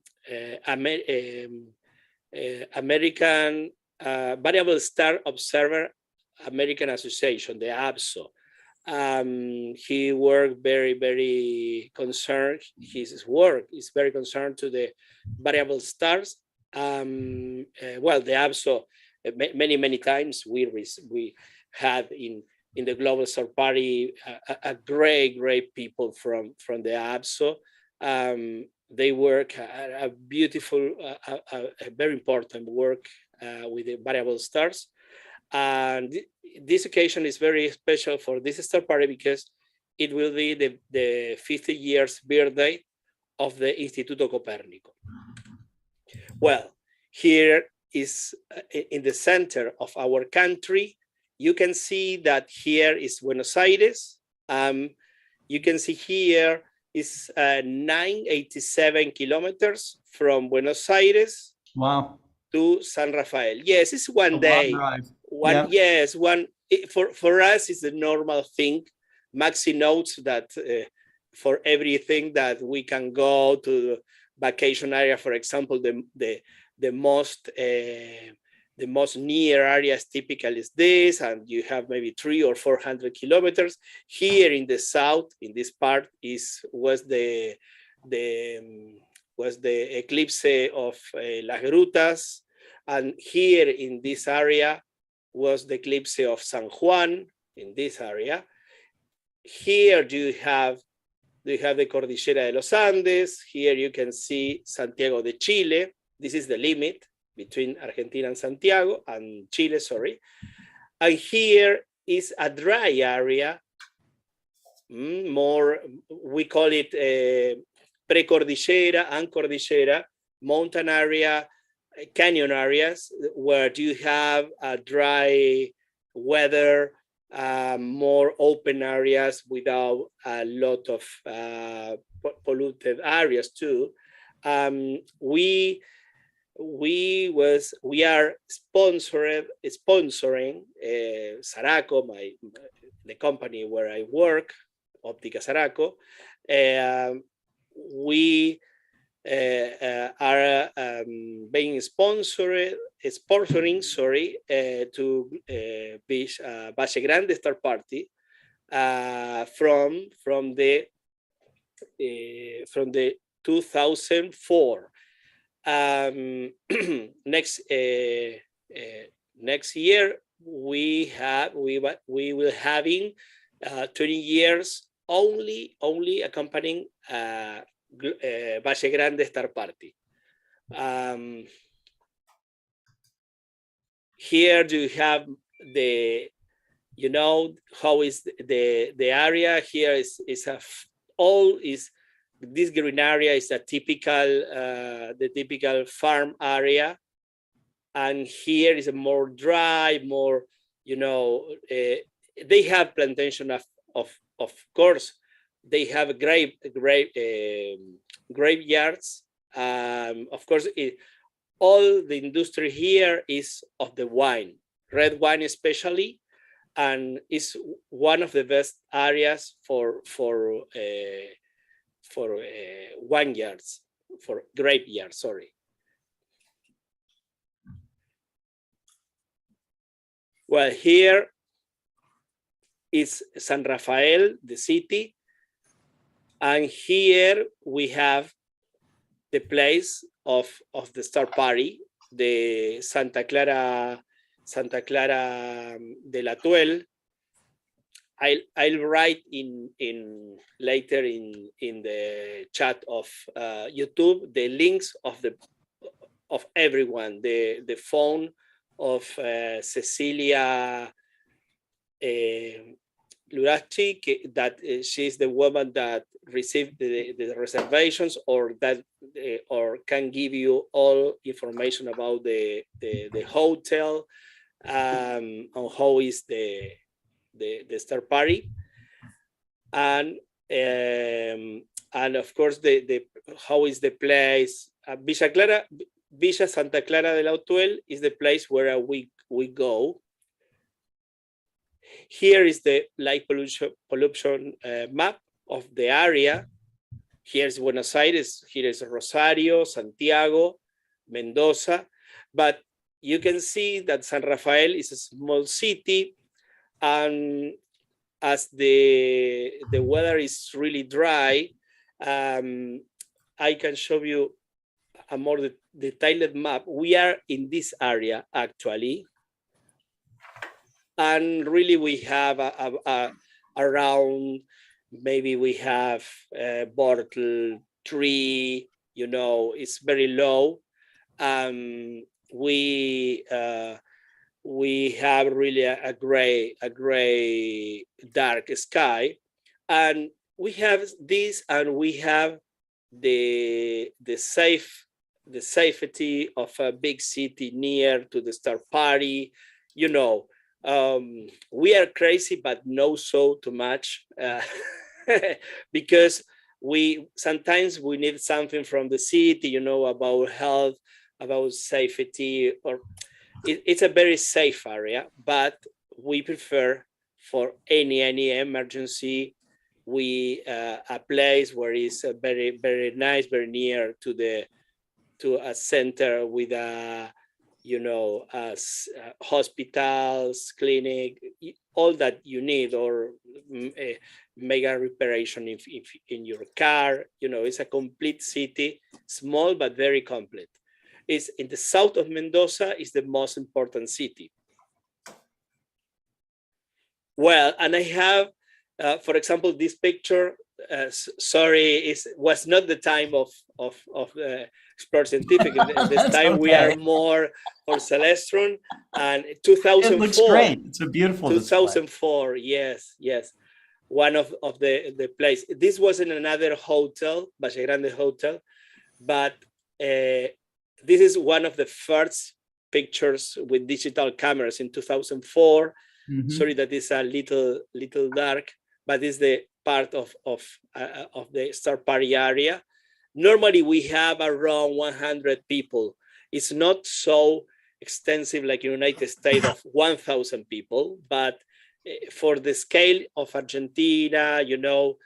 American Variable Star Observer American Association, the ABSO. He worked very concerned. His work is very concerned to the variable stars. The ABSO, many times we had in the Global Star Party a great people from the ABSO. They work a beautiful, a very important work with the variable stars. And this occasion is very special for this star party because it will be the 50 years birthday of the Instituto Copérnico. Well, here is in the center of our country. You can see that here is Buenos Aires. You can see here is 987 kilometers from Buenos Aires. Wow. To San Rafael. Yes, it's one day. Yes, for us it's a normal thing. Maxi notes that for everything that we can go to the vacation area, for example, the most near areas typically is this, and you have maybe 300 or 400 kilometers. Here in the south, in this part, was the eclipse of Las Grutas. And here in this area was the eclipse of San Juan in this area. Here you have the Cordillera de los Andes. Here you can see Santiago de Chile. This is the limit between Argentina and Santiago and Chile, sorry. And here is a dry area, more, we call it precordillera and cordillera, mountain area, canyon areas, where you have a dry weather, more open areas without a lot of polluted areas too. We are sponsoring Saraco, the company where I work, Óptica Saraco. We are being sponsoring to Valle Grande Star Party from the 2004. Next year we will having 20 years only accompanying Valle Grande Star Party. Here you have how is the area. Here is this green area is a typical the typical farm area, and here is a more dry, more they have plantation of course. They have graveyards. Of course, all the industry here is of the wine, red wine especially, and is one of the best areas for vineyards, for graveyards. Sorry. Well, here is San Rafael, the city. And here we have the place of the star party, the Santa Clara de la Tuel. I'll write later in the chat of YouTube the links of everyone, the phone of Cecilia Lurachi, that she's the woman that received the reservations, or can give you all information about the hotel, on how is the star party, and of course the how is the place. Villa Santa Clara de la Tuel is the place where we go. Here is the light pollution map of the area. Here's Buenos Aires, here is Rosario, Santiago, Mendoza. But you can see that San Rafael is a small city, and as the weather is really dry, I can show you a more detailed map. We are in this area actually. And really we have around, maybe we have bottle tree, it's very low. We have really a gray dark sky, and we have this, and we have the safety of a big city near to the star party. We are crazy, but no so too much, because sometimes we need something from the city, about health, about safety, or it's a very safe area, but we prefer for any emergency, a place where it's very, very nice, very near to a center with hospitals, clinic, all that you need, or mega reparation in your car. It's a complete city, small but very complete. is in the south of Mendoza is the most important city. Well, and I have, for example, this picture. Sorry, was not the time of Explore Scientific. This time we are more for Celestron. And 2004. It looks great. It's a beautiful 2004. Display. Yes. One of the place. This was in another hotel, Valle Grande Hotel, but this is one of the first pictures with digital cameras in 2004. Sorry that is a little dark, but it's the part of the star party area. Normally we have around 100 people. It's not so extensive like in the United States of 1,000 people, but for the scale of Argentina, you know,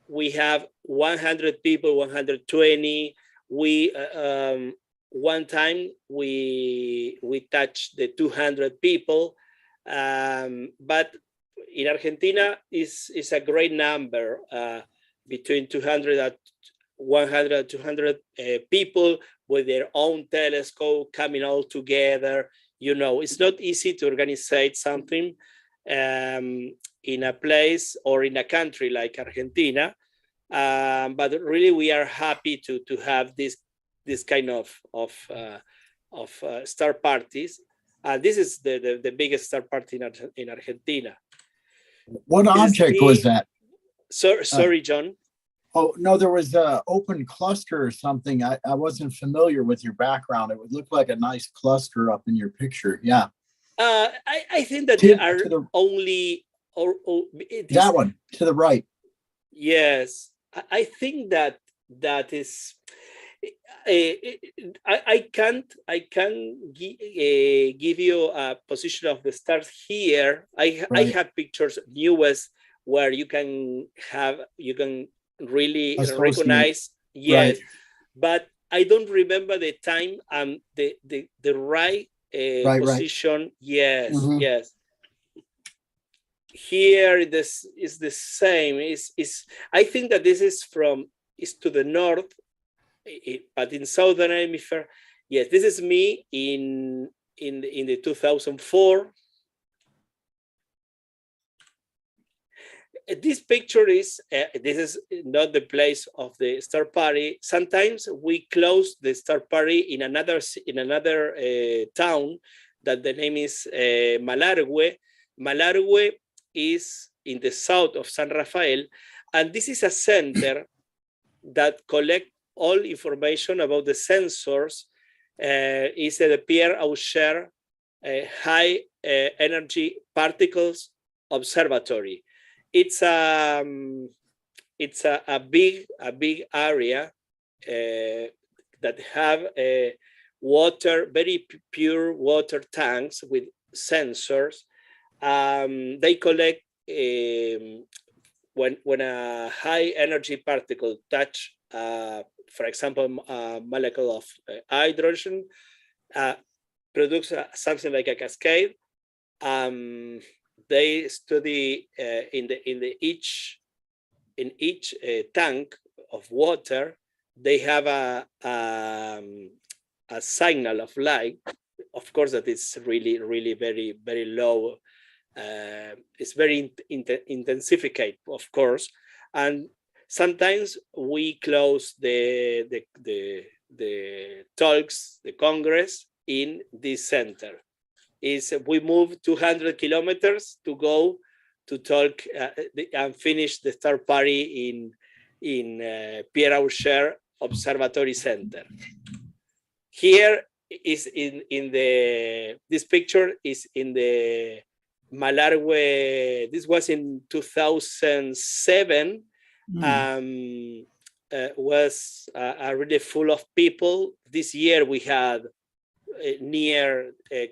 we have 100 people, 120. We one time we touched the 200 people. But in Argentina is a great number, between 200 and 100, 200 people with their own telescope coming all together. You know, it's not easy to organize something in a place or in a country like Argentina, but really we are happy to have this kind of star parties. This is the biggest star party in Argentina. What object was that? Sorry, John. Oh, no, there was an open cluster or something. I wasn't familiar with your background. It would look like a nice cluster up in your picture. Yeah. I think that there are only... that one, to the right. Yes. I think that is... I can't give you a position of the stars here. I have pictures newest where you can really recognize. Yes, right. But I don't remember the time and the right position. Right. Yes, yes. Here this is the same. Is I think that this is to the north. But in southern hemisphere, yes, this is me in the 2004. This picture is this is not the place of the star party. Sometimes we close the star party in another town that the name is Malargüe. Malargüe is in the south of San Rafael, and this is a center that collects all information about the sensors. Is the Pierre Auger High Energy Particles Observatory. It's a big area that have water, very pure water tanks with sensors. They collect when a high energy particle touch, for example, a molecule of hydrogen, produce something like a cascade. They study in each tank of water. They have a signal of light. Of course, that is really very very low. It's very intensified, of course, and sometimes we close the talks, the Congress in this center. We move 200 kilometers to go to talk and finish the star party in Pierre Auger Observatory Center. Here is this picture is in the Malargüe. This was in 2007. Was really full of people. This year we had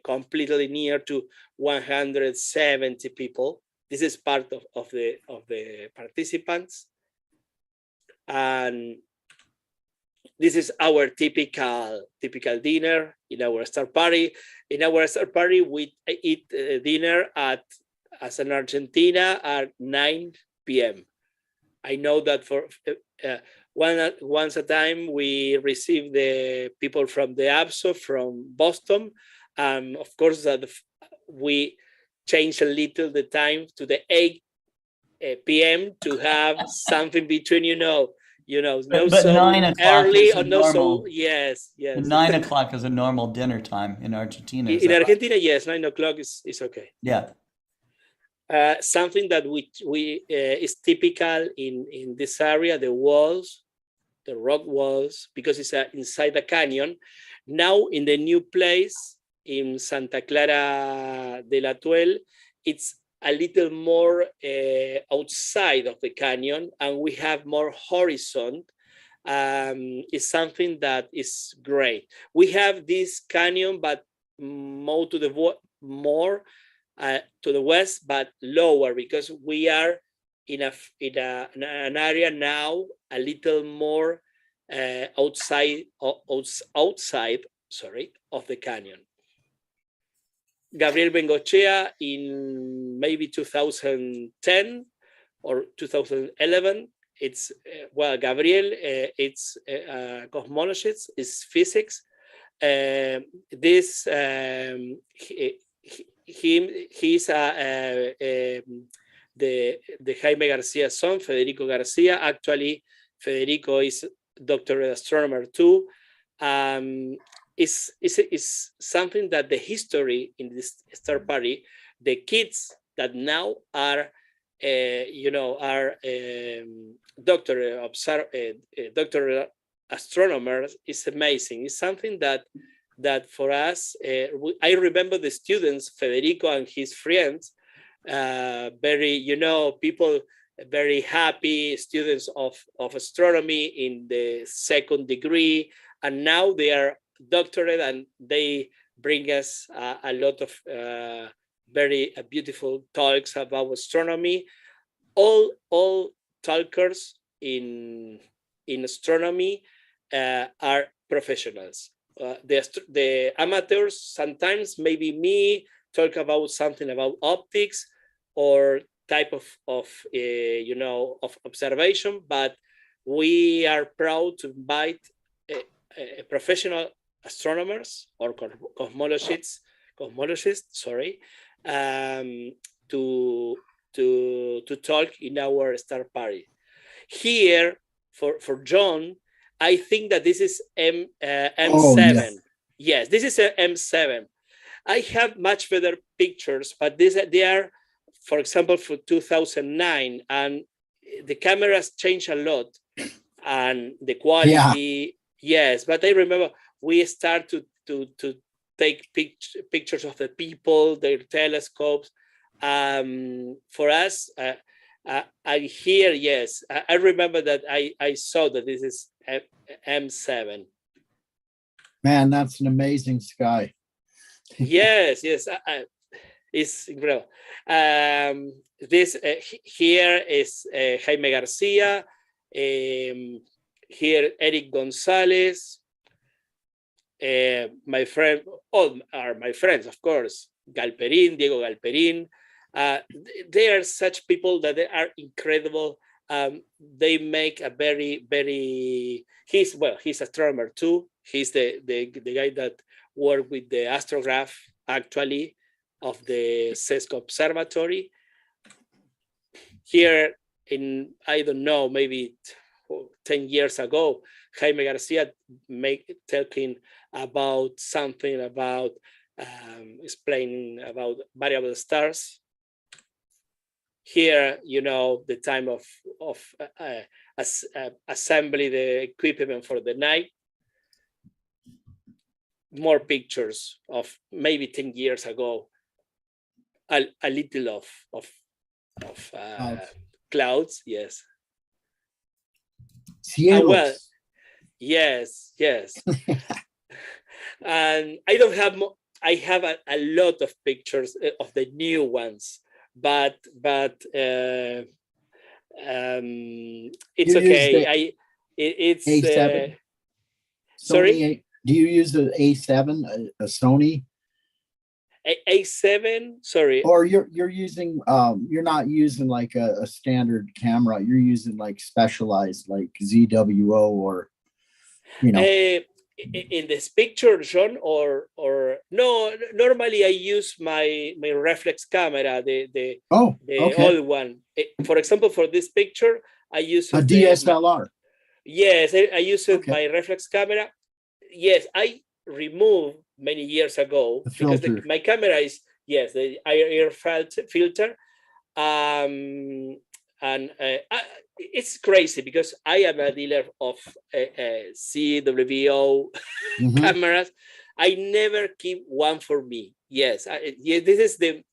completely near to 170 people. This is part of the participants, and this is our typical dinner in our star party. In our star party, we eat dinner as in Argentina at 9 p.m. I know that for once a time we received the people from the ABSO from Boston. Of course, that we changed a little the time to the 8 p.m. to have something between, not But so 9 o'clock early is a or not so. normal. Yes. 9 o'clock is a normal dinner time in Argentina. In Argentina, yes, 9 o'clock is okay. Yeah. Something that we is typical in this area, the walls, the rock walls, because it's inside the canyon. Now in the new place in Santa Clara de la Tuel, it's a little more outside of the canyon, and we have more horizon. It's something that is great. We have this canyon, but more to the west, but lower, because we are in an area now a little more outside of the canyon. Gabriel Bengochea in maybe 2010 or 2011. It's Gabriel. It's cosmologist. It's physics. He's the Jaime Garcia's son, Federico Garcia. Actually, Federico is doctorate astronomer too. Is something that the history in this star party, the kids that now are doctorate astronomers, is amazing. It's something that for us, I remember the students, Federico and his friends, very, people very happy students of astronomy in the second degree, and now they are doctorate, and they bring us a lot of very beautiful talks about astronomy. All talkers in astronomy are professionals. The amateurs, sometimes maybe me, talk about something about optics or type of observation, but we are proud to invite professional astronomers or cosmologists, to talk in our star party. Here for John, I think that this is M7. Oh, yeah. Yes, this is a M7. I have much better pictures, but they are, for example, for 2009, and the cameras change a lot, and the quality. Yes, but I remember we start to take pictures of the people, their telescopes. For us, I hear, yes, I remember that I saw that this is M7. Man, that's an amazing sky. Yes, it's incredible. This here is Jaime Garcia. Here, Eric Gonzalez. My friend, all are my friends, of course. Galperin, Diego Galperin. They are such people that they are incredible. They make a very, very. He's astronomer too. He's the guy that worked with the astrograph, actually, of the Cesar Observatory. Here in, I don't know, maybe 10 years ago, Jaime Garcia talking about something about explaining about variable stars. Here, the time of assembly the equipment for the night. More pictures of maybe 10 years ago. A little of clouds, yes. Cielos. Yes. And I don't have more. I have a lot of pictures of the new ones, but it's okay. It's A7. Sorry. Do you use the A7, a Sony? A7, sorry. Or you're using you're not using like a standard camera. You're using like specialized like ZWO or in this picture, John, or no? Normally, I use my reflex camera, the old one. For example, for this picture, I use a DSLR. Yes, I use my reflex camera. Yes, I removed many years ago because my camera is the air filter, and it's crazy because I am a dealer of CWO cameras. I never keep one for me. Yes, this is the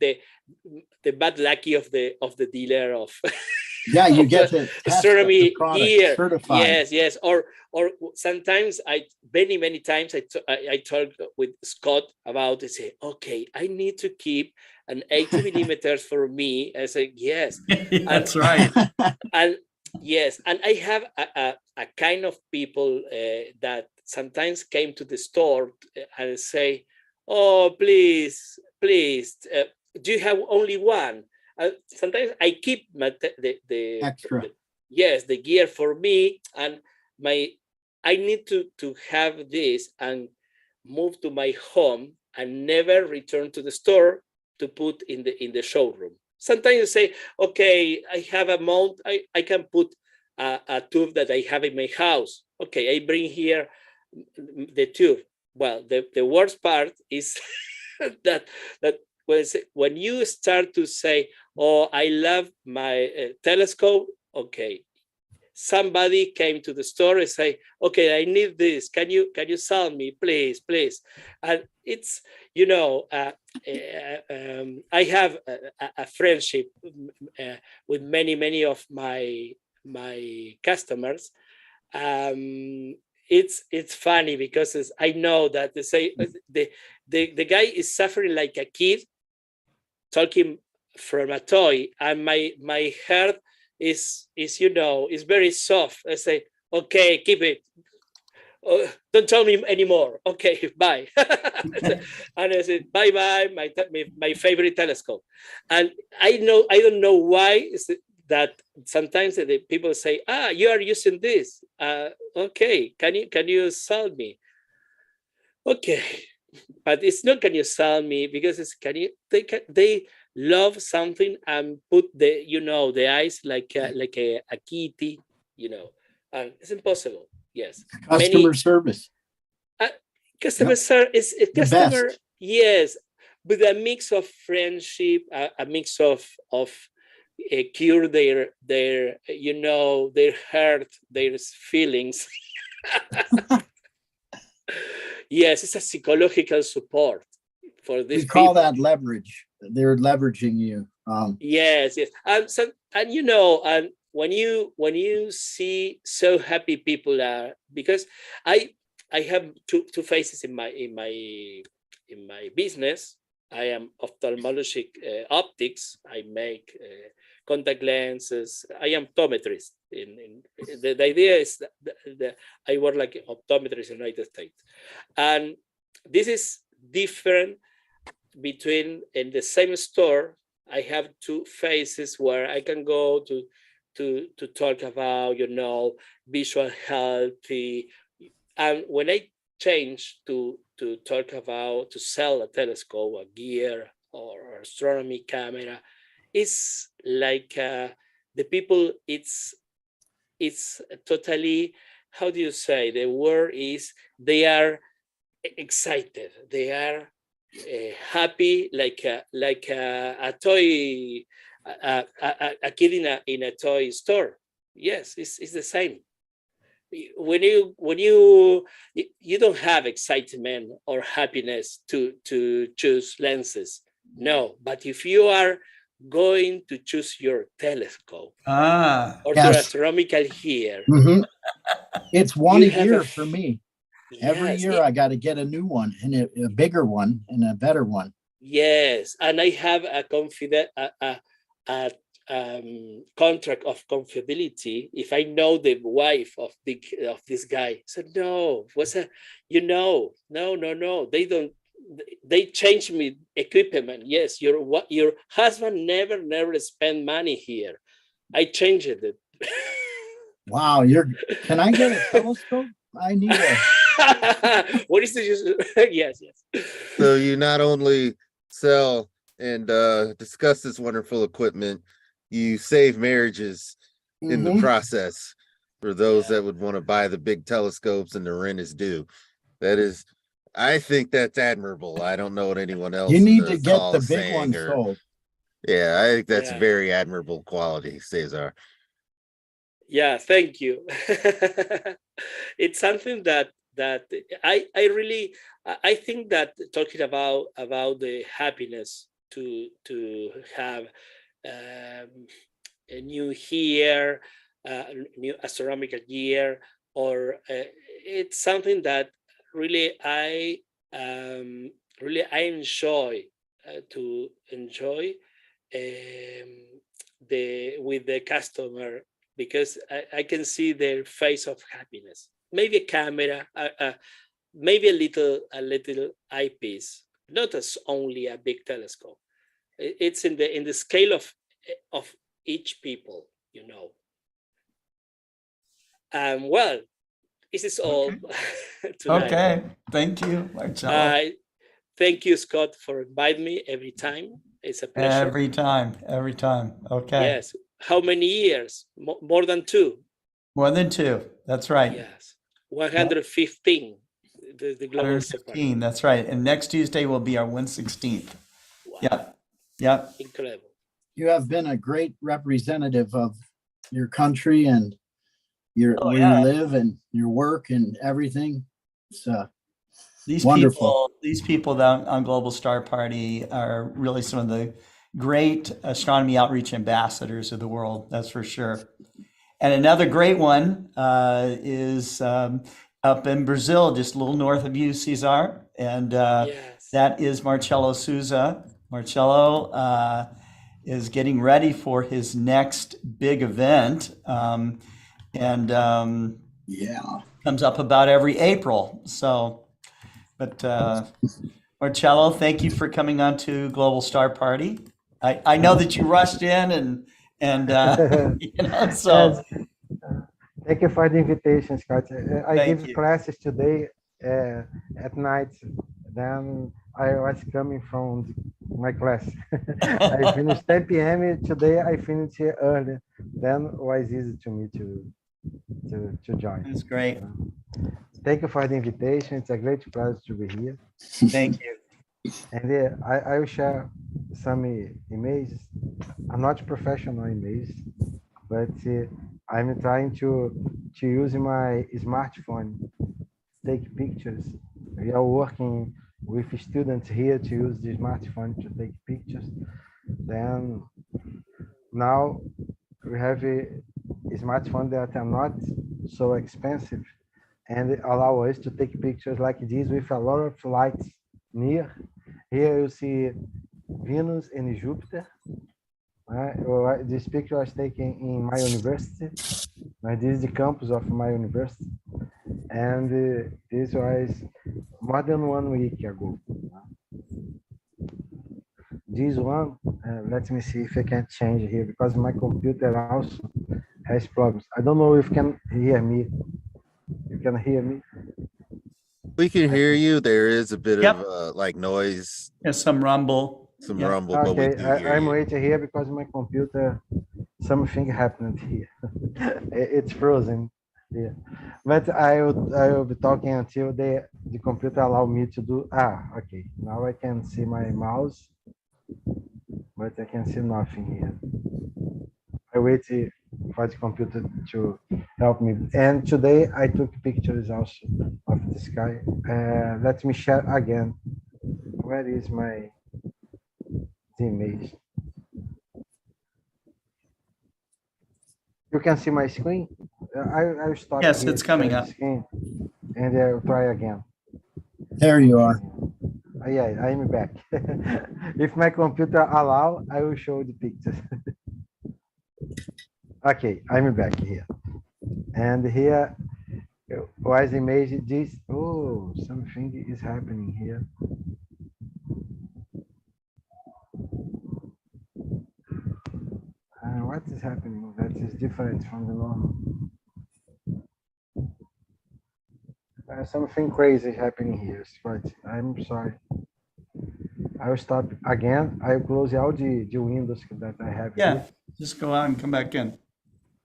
bad lucky of the dealer of you get to astronomy here. Certified. Yes. Or sometimes many times I talk with Scott about it. Say, okay, I need to keep an 80 millimeters for me. I say yes, that's right. And yes, and I have a kind of people that sometimes came to the store and say, oh, please, do you have only one? Sometimes I keep the extra. The gear for me, and I need to have this and move to my home and never return to the store to put in the showroom. Sometimes you say, okay, I have a mount, I can put a tube that I have in my house. Okay, I bring here the tube. Well, the worst part is that when you start to say, oh, I love my telescope, okay, somebody came to the store and say, okay, I need this. Can you sell me, please? And it's, I have a friendship with many of my customers. It's funny because I know that they say the guy is suffering like a kid talking from a toy, and my heart is very soft. I say, okay, keep it. Don't tell me anymore. Okay, bye. And I said, bye, my favorite telescope. And I don't know why that sometimes the people say, you are using this. Okay, can you sell me? Okay, but it's not can you sell me, because it's they love something and put the eyes like a kitty, and it's impossible. Yes, customer service. Customer service is customer. Yes, with a mix of friendship, a mix of cure their their heart, their feelings. Yes, it's a psychological support for this. We call that leverage. They're leveraging you. Yes, and and when you see so happy people are, because I have two faces in my business. I am ophthalmologic optics. I make contact lenses. I am optometrist. The idea is that I work like an optometrist in the United States, and this is different between in the same store. I have two faces where I can go to talk about visual health, and when I change to talk about to sell a telescope, a gear, or astronomy camera, it's like the people. It's totally, how do you say? The word is they are excited. They are happy, like a toy, a kid in a toy store. Yes, it's the same. When you don't have excitement or happiness to choose lenses, no. But if you are going to choose your telescope or your astronomical here, it's one a year for me. Every year I got to get a new one, and a bigger one and a better one. Yes, and I have a contract of confidentiality. If I know the wife of this guy, so no, no, they don't. they changed me equipment. Yes, your husband never spent money here. I changed it. Wow, can I get a telescope? I need a what is this? Yes. So you not only sell and discuss this wonderful equipment, you save marriages in the process for those that would want to buy the big telescopes and the rent is due. That is, I think that's admirable. I don't know what anyone else. You need to get the big one sold. Yeah, I think that's very admirable quality, Cesar. Yeah, thank you. It's something that I really think that talking about the happiness to have a new year, new astronomical year, or it's something that really I enjoy to enjoy with the customer, because I can see their face of happiness. Maybe a camera, maybe a little eyepiece, not as only a big telescope. It's in the scale of each people, you know. Well, this is all. Okay, thank you, Marcelo. Thank you, Scott, for inviting me every time. It's a pleasure. Every time. Okay. Yes. How many years? More than 2. More than 2. That's right. Yes. 115. The global 115. That's right. And next Tuesday will be our 116th. Wow. Yep. Incredible. You have been a great representative of your country and where you live and your work and everything. It's wonderful. These people that on Global Star Party are really some of the great astronomy outreach ambassadors of the world. That's for sure. And another great one is up in Brazil, just a little north of you, Cesar. And that is Marcelo Souza. Marcelo is getting ready for his next big event. Comes up about every April. So, but Marcelo, thank you for coming on to Global Star Party. I know that you rushed in and so. Thank you for the invitation, Scott. I give classes today at night. Then I was coming from my class. I finished 10 p.m. today. I finished early. Then it was easy to me to join. That's great. Thank you for the invitation. It's a great pleasure to be here. Thank you. And I will share some images. I'm not professional images, but I'm trying to use my smartphone to take pictures. We are working with students here to use the smartphone to take pictures. Then now we have a smartphone that are not so expensive and allow us to take pictures like this with a lot of lights near. Here you see Venus and Jupiter. This picture was taken in my university. This is the campus of my university. And this was more than 1 week ago. This one, let me see if I can change here because my computer also has problems. I don't know if you can hear me. You can hear me? We can hear you. There is a bit of like noise. There's some rumble. Rumble, okay, but we do hear I'm you. waiting here because my computer, something happened here. It's frozen here. But I will be talking until the computer allow me to do. Okay. Now I can see my mouse, but I can see nothing here. I wait for the computer to help me. And today I took pictures also of the sky. Let me share again. Where is my image? You can see my screen. I'll stop. Yes, here it's coming up. Screen, and I'll try again. There you are. Yeah, I'm back. If my computer allow, I will show the pictures. Okay, I'm back here. And here was image this. Oh, something is happening here. what is happening that is different from the normal? Something crazy happening here, but I'm sorry. I will stop again. I will close all the windows that I have Yeah, here. just go out and come back in.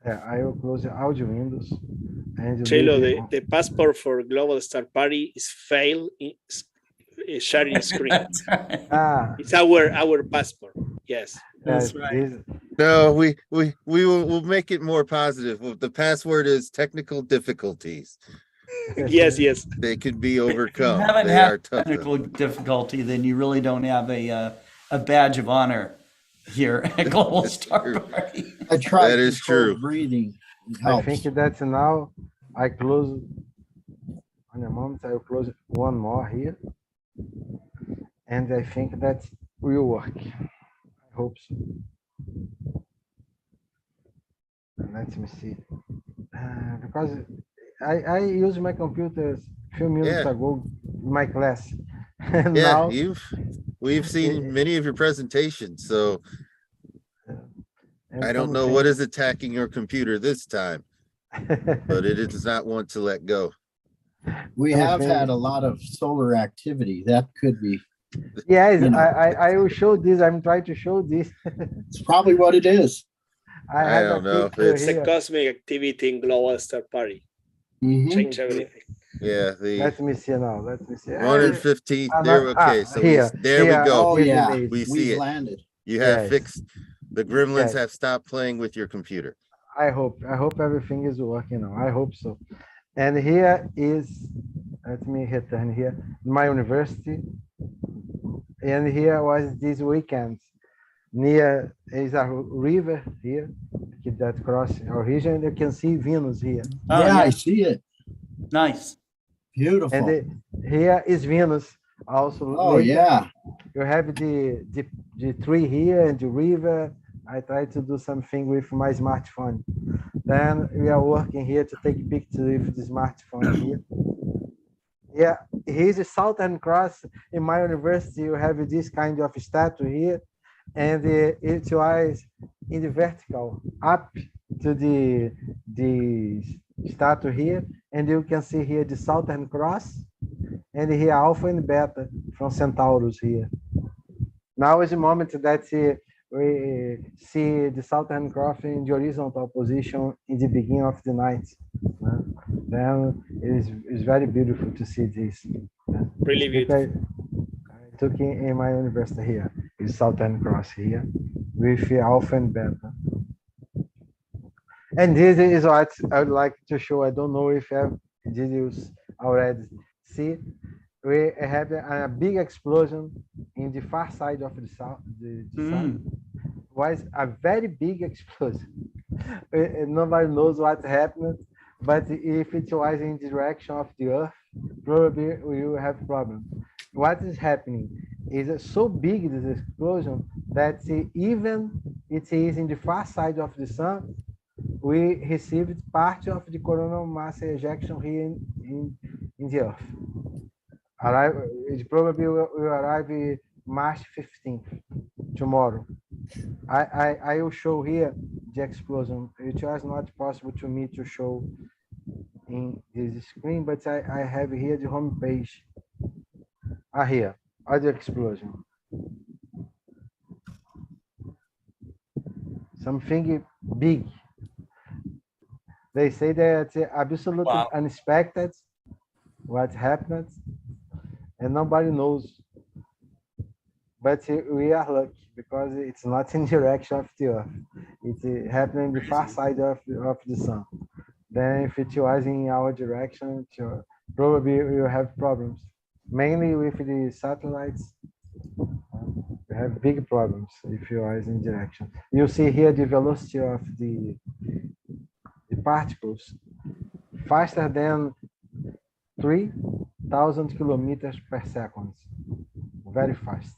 Yeah, I will close all the windows. And Chelo, leave the passport for Global Star Party is fail sharing screen. Ah, It's our passport. Yes. That's right. No, we'll make it more positive. The password is technical difficulties. Yes, yes. They could be If you overcome. haven't They had are tough. technical difficulty, then you really don't have a badge of honor here at Global Star Party. I tried That is true. breathing. It I helps. think that now I close. On a moment, I will close one more here, and I think that will work. I hope so. Let me see, because I used my computer a few minutes ago in my class, and Yeah, now we've seen many of your presentations, so I don't know what is attacking your computer this time, but it does not want to let go. We have had a lot of solar activity. That could be. Yes, I will show this. I'm trying to show this. It's probably what it is. I don't know. It's a cosmic activity in Global Star Party. Change everything. Yeah. Let me see now. Let me see. 115th. There. Okay. So there we go. Oh yeah, we see we've it. landed. You have Yes. fixed. The gremlins Yes. have stopped playing with your computer. I hope everything is working now. I hope so. And here is, let me return here, my university. And here was this weekend. Near is a river here that cross our region. You can see Venus here. Oh, yeah, I see it. Nice. Beautiful. And here is Venus also. Oh yeah. You have the tree here and the river. I try to do something with my smartphone. Then we are working here to take pictures with the smartphone here. Yeah, here's the Southern Cross. In my university, you have this kind of statue here, and it was in the vertical up to the statue here, and you can see here the Southern Cross, and here Alpha and Beta from Centaurus here. Now is the moment that we see the Southern Cross in the horizontal position in the beginning of the night. Then it's very beautiful to see this. Really beautiful. I took in my university here, is Southern Cross here, with Alpha and Beta. And this is what I would like to show. I don't know if did you already see. We had a big explosion in the far side of the sun. Was a very big explosion. Nobody knows what happened, but if it was in the direction of the Earth, probably we will have problems. What is happening is so big, this explosion, that even it is in the far side of the sun, we received part of the coronal mass ejection here in the Earth. It probably will arrive March 15th, tomorrow. I will show here the explosion. It was not possible to me to show in this screen, but I have here the home page. Here, the explosion. Something big. They say that absolutely unexpected what happened, and nobody knows. But we are lucky because it's not in the direction of the Earth. It happened in the far side of the sun. Then if it was in our direction, probably we will have problems. Mainly with the satellites, we have big problems if you are in direction. You see here the velocity of the particles faster than 3,000 kilometers per second. Very fast.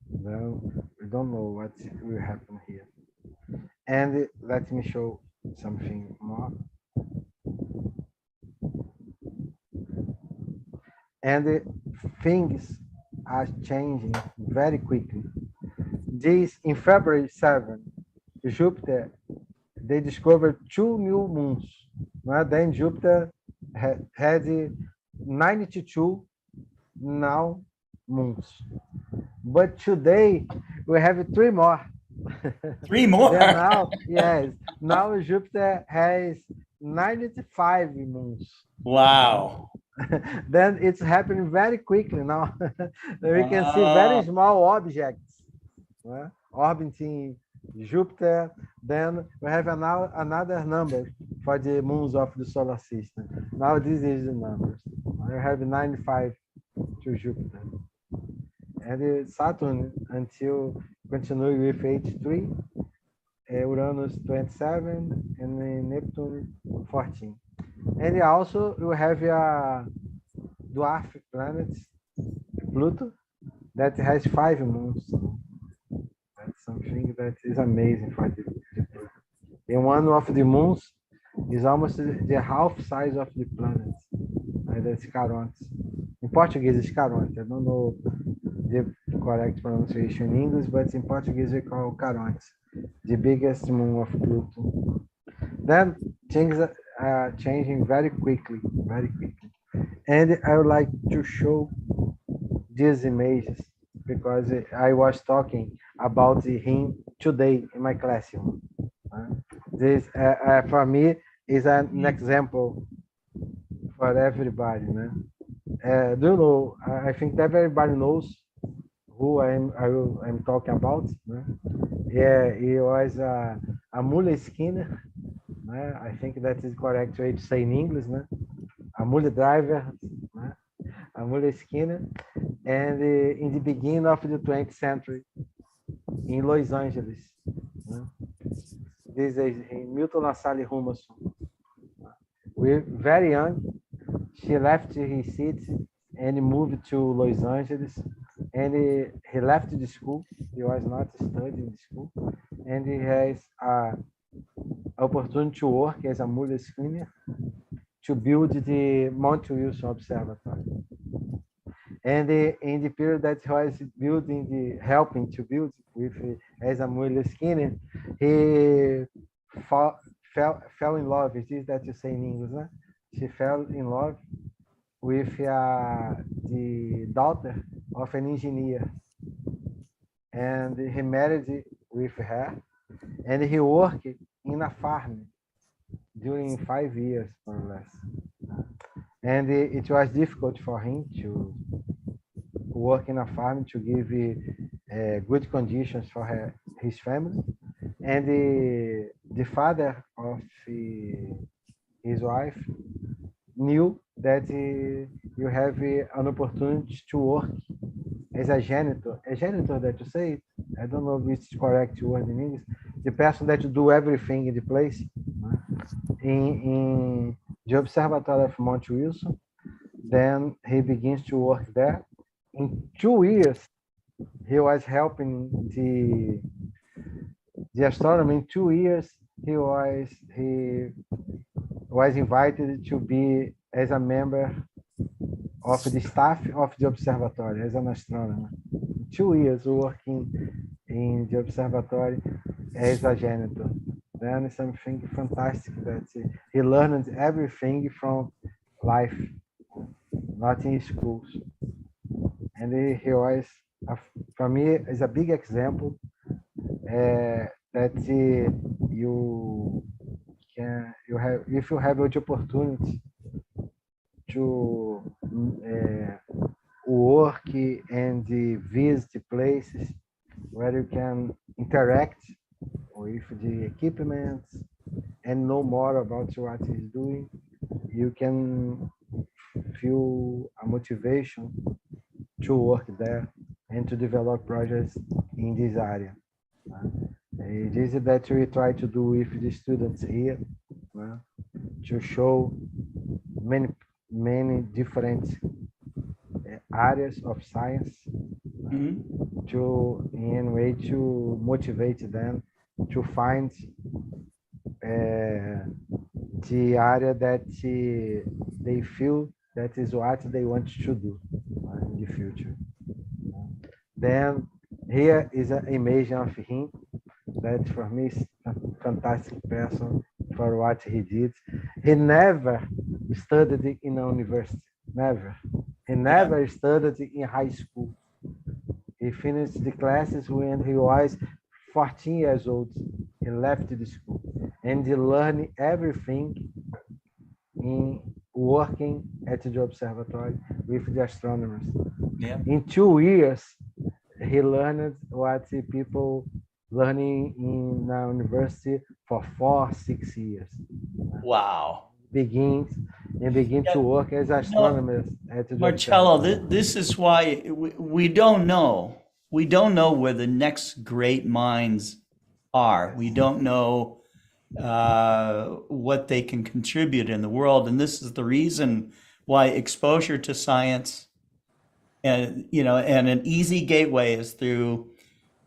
Well, we don't know what will happen here. And let me show something more. And things are changing very quickly. This in February 7, Jupiter, they discovered 2 new moons. Then Jupiter had 92 now moons. But today we have 3 more. 3 more? Then now, yes, now Jupiter has 95 moons. Wow. Then it's happening very quickly now. We can see very small objects orbiting Jupiter. Then we have another number for the moons of the solar system. Now this is the numbers. I have 95 to Jupiter. And Saturn until continue with 83, Uranus 27, and Neptune 14. And also you have a dwarf planet, Pluto, that has 5 moons. That's something that is amazing for the Pluto. And one of the moons is almost the half size of the planet. That's Caronte. In Portuguese, it's Caronte. I don't know the correct pronunciation in English, but in Portuguese we call Caronte, the biggest moon of Pluto. Then things are changing very quickly, very quickly. And I would like to show these images because I was talking about him today in my classroom. This, for me, is an example for everybody. Do you know? I think that everybody knows who I'm talking about. Yeah, he was a mule skinner. I think that is correct way to say in English. A mule driver, a mule skinner, and in the beginning of the 20th century, in Los Angeles. This is Milton Lassalle Humason. We're very young. She left his city and moved to Los Angeles. And he left the school. He was not studying the school. And he has an opportunity to work as a mule skinner to build the Mount Wilson Observatory. And in the period that he was building, helping to build with as a mule skinner, he fell in love. It is that you say in English, She fell in love with the daughter of an engineer, and he married with her, and he worked in a farm during 5 years, more or less. And it was difficult for him to work in a farm to give good conditions for his family. And the father of his wife knew that you have an opportunity to work as a janitor. A janitor that you say, I don't know if it's correct word in English, the person that do everything in the place. In the observatory of Mount Wilson, then he begins to work there. In 2 years, he was helping the astronomy. In 2 years, he was invited to be as a member of the staff of the observatory as an astronomer. 2 years working in the observatory as a janitor. Then something fantastic that he learned everything from life, not in schools. And he was, for me, is a big example that you have, if you have the opportunity to work and visit places where you can interact with the equipment and know more about what he's doing, you can feel a motivation to work there and to develop projects in this area. It is that we try to do with the students here, to show many different areas of science, in a way to motivate them to find the area that they feel that is what they want to do in the future. Then here is an image of him that for me is fantastic person for what he did. He never studied in a university, never. He never studied in high school. He finished the classes when he was 14 years old. He left the school and he learned everything in working at the observatory with the astronomers. Yeah. In 2 years, he learned what the people learning in a university for 4-6 years. Wow. Begin to work as astronomers at the Marcelo, observatory. this is why we don't know. We don't know where the next great minds are. We don't know what they can contribute in the world, and this is the reason why exposure to science, and and an easy gateway is through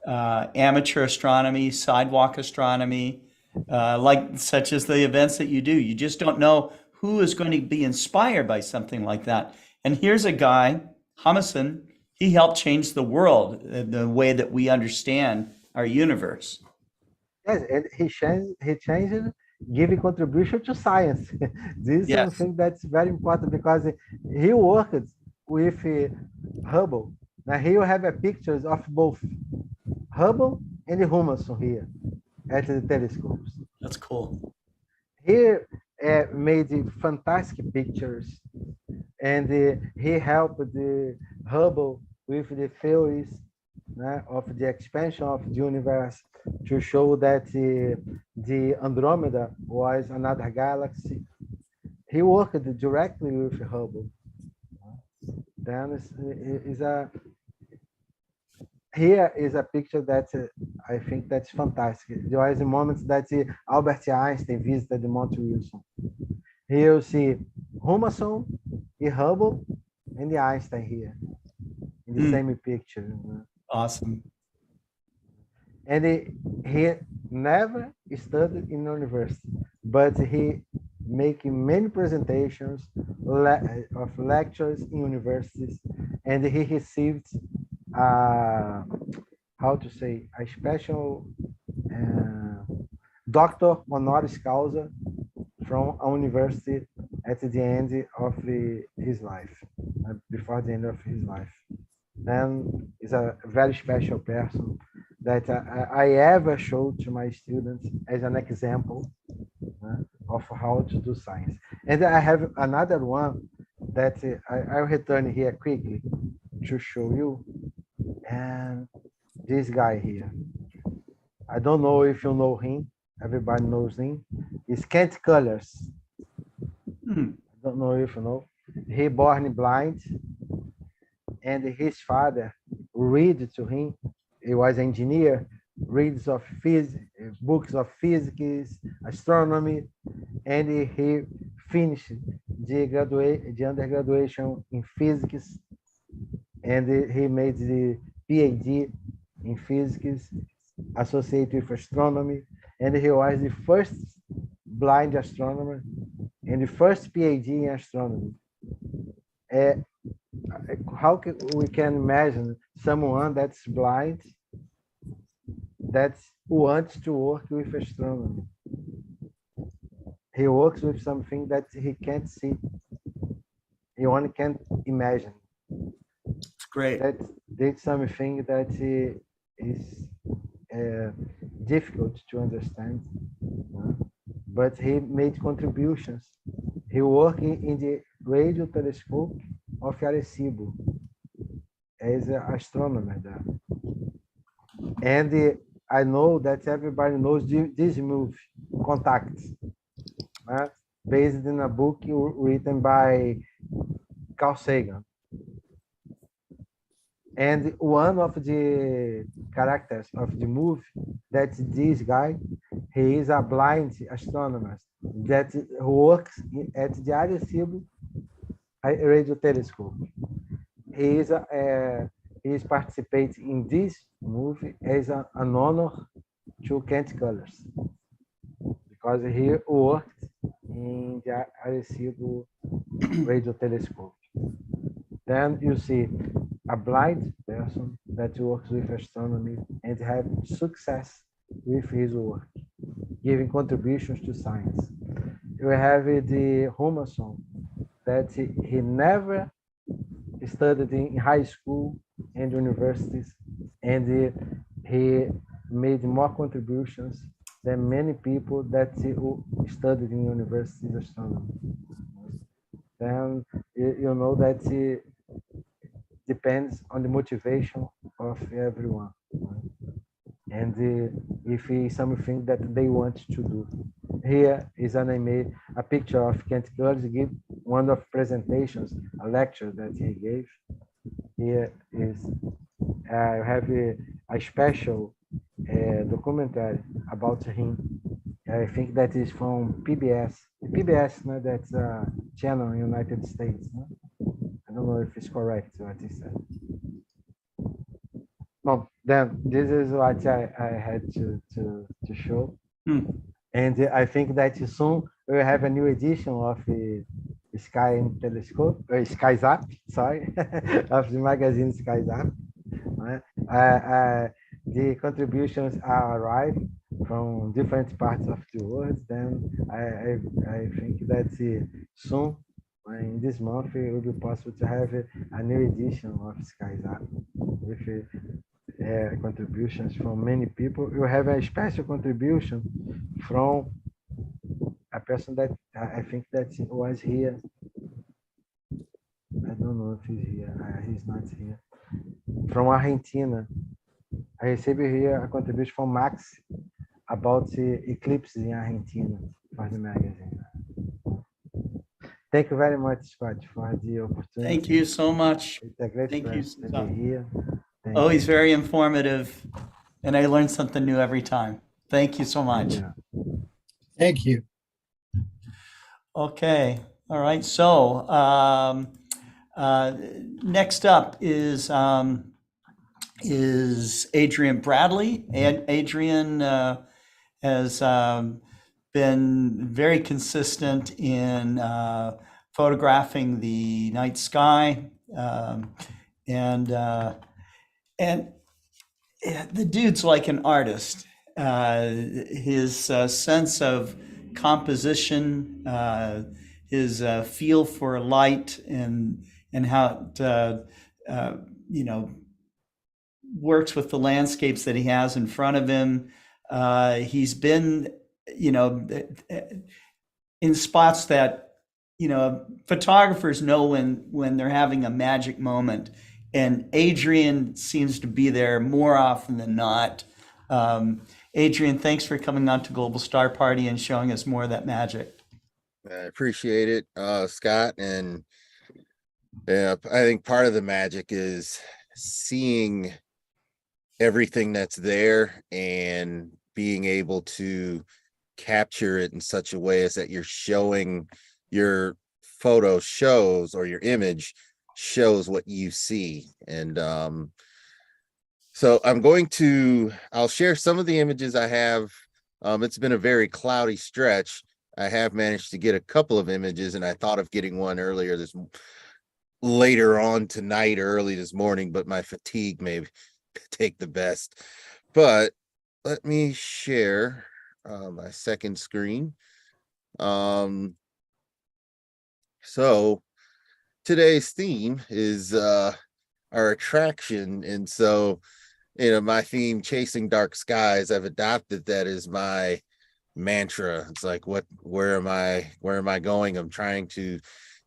amateur astronomy, sidewalk astronomy, such as the events that you do. You just don't know who is going to be inspired by something like that. And here's a guy, Hamison, he helped change the world, the way that we understand our universe. Yes, and he changed, giving contribution to science. This is something that's very important because he worked with Hubble. Now here you have pictures of both Hubble and Humason here at the telescopes. That's cool. He made fantastic pictures, and he helped the Hubble with the theories of the expansion of the universe to show that the Andromeda was another galaxy. He worked directly with Hubble. Then here is a picture that I think that's fantastic. There was a moment that Albert Einstein visited Mount Wilson. Here you see Humason, Hubble, and the Einstein here in the same picture. Awesome. And he never studied in university, but he making many presentations of lectures in universities, and he received how to say, a special doctor honoris causa from a university at the end of his life, before the end of his life. Then is a very special person that I ever showed to my students as an example of how to do science. And I have another one that I'll return here quickly to show you. And this guy here, I don't know if you know him. Everybody knows him. It's Kent Colors. I don't know if you know. He born blind, and his father read to him. He was an engineer. Reads of books of physics, astronomy, and he finished the undergraduation in physics, and he made the PhD in physics associated with astronomy, and he was the first blind astronomer and the first PhD in astronomy. How we can imagine someone that's blind that wants to work with astronomy? He works with something that he can't see. He only can't imagine. It's great. That's something that is difficult to understand, but he made contributions. He worked in the radio telescope of Arecibo as an astronomer there. And I know that everybody knows this movie, Contact, based in a book written by Carl Sagan. And one of the characters of the movie, that's this guy. He is a blind astronomer that works at the Arecibo radio telescope. He is participating in this movie as an honor to Kent Colors, because he worked in the Arecibo radio telescope. Then you see a blind person that works with astronomy and have success with his work. giving contributions to science. We have the Humason, that he never studied in high school and universities, and he made more contributions than many people that studied in universities astronomy. Then you know that it depends on the motivation of everyone, and if it's something that they want to do. Here is a picture of Kent Curtis give one of presentations, a lecture that he gave. Here is I have a special documentary about him. I think that is from PBS. PBS, no, that's a channel in the United States. No? I don't know if it's correct what he said. No, then this is what I had to show. And I think that soon we'll have a new edition of the Sky Telescope, or SkyZap, sorry, of the magazine SkyZap. The contributions are arriving from different parts of the world. Then I think that soon, in this month, it will be possible to have a new edition of SkyZap with contributions from many people. We have a special contribution from a person that I think that was here. I don't know if he's here. He's not here. From Argentina. I received here a contribution from Maxi about the eclipses in Argentina for the magazine. Thank you very much, Scott, for the opportunity. Thank you so much. It's a great pleasure to be here. Always very informative, and I learn something new every time. Thank you so much. Yeah. Thank you. Okay. All right. So next up is Adrian Bradley, and Adrian has been very consistent in photographing the night sky, and the dude's like an artist. His sense of composition, his feel for light, and how it works with the landscapes that he has in front of him. He's been, in spots that, photographers know when they're having a magic moment, and Adrian seems to be there more often than not. Adrian, thanks for coming on to Global Star Party and showing us more of that magic. I appreciate it, Scott. And yeah, I think part of the magic is seeing everything that's there and being able to capture it in such a way as that you're showing your photo shows, or your image shows what you see. And so I'll share some of the images I have. It's been a very cloudy stretch. I have managed to get a couple of images, and I thought of getting one later on tonight, early this morning, but my fatigue may take the best. But let me share my second screen. So today's theme is our attraction, and so my theme, chasing dark skies, I've adopted that as my mantra. It's like, where am I going? I'm trying to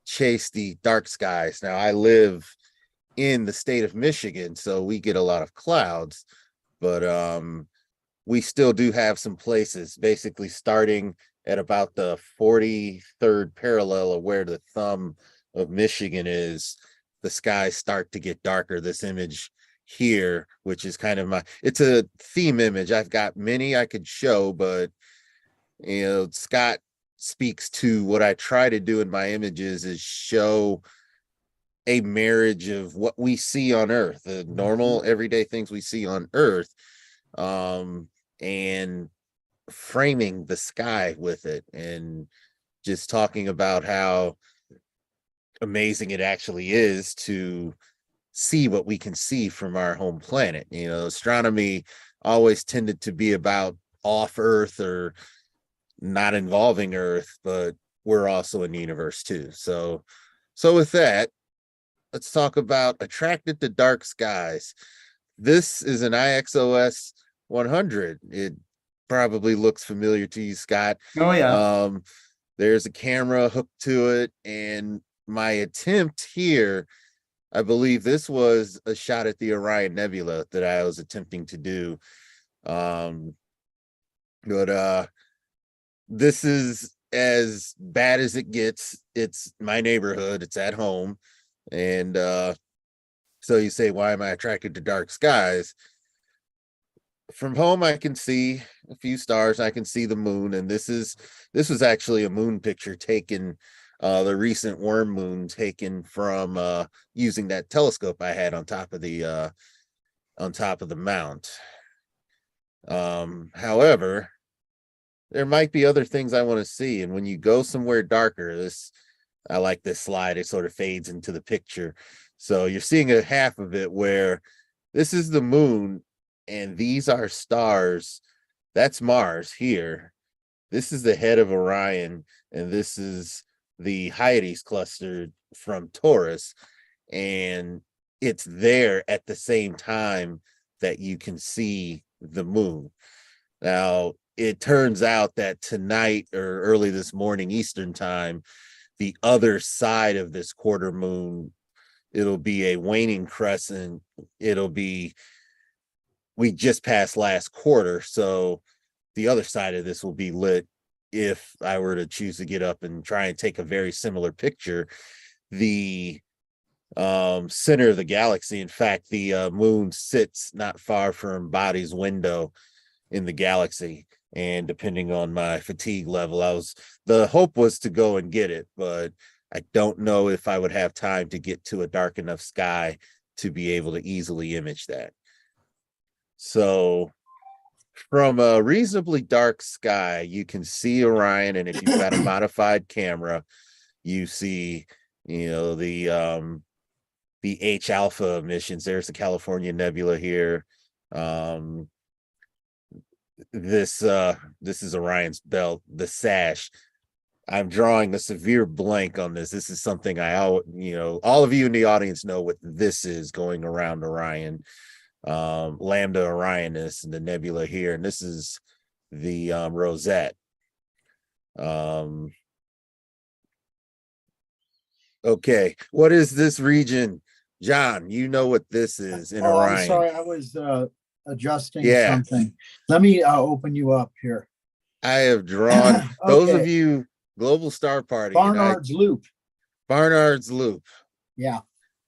chase the dark skies. Now, I live in the state of Michigan, so we get a lot of clouds, but we still do have some places, basically starting at about the 43rd parallel of where the thumb of Michigan is, the skies start to get darker. This image here, which is kind of it's a theme image. I've got many I could show, but Scott speaks to what I try to do in my images is show a marriage of what we see on Earth, the normal everyday things we see on Earth, and framing the sky with it, and just talking about how amazing it actually is to see what we can see from our home planet. Astronomy always tended to be about off Earth, or not involving Earth, but we're also in the universe too. So with that, let's talk about Attracted to Dark Skies. This is an IXOS 100. It probably looks familiar to you, Scott. Oh yeah. There's a camera hooked to it, and my attempt here, I believe this was a shot at the Orion Nebula that I was attempting to do. But this is as bad as it gets. It's my neighborhood, it's at home. And so you say, why am I attracted to dark skies? From home, I can see a few stars. I can see the moon, and this was actually a moon picture taken, the recent worm moon taken from using that telescope I had on top of the mount. However, there might be other things I want to see, and when you go somewhere darker, I like this slide. It sort of fades into the picture, so you're seeing a half of it where this is the moon. And these are stars. That's Mars here. This is the head of Orion, and this is the Hyades cluster from Taurus. And it's there at the same time that you can see the moon. Now, it turns out that tonight or early this morning Eastern time, the other side of this quarter moon, it'll be a waning crescent. We just passed last quarter, so the other side of this will be lit if I were to choose to get up and try and take a very similar picture. The center of the galaxy, in fact, the moon sits not far from body's window in the galaxy, and depending on my fatigue level, the hope was to go and get it, but I don't know if I would have time to get to a dark enough sky to be able to easily image that. So from a reasonably dark sky, you can see Orion, and if you've got a modified camera, you see, the H alpha emissions. There's the California Nebula here. This is Orion's belt, the sash. I'm drawing a severe blank on this. This is something all of you in the audience know what this is going around Orion. Lambda Orionis and the nebula here, and this is the rosette. Okay, what is this region? John, you know what this is in Orion. I'm sorry, I was adjusting something. Let me open you up here. I have drawn those of you Global Star Party. Barnard's Loop. Barnard's Loop. Yeah.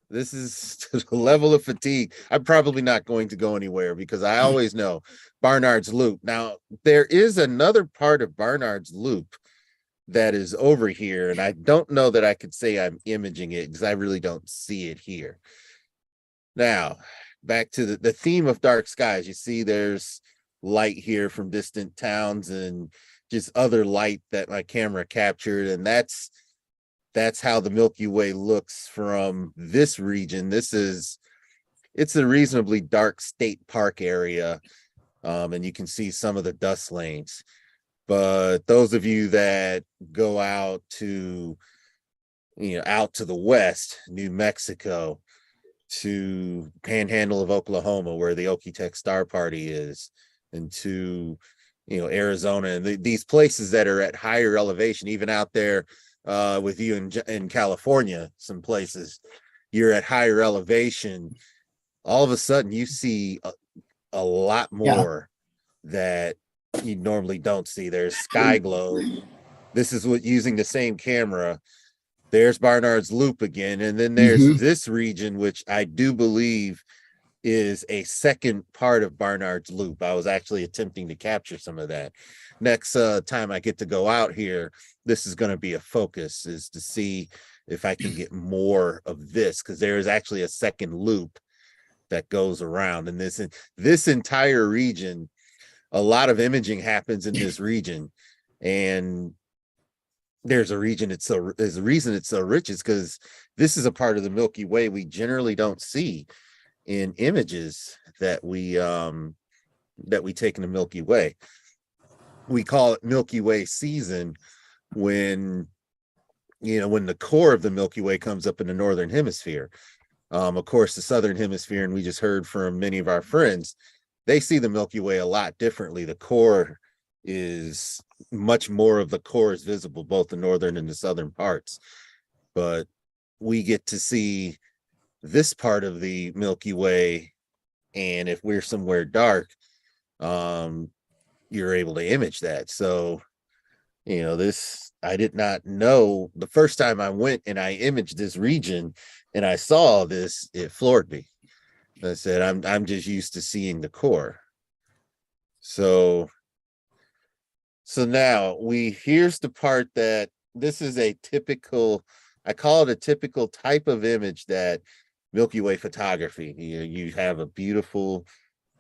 This is to the level of fatigue. I'm probably not going to go anywhere because I always know Barnard's Loop. Now, there is another part of Barnard's Loop that is over here, and I don't know that I could say I'm imaging it because I really don't see it here. Now, back to the theme of dark skies. You see there's light here from distant towns and just other light that my camera captured, and that's how the Milky Way looks from this region. It's a reasonably dark state park area, and you can see some of the dust lanes. But those of you that go out to the west, New Mexico, to Panhandle of Oklahoma, where the Okie-Tex Star Party is, and to Arizona, and these places that are at higher elevation, even out there with you in California, some places you're at higher elevation, all of a sudden you see a lot more that you normally don't see. There's sky glow. This is what, using the same camera, there's Barnard's Loop again, and then there's this region, which I do believe is a second part of Barnard's Loop. I was actually attempting to capture some of that. Next time I get to go out here, this is going to be a focus, is to see if I can get more of this, because there is actually a second loop that goes around. And this entire region, a lot of imaging happens in this region. And there's a reason it's so rich, is because this is a part of the Milky Way we generally don't see in images that we take in the Milky Way. we call it Milky Way season when, when the core of the Milky Way comes up in the northern hemisphere. Of course, the southern hemisphere, and we just heard from many of our friends, they see the Milky Way a lot differently. The core is much more of the core is visible, both the northern and the southern parts. But we get to see this part of the Milky Way, and if we're somewhere dark, you're able to image that. So, this, I did not know the first time I went and I imaged this region and I saw this, it floored me. I said, I'm just used to seeing the core. So now here's the part that this is a typical, I call it a typical type of image that Milky Way photography. You have a beautiful,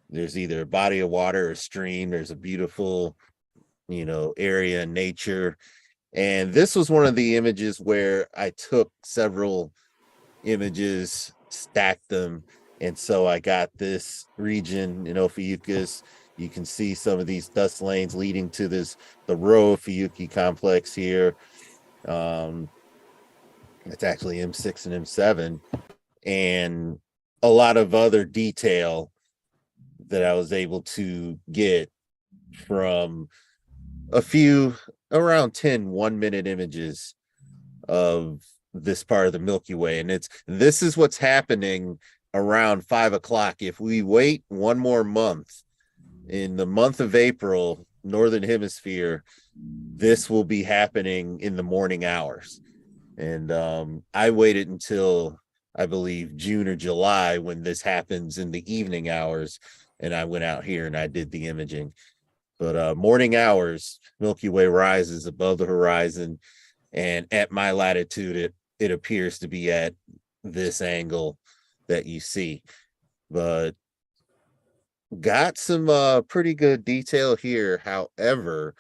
there's either a body of water or a stream, there's a beautiful, area in nature. And this was one of the images where I took several images, stacked them, and so I got this region in Ophiuchus. You can see some of these dust lanes leading to the Rho Ophiuchi complex here. It's actually M6 and M7, and a lot of other detail that I was able to get from a few around 10 1-minute images of this part of the Milky Way. And this is what's happening around 5 o'clock. If we wait one more month, in the month of April, Northern Hemisphere, this will be happening in the morning hours. And I waited until, I believe, June or July when this happens in the evening hours. And I went out here and I did the imaging. But morning hours, Milky Way rises above the horizon. And at my latitude, it appears to be at this angle that you see. But got some pretty good detail here. However,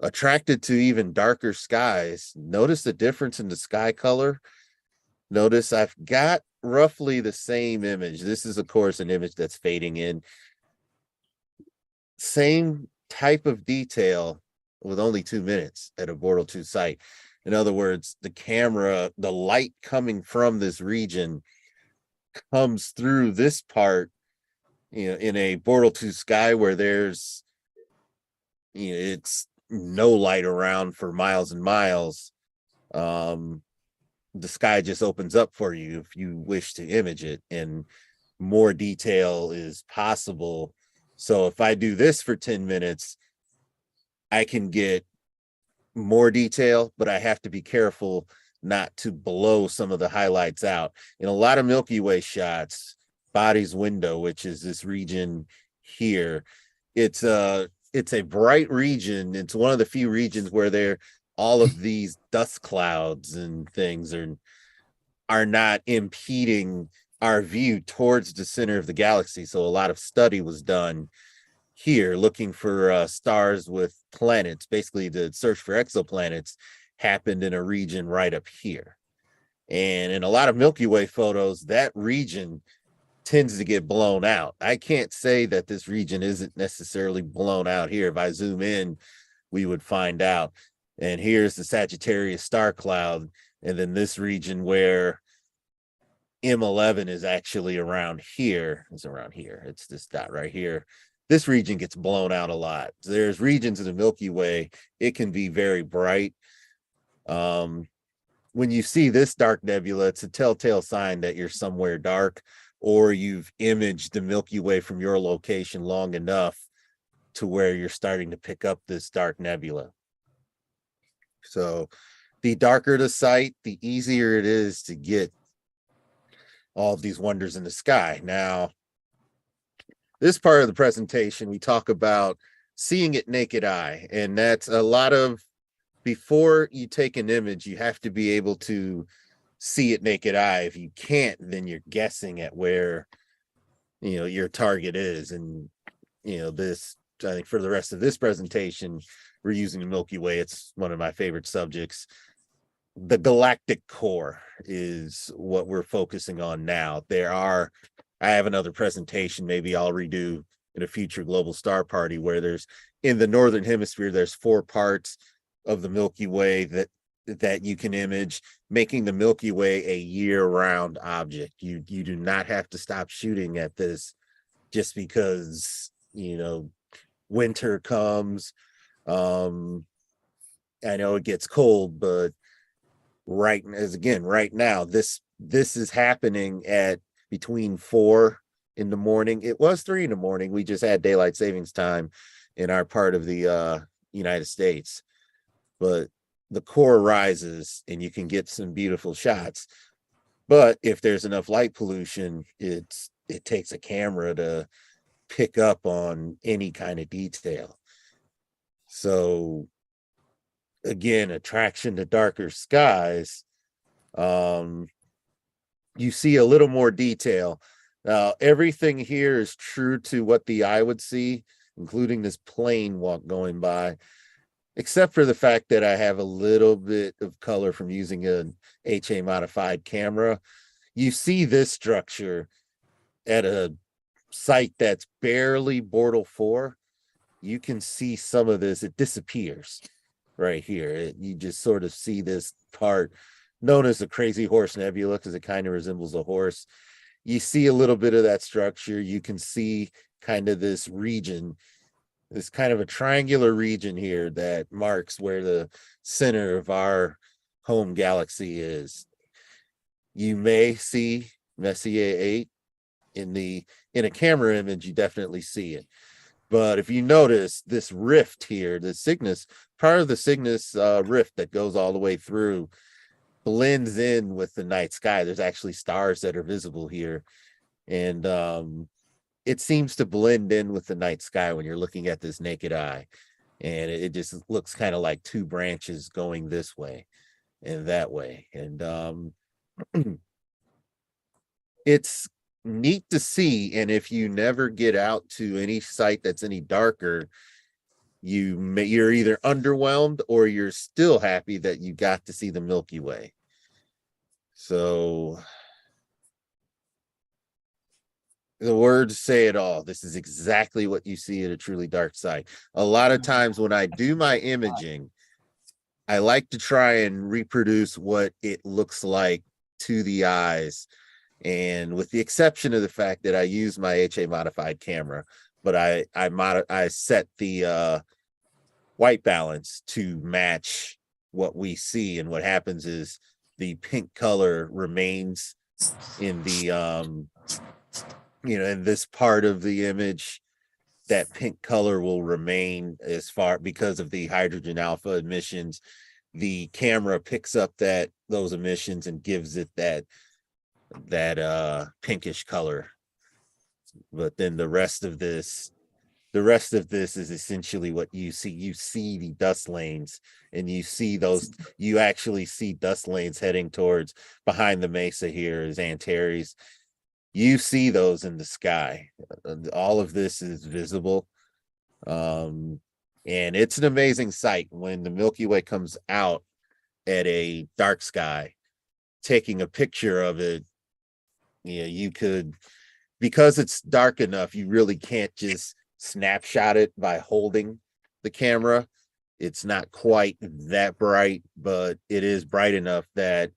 attracted to even darker skies. Notice the difference in the sky color. Notice I've got roughly the same image. This is, of course, an image that's fading in. Same type of detail with only 2 minutes at a Bortle 2 site. In other words, the camera, the light coming from this region comes through this part, in a Bortle 2 sky where there's, it's no light around for miles and miles. The sky just opens up for you if you wish to image it, and more detail is possible. So if I do this for 10 minutes, I can get more detail, but I have to be careful not to blow some of the highlights out. In a lot of Milky Way shots, Body's window, which is this region here, it's a bright region. It's one of the few regions where all of these dust clouds and things are not impeding our view towards the center of the galaxy. So a lot of study was done here looking for stars with planets. Basically, the search for exoplanets happened in a region right up here. And in a lot of Milky Way photos, that region tends to get blown out. I can't say that this region isn't necessarily blown out here. If I zoom in, we would find out. And here's the Sagittarius star cloud. And then this region where M11 is actually around here. It's around here. It's this dot right here. This region gets blown out a lot. There's regions of the Milky Way, it can be very bright. When you see this dark nebula, it's a telltale sign that you're somewhere dark, or you've imaged the Milky Way from your location long enough to where you're starting to pick up this dark nebula. So the darker the site, the easier it is to get all of these wonders in the sky. Now, this part of the presentation, we talk about seeing it naked eye, and that's a lot of, before you take an image, you have to be able to see it naked eye. If you can't, then you're guessing at where, your target is. And, this, I think for the rest of this presentation, we're using the Milky Way. It's one of my favorite subjects. The galactic core is what we're focusing on now. I have another presentation, maybe I'll redo in a future global star party, where there's in the northern hemisphere, there's 4 parts of the Milky Way that you can image, making the Milky Way a year-round object. You do not have to stop shooting at this just because, you know, winter comes. I know it gets cold, but right now, this is happening at between 4 in the morning. It was 3 in the morning. We just had daylight savings time in our part of the United States, but the core rises and you can get some beautiful shots. But if there's enough light pollution, it takes a camera to pick up on any kind of detail. So again, attraction to darker skies, you see a little more detail. Everything here is true to what the eye would see, including this plane going by, except for the fact that I have a little bit of color from using an HA modified camera. You see this structure at a site that's barely Bortle 4. You can see some of this. It disappears right here. You just sort of see this part known as the Crazy Horse Nebula because it kind of resembles a horse. You see a little bit of that structure. You can see kind of this region, this kind of a triangular region here that marks where the center of our home galaxy is. You may see Messier 8 in a camera image. You definitely see it. But if you notice this rift here, the Cygnus, part of the Cygnus rift that goes all the way through, blends in with the night sky. There's actually stars that are visible here. And it seems to blend in with the night sky when you're looking at this naked eye. And it just looks kind of like 2 branches going this way and that way. And it's neat to see. And if you never get out to any site that's any darker, you're either underwhelmed or you're still happy that you got to see the Milky Way. So the words say it all. This is exactly what you see at a truly dark site. A lot of times when I do my imaging, I like to try and reproduce what it looks like to the eyes. And with the exception of the fact that I use my HA modified camera, but I set the white balance to match what we see. And what happens is the pink color remains in the in this part of the image. That pink color will remain because of the hydrogen alpha emissions. The camera picks up those emissions and gives it that pinkish color. But then the rest of this is essentially what you see. You see the dust lanes, and you actually see dust lanes heading towards behind the mesa here is Antares. You see those in the sky. All of this is visible. And it's an amazing sight when the Milky Way comes out at a dark sky. Taking a picture of it, you could, because it's dark enough, you really can't just snapshot it by holding the camera. It's not quite that bright, but it is bright enough that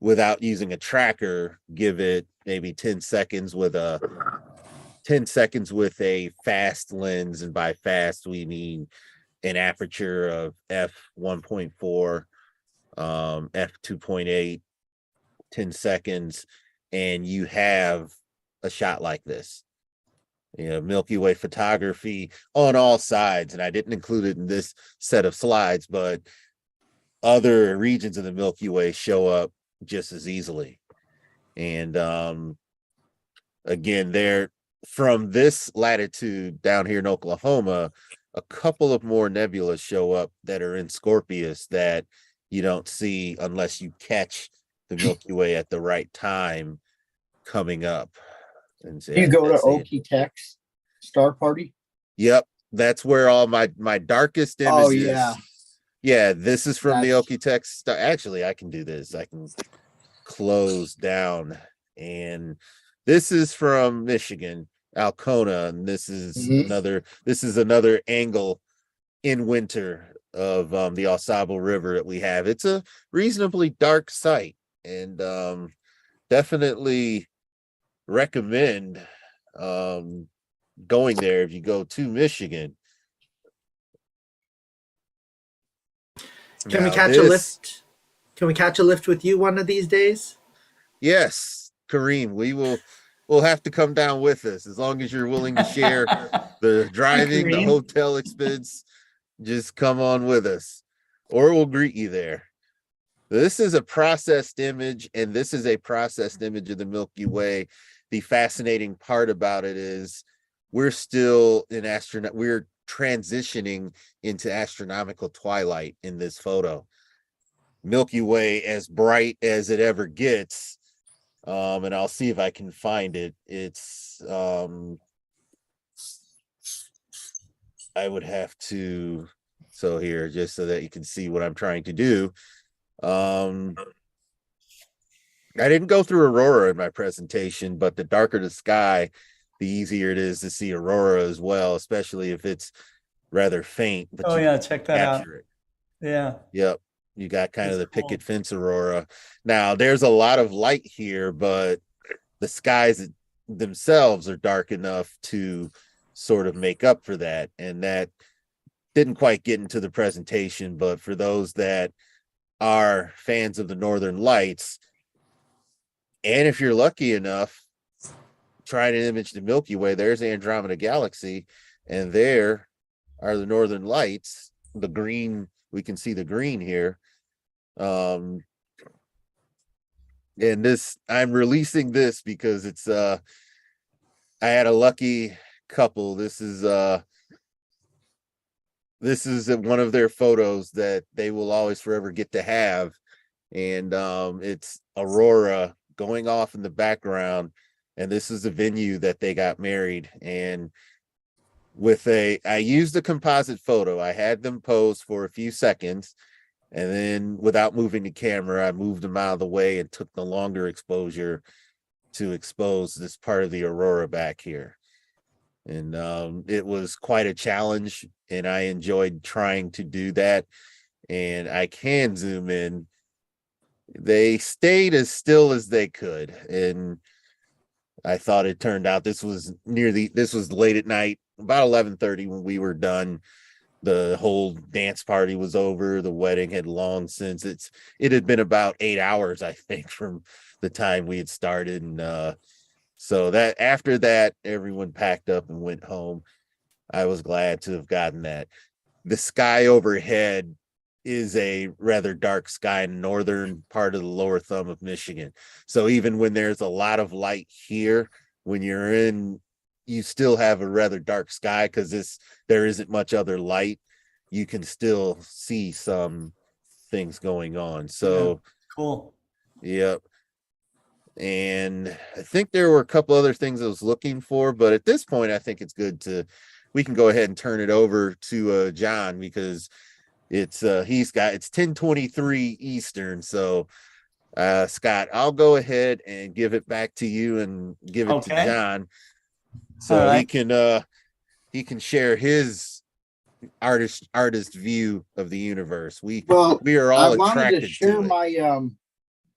without using a tracker, give it maybe 10 seconds with a fast lens. And by fast, we mean an aperture of f1.4, f2.8, 10 seconds, and you have a shot like this. Milky Way photography on all sides, and I didn't include it in this set of slides, but other regions of the Milky Way show up just as easily. And again, there from this latitude down here in Oklahoma, a couple of more nebulas show up that are in Scorpius that you don't see unless you catch the Milky Way at the right time coming up. And so, you go to Okie-Tex Star Party? Yep, that's where all my darkest images. Oh yeah, yeah. This is from the Okie-Tex. Actually, I can do this. I can close down, and this is from Michigan, Alcona, and this is another angle in winter of the Au Sable River that we have. It's a reasonably dark site, and definitely recommend going there if you go to Michigan. Can we catch a lift? Can we catch a lift with you one of these days? Yes, Kareem, we'll have to come down with us as long as you're willing to share the driving, the hotel expense. Just come on with us, or we'll greet you there. This is a processed image, and this is a processed image of the Milky Way. The fascinating part about it is we're still in we're transitioning into astronomical twilight in this photo. Milky Way as bright as it ever gets. And I'll see if I can find it. It's I would have to, so here, just so that you can see what I'm trying to do. I didn't go through aurora in my presentation, but the darker the sky, the easier it is to see aurora as well, especially if it's rather faint. But oh yeah, check that out. it. Yeah. Yep. You got kind of the picket fence aurora. Now there's a lot of light here, but the skies themselves are dark enough to sort of make up for that. And that didn't quite get into the presentation, but for those that are fans of the Northern Lights, and if you're lucky enough, try to image the Milky Way, there's the Andromeda Galaxy, and there are the Northern Lights, the green, we can see the green here. And this, I'm releasing this because it's I had a lucky couple. This is one of their photos that they will always forever get to have, and it's aurora going off in the background, and this is the venue that they got married. And I used a composite photo. I had them pose for a few seconds, and then without moving the camera, I moved them out of the way and took the longer exposure to expose this part of the aurora back here. And it was quite a challenge, and I enjoyed trying to do that. And I can zoom in. They stayed as still as they could, and I thought it turned out. This was late at night, about 11:30 when we were done. The whole dance party was over. The wedding had long since it had been about 8 hours, I think, from the time we had started. And so that after that, everyone packed up and went home. I was glad to have gotten that. The sky overhead is a rather dark sky in the northern part of the lower thumb of Michigan. So even when there's a lot of light here, when you're in, you still have a rather dark sky because there isn't much other light. You can still see some things going on. So yeah, cool. Yep. And I think there were a couple other things I was looking for, but at this point, I think it's good we can go ahead and turn it over to John, because it's 10:23 Eastern. So Scott, I'll go ahead and give it back to you and give it to John, so he can share his artist view of the universe. We are all I wanted attracted to share to it. my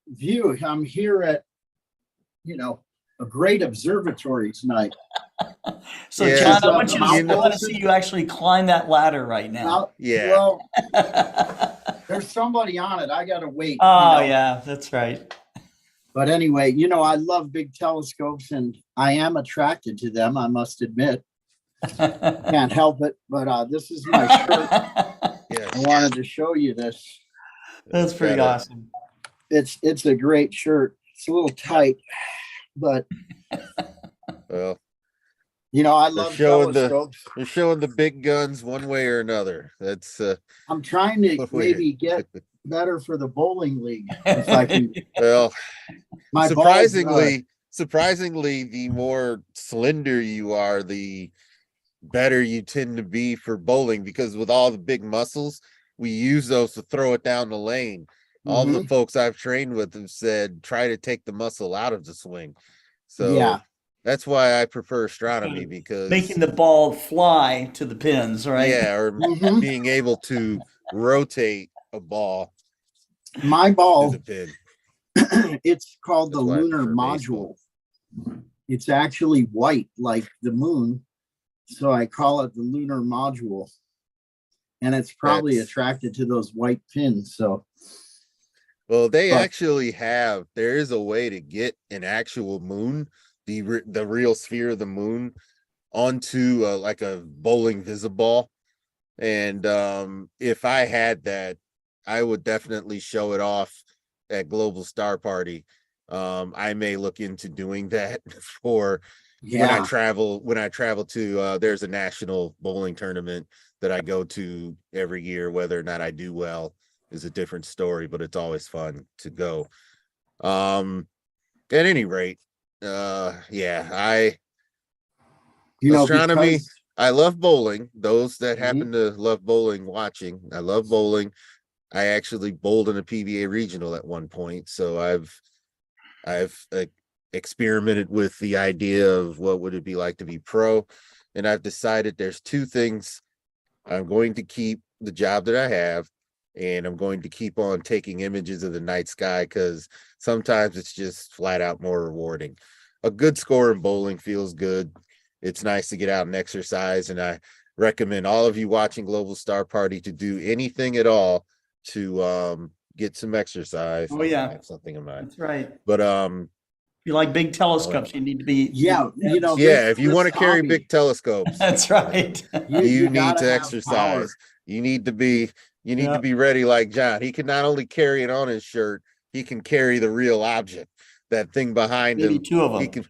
view. I'm here at a great observatory tonight. So John, I want to see you actually climb that ladder right now. Well, there's somebody on it. I gotta wait. Oh yeah, that's right. But anyway, I love big telescopes, and I am attracted to them, I must admit. Can't help it. But this is my shirt. I wanted to show you this. That's pretty awesome. It's a great shirt. It's a little tight, but well, I love telescopes. They're showing the big guns one way or another. That's I'm trying to maybe get better for the bowling league if I can. Well, surprisingly, the more slender you are, the better you tend to be for bowling, because with all the big muscles, we use those to throw it down the lane. All the folks I've trained with have said, try to take the muscle out of the swing. So That's why I prefer astronomy, because making the ball fly to the pins, right? Yeah, or being able to rotate a ball. My ball, to the pin. It's called That's the why I lunar prefer module. baseball. It's actually white like the moon, so I call it the lunar module. And it's probably attracted to those white pins. So, well, they actually have. There is a way to get an actual moon, the real sphere of the moon, onto like a bowling visiball. And if I had that, I would definitely show it off at Global Star Party. I may look into doing that for when I travel to there's a national bowling tournament that I go to every year. Whether or not I do well is a different story, but it's always fun to go. At any rate, astronomy, I love bowling. Those that happen to love bowling, watching, I love bowling. I actually bowled in a PBA regional at one point, so I've experimented with the idea of what would it be like to be pro, and I've decided there's two things. I'm going to keep the job that I have, and I'm going to keep on taking images of the night sky, because sometimes it's just flat out more rewarding. A good score in bowling feels good. It's nice to get out and exercise, and I recommend all of you watching Global Star Party to do anything at all to get some exercise. Oh yeah, I have something in mind. That's right. But if you like big telescopes, you need to be if you want to carry big telescopes, that's right. you need to exercise. You need to be to be ready like John. He can not only carry it on his shirt, he can carry the real object, that thing behind him. Two of them. He can,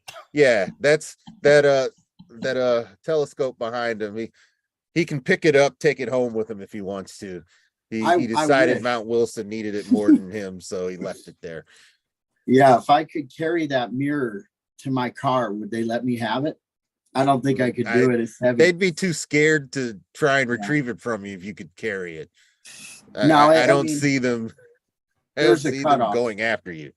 that's that telescope behind him. He can pick it up, take it home with him if he wants to. He decided Mount Wilson needed it more than him, so he left it there. Yeah, if I could carry that mirror to my car, would they let me have it? I don't think I could do it. It's heavy. They'd be too scared to try and retrieve it from you if you could carry it. No, I don't see them. I don't see them going after you.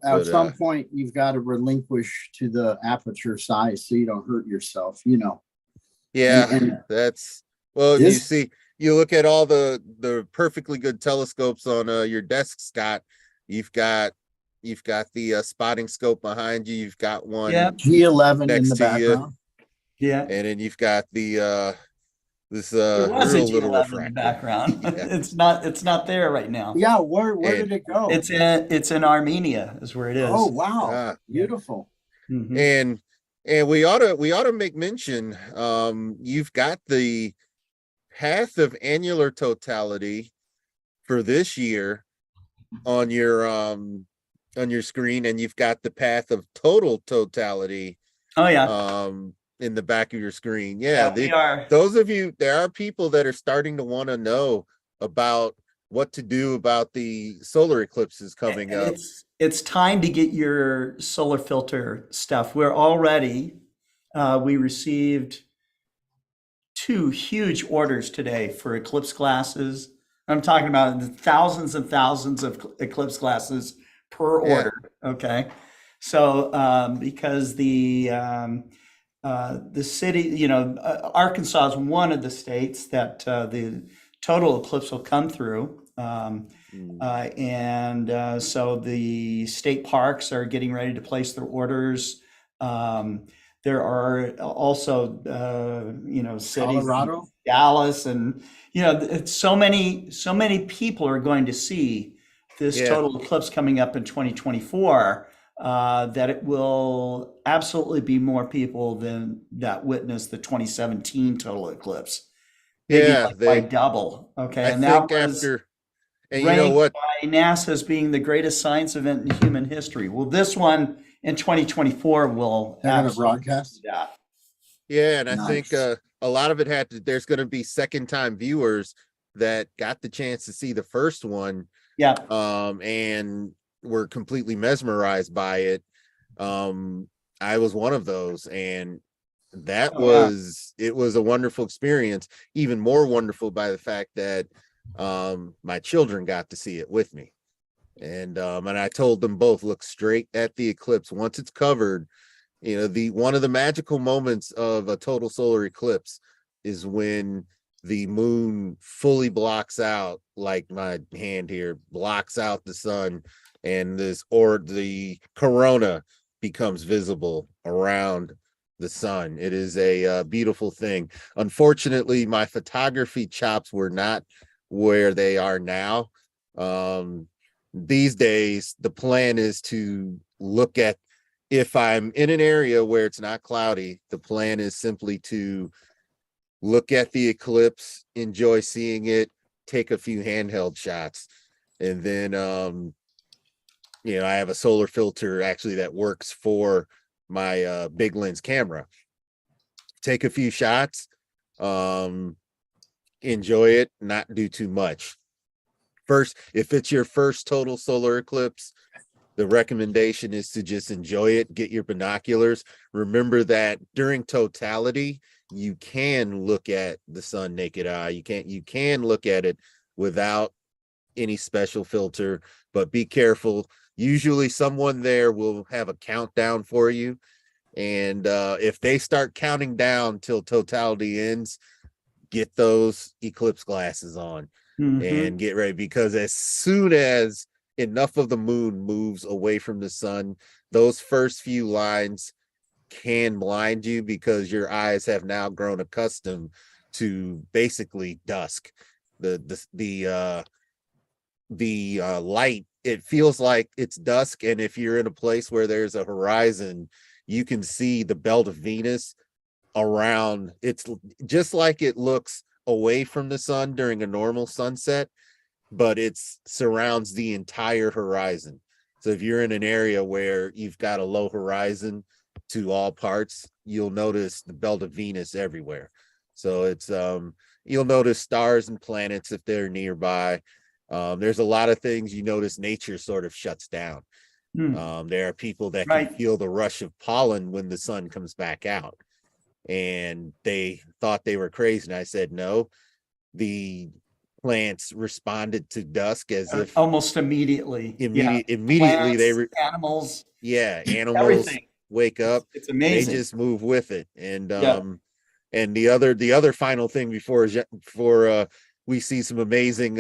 At some point, you've got to relinquish to the aperture size so you don't hurt yourself. Yeah, that's you look at all the perfectly good telescopes on your desk, Scott. You've got the spotting scope behind you. You've got one G11 next in the to background. You. And then you've got the this there was real a little G11 refractor in the background. It's not there right now. Yeah, where did it go? It's in Armenia is where it is. Oh wow, beautiful. And we ought to make mention. You've got the path of annular totality for this year on your screen, and you've got the path of total totality in the back of your screen. Those of you, there are people that are starting to want to know about what to do about the solar eclipses coming up. It's time to get your solar filter stuff. We're already we received 2 huge orders today for eclipse glasses. I'm talking about thousands and thousands of eclipse glasses per order. Okay. So because the city, Arkansas is one of the states that the total eclipse will come through. So the state parks are getting ready to place their orders. There are also, cities, Colorado, Dallas, and so many people are going to see this total eclipse coming up in 2024 that it will absolutely be more people than that witnessed the 2017 total eclipse. Maybe by double. Okay, and that was and you know what? By NASA as being the greatest science event in human history. Well, this one in 2024 will have a broadcast. Yeah, and I think a lot of it there's going to be second time viewers that got the chance to see the first one. And were completely mesmerized by it. I was one of those, and that it was a wonderful experience, even more wonderful by the fact that my children got to see it with me. And I told them both, look straight at the eclipse. Once it's covered, you know, one of the magical moments of a total solar eclipse is when the moon fully blocks out, like my hand here, blocks out the sun, and the corona becomes visible around the sun. It is a beautiful thing. Unfortunately, my photography chops were not where they are now. These days, the plan is to look at, if I'm in an area where it's not cloudy, the plan is simply to look at the eclipse, enjoy seeing it, take a few handheld shots. And then, you know, I have a solar filter actually that works for my big lens camera. Take a few shots, enjoy it, not do too much. First, if it's your first total solar eclipse, the recommendation is to just enjoy it, get your binoculars. Remember that during totality, you can look at the sun naked eye. You can look at it without any special filter, but be careful. Usually someone there will have a countdown for you. And if they start counting down till totality ends, get those eclipse glasses on and get ready, because as soon as enough of the moon moves away from the sun, those first few lines can blind you, because your eyes have now grown accustomed to basically dusk. The light, it feels like it's dusk, and if you're in a place where there's a horizon, you can see the belt of Venus around. It's just like it looks away from the sun during a normal sunset, but it surrounds the entire horizon. So if you're in an area where you've got a low horizon to all parts, you'll notice the belt of Venus everywhere. So it's you'll notice stars and planets if they're nearby. There's a lot of things you notice nature sort of shuts down. There are people that can feel the rush of pollen when the sun comes back out, and they thought they were crazy. And I said, no, the plants responded to dusk as if almost immediately. Immediately Plants, animals. Animals everything. Wake up. It's amazing. They just move with it. And and the other final thing before we see some amazing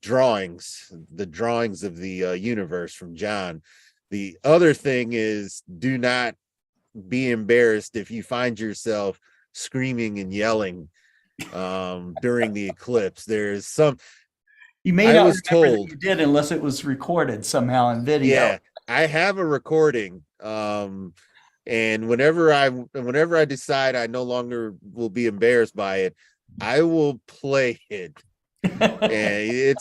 drawings, the drawings of the universe from John. The other thing is, do not be embarrassed if you find yourself screaming and yelling during the eclipse. There's some, you may not remember that you did unless it was recorded somehow in video. Yeah, I have a recording. And whenever I decide I no longer will be embarrassed by it, I will play it. And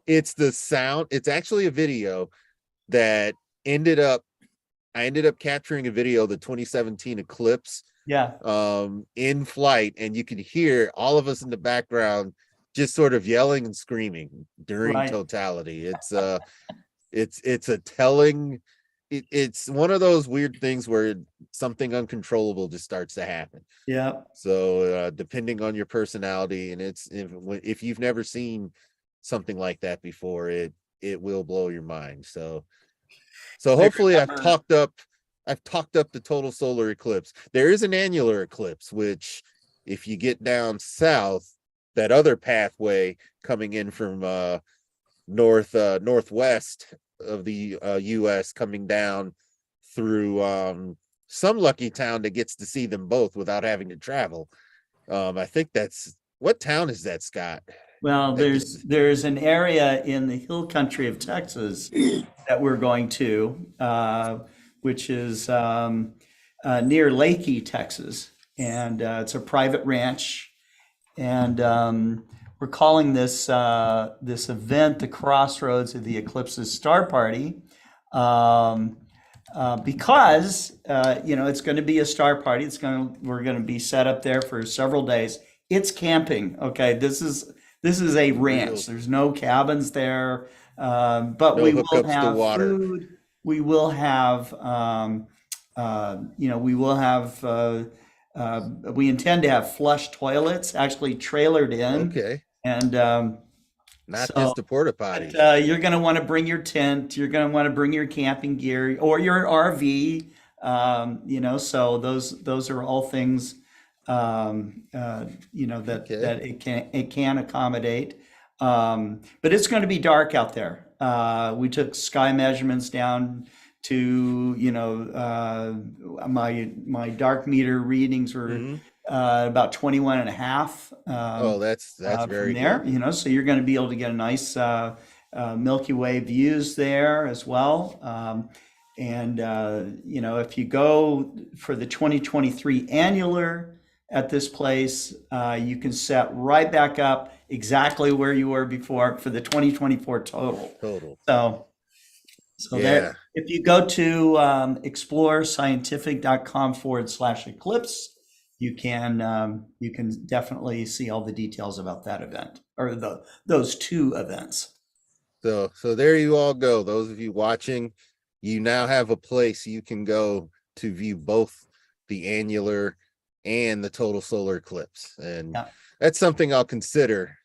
it's the sound. It's actually a video that I ended up capturing a video of the 2017 eclipse. In flight, and you could hear all of us in the background just sort of yelling and screaming during totality. It's a telling. It's one of those weird things where something uncontrollable just starts to happen. So depending on your personality, and if you've never seen something like that before, it will blow your mind. So hopefully I've talked up the total solar eclipse. There is an annular eclipse, which if you get down south, that other pathway coming in from northwest of the US, coming down through some lucky town that gets to see them both without having to travel. I think what town is that, Scott? Well, there's an area in the hill country of Texas that we're going to, which is near Lakey, Texas, and it's a private ranch, and we're calling this event the Crossroads of the Eclipses Star Party, because it's going to be a star party. We're going to be set up there for several days. It's camping. Okay, this is a ranch. There's no cabins there, but we will have food. We will have, we intend to have flush toilets actually trailered in. Okay. And Not So, just the porta but, potties. you're going to want to bring your tent. You're going to want to bring your camping gear or your RV. So those are all things that it can accommodate. But it's going to be dark out there. We took sky measurements down to my dark meter readings were about 21 and a half. Oh, that's From very there, good. so you're going to be able to get a nice Milky Way views there as well. If you go for the 2023 annular at this place, you can set right back up exactly where you were before for the 2024 total. So there, if you go to explorescientific.com/eclipse, you can definitely see all the details about that event or those two events. So there you all go. Those of you watching, you now have a place you can go to view both the annular and the total solar eclipse. And that's something I'll consider,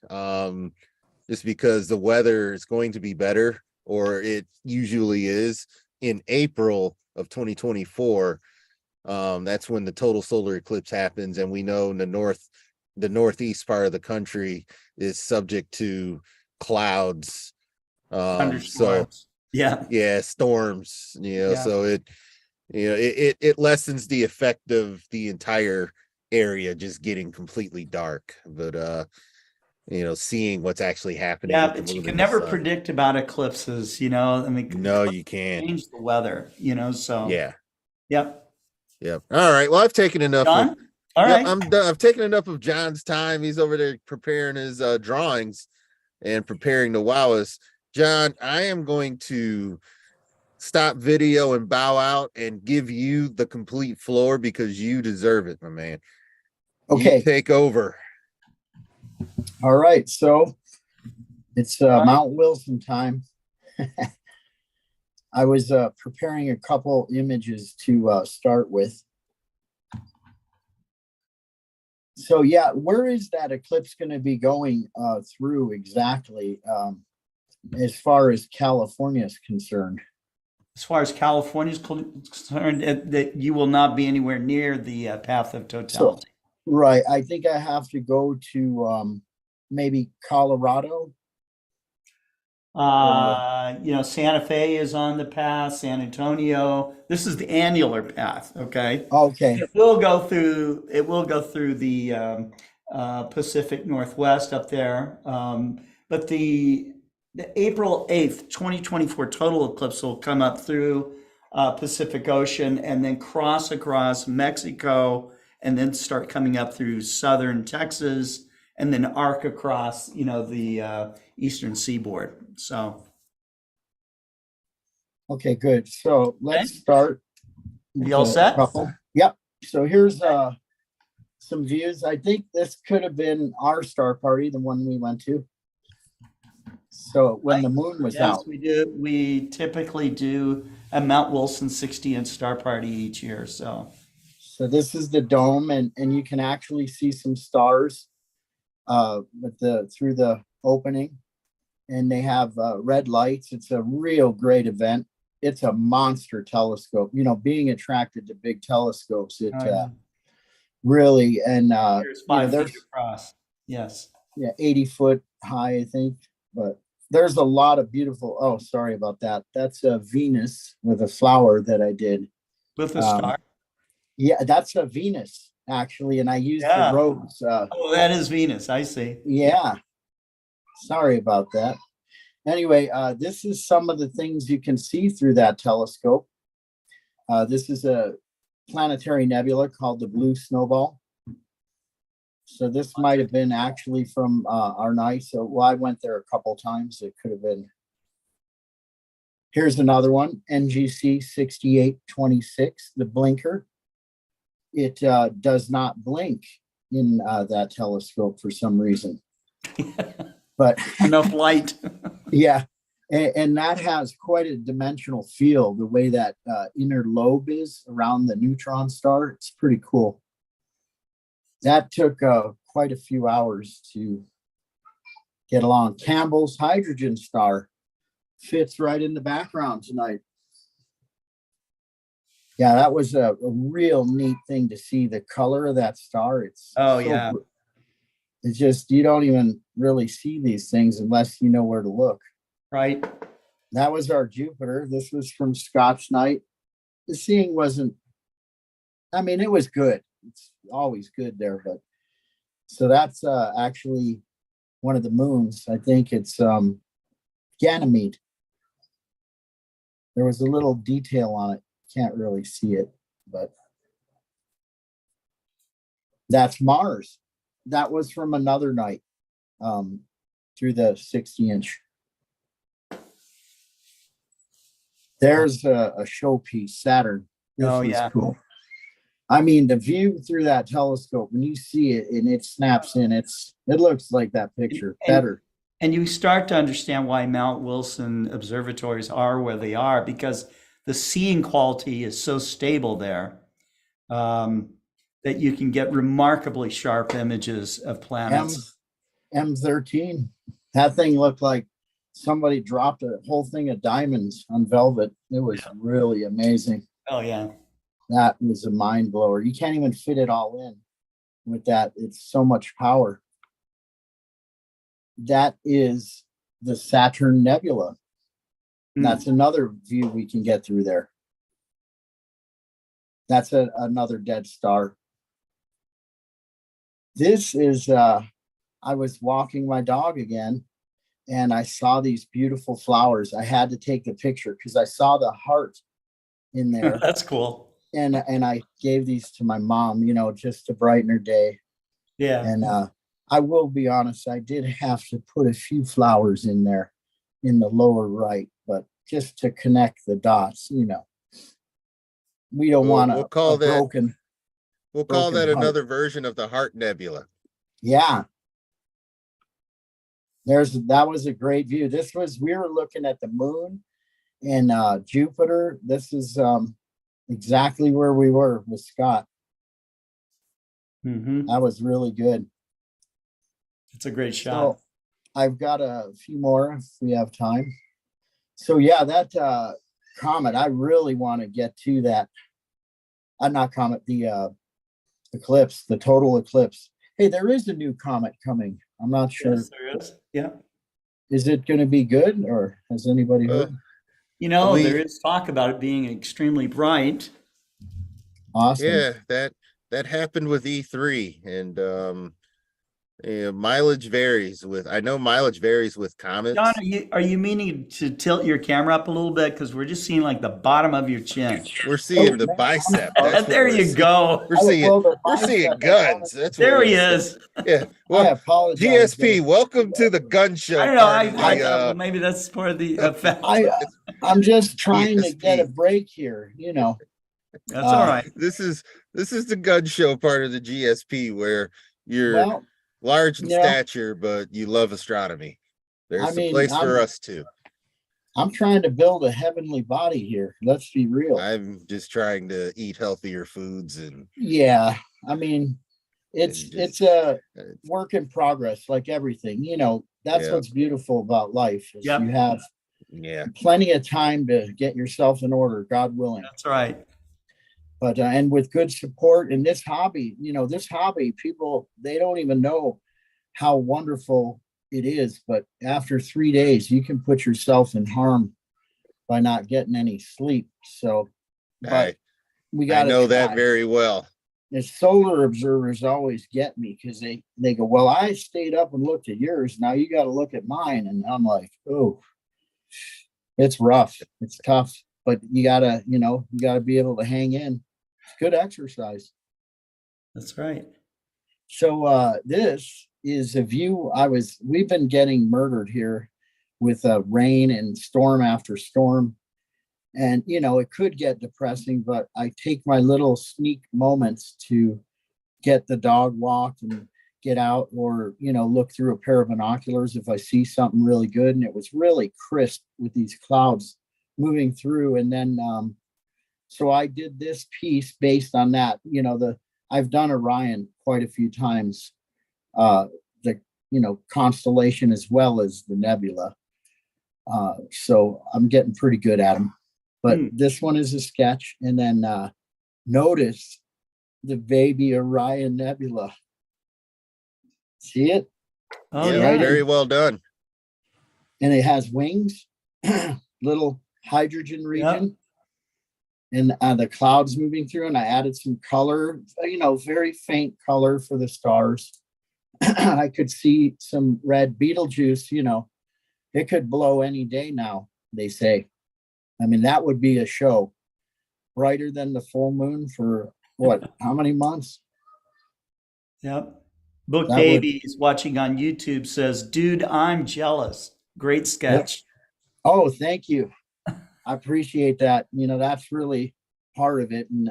just because the weather is going to be better, or it usually is, in April of 2024. That's when the total solar eclipse happens. And we know in the northeast part of the country is subject to clouds. Thunderstorms. Storms, so it lessens the effect of the entire area just getting completely dark, but seeing what's actually happening. But you can never predict about eclipses, No, you can't change the weather, so Yep. All right, well, I've taken enough. John? All right. I'm done. I've taken enough of John's time. He's over there preparing his drawings and preparing to wow us. John, I am going to stop video and bow out and give you the complete floor because you deserve it, my man. Okay. You take over. All right. So it's Mount Wilson time. I was preparing a couple images to start with. So yeah, where is that eclipse going to be going through exactly? As far as California is concerned. As far as California is concerned, that you will not be anywhere near the path of totality. Right. I think I have to go to maybe Colorado. Santa Fe is on the path, San Antonio. This is the annular path, okay? Okay. It will go through the Pacific Northwest up there. But the April 8th, 2024 total eclipse will come up through Pacific Ocean and then cross across Mexico and then start coming up through southern Texas and then arc across, the eastern seaboard. So. Okay, good. So let's start. You all set? Yep. So here's some views. I think this could have been our star party, the one we went to. So when the moon was out. We do. We typically do a Mount Wilson 60-inch star party each year. So this is the dome, and you can actually see some stars through the opening, and they have red lights. It's a real great event. It's a monster telescope. Being attracted to big telescopes, it really and there's 5 feet across. Yes. Yeah, 80 foot high, I think. But there's a lot of beautiful. Oh, sorry about that. That's a Venus with a flower that I did with a star. Yeah, that's a Venus actually, and I used the rose. That is Venus. I see. Yeah. Sorry about that. Anyway, this is some of the things you can see through that telescope. This is a planetary nebula called the Blue Snowball. So this might have been actually from our night. So I went there a couple times. It could have been. Here's another one, NGC 6826, the blinker. It does not blink in that telescope for some reason. But enough light. Yeah. And that has quite a dimensional feel, the way that inner lobe is around the neutron star. It's pretty cool. That took quite a few hours to get along. Campbell's hydrogen star fits right in the background tonight. Yeah, that was a real neat thing to see the color of that star. It's it's just, you don't even really see these things unless you know where to look. Right. That was our Jupiter. This was from Scotch night. The seeing wasn't, I mean, it was good. It's always good there, but so that's actually one of the moons. I think it's Ganymede. There was a little detail on it. Can't really see it, but that's Mars. That was from another night through the 60-inch. There's a showpiece, Saturn. This was cool. I mean, the view through that telescope, when you see it and it snaps in, it looks like that picture better. And you start to understand why Mount Wilson observatories are where they are, because the seeing quality is so stable there that you can get remarkably sharp images of planets. M13, that thing looked like somebody dropped a whole thing of diamonds on velvet. It was really amazing. Oh, yeah. That was a mind blower. You can't even fit it all in with that. It's so much power. That is the Saturn Nebula. That's another view we can get through there. That's another dead star. This is, I was walking my dog again, and I saw these beautiful flowers. I had to take the picture because I saw the heart in there. That's cool. And I gave these to my mom, you know, just to brighten her day. Yeah. And I will be honest, I did have to put a few flowers in there in the lower right, but just to connect the dots, you know. We don't want we'll call that broken. We'll call that heart. another version of the Heart Nebula. Yeah. That was a great view. We were looking at the moon and Jupiter. This is exactly where we were with Scott. That was really good. It's a great shot. So I've got a few more if we have time. So yeah, that comet, I really want to get to that. Not comet, the eclipse, the total eclipse. Hey, there is a new comet coming. I'm not sure. Yes, there is. Yeah. Is it going to be good, or has anybody heard? You know, there is talk about it being extremely bright. Awesome. Yeah, that happened with E3, and mileage varies with. I know mileage varies with comets. John, are you meaning to tilt your camera up a little bit, because we're just seeing like the bottom of your chin? We're seeing the bicep. There you go. We're seeing guns. That's there he is. Yeah. Well, I apologize. GSP, welcome to the gun show. I don't know. I thought maybe that's part of the effect. I'm just trying to get a break here. You know. That's all right. This is the gun show part of the GSP where you're large in stature, but you love astronomy. There's a place for us too. I'm trying to build a heavenly body here. Let's be real. I'm just trying to eat healthier foods and I mean, it's a work in progress, like everything. You know, that's what's beautiful about life. Is you have plenty of time to get yourself in order, God willing. That's right. But and with good support in this hobby, people, they don't even know how wonderful it is. But after 3 days, you can put yourself in harm by not getting any sleep. So, but we got. I know that very well. The solar observers always get me because they go, well, I stayed up and looked at yours. Now you got to look at mine, and I'm like, oh, it's rough. It's tough, but you gotta be able to hang in. Good exercise. That's right. So this is a view. We've been getting murdered here with rain and storm after storm. And, it could get depressing, but I take my little sneak moments to get the dog walked and get out or, look through a pair of binoculars if I see something really good. And it was really crisp with these clouds moving through. And then, so I did this piece based on that. I've done Orion quite a few times. The constellation as well as the nebula. So I'm getting pretty good at them. But this one is a sketch. And then notice the baby Orion Nebula. See it? Oh, yeah, very well done. And it has wings, little hydrogen region. And the clouds moving through, and I added some color, very faint color for the stars. I could see some red Betelgeuse, it could blow any day now, they say. I mean, that would be a show. Brighter than the full moon for what, how many months? Yep. Book Baby is watching on YouTube, says, dude, I'm jealous. Great sketch. Yep. Oh, thank you. I appreciate that. That's really part of it, and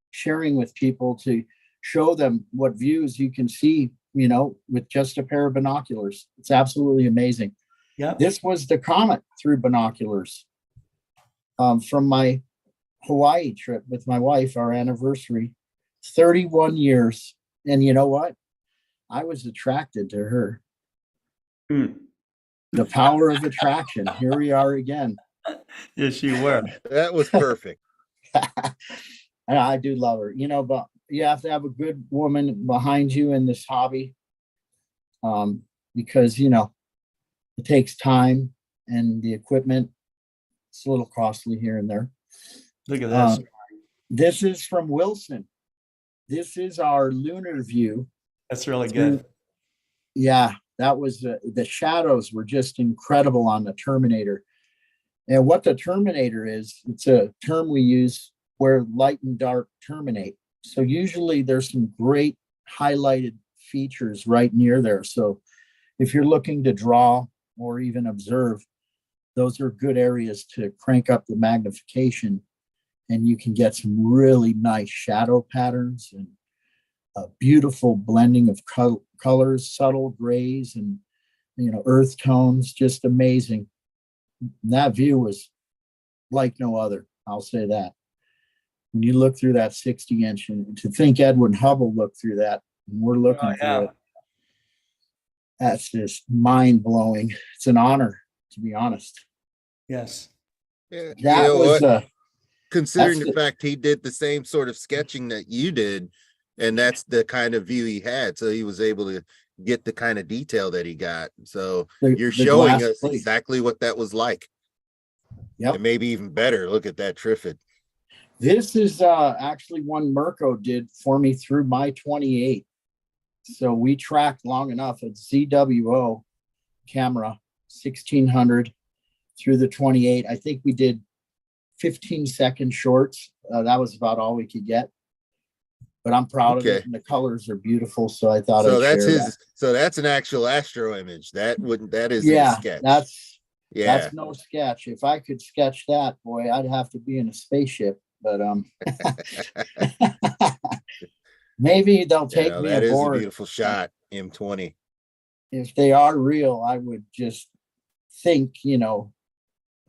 sharing with people to show them what views you can see, with just a pair of binoculars. It's absolutely amazing. Yeah. This was the comet through binoculars from my Hawaii trip with my wife, our anniversary, 31 years. And you know what? I was attracted to her. The power of attraction. Here we are again. Yes, you were. That was perfect. I do love her, but you have to have a good woman behind you in this hobby, because, it takes time and the equipment. It's a little costly here and there. Look at this. This is from Wilson. This is our lunar view. That's really good. Yeah, that was the shadows were just incredible on the Terminator. And what the Terminator is, it's a term we use where light and dark terminate. So usually there's some great highlighted features right near there. So if you're looking to draw or even observe, those are good areas to crank up the magnification, and you can get some really nice shadow patterns and a beautiful blending of colors, subtle grays and earth tones, just amazing. And that view was like no other, I'll say that. When you look through that 60-inch, and to think Edwin Hubble looked through that, and we're looking through it, that's just mind-blowing. It's an honor, to be honest. Yes. Yeah, That was considering the fact he did the same sort of sketching that you did, and that's the kind of view he had, so he was able to get the kind of detail that he got. So you're showing us exactly what that was like. Yep. And maybe even better. Look at that Trifid. This is actually one Mirko did for me through my 28. So we tracked long enough at ZWO camera 1600 through the 28. I think we did 15-second shorts. That was about all we could get. But I'm proud of it, and the colors are beautiful. So I thought so I'd that's share his. that. So that's an actual astro image. That is yeah, his sketch. That's no sketch. If I could sketch that, boy, I'd have to be in a spaceship. But maybe they'll take me that aboard. is a beautiful shot. M20. If they are real, I would just think,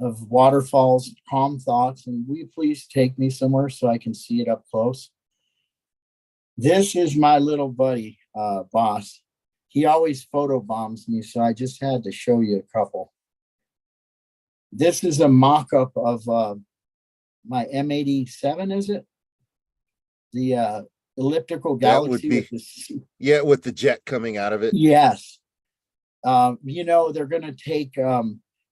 of waterfalls, calm thoughts, and will you please take me somewhere so I can see it up close? This is my little buddy, Boss. He always photobombs me, so I just had to show you a couple. This is a mock-up of my M87, is it? The elliptical galaxy. With the jet coming out of it. Yes. They're going to take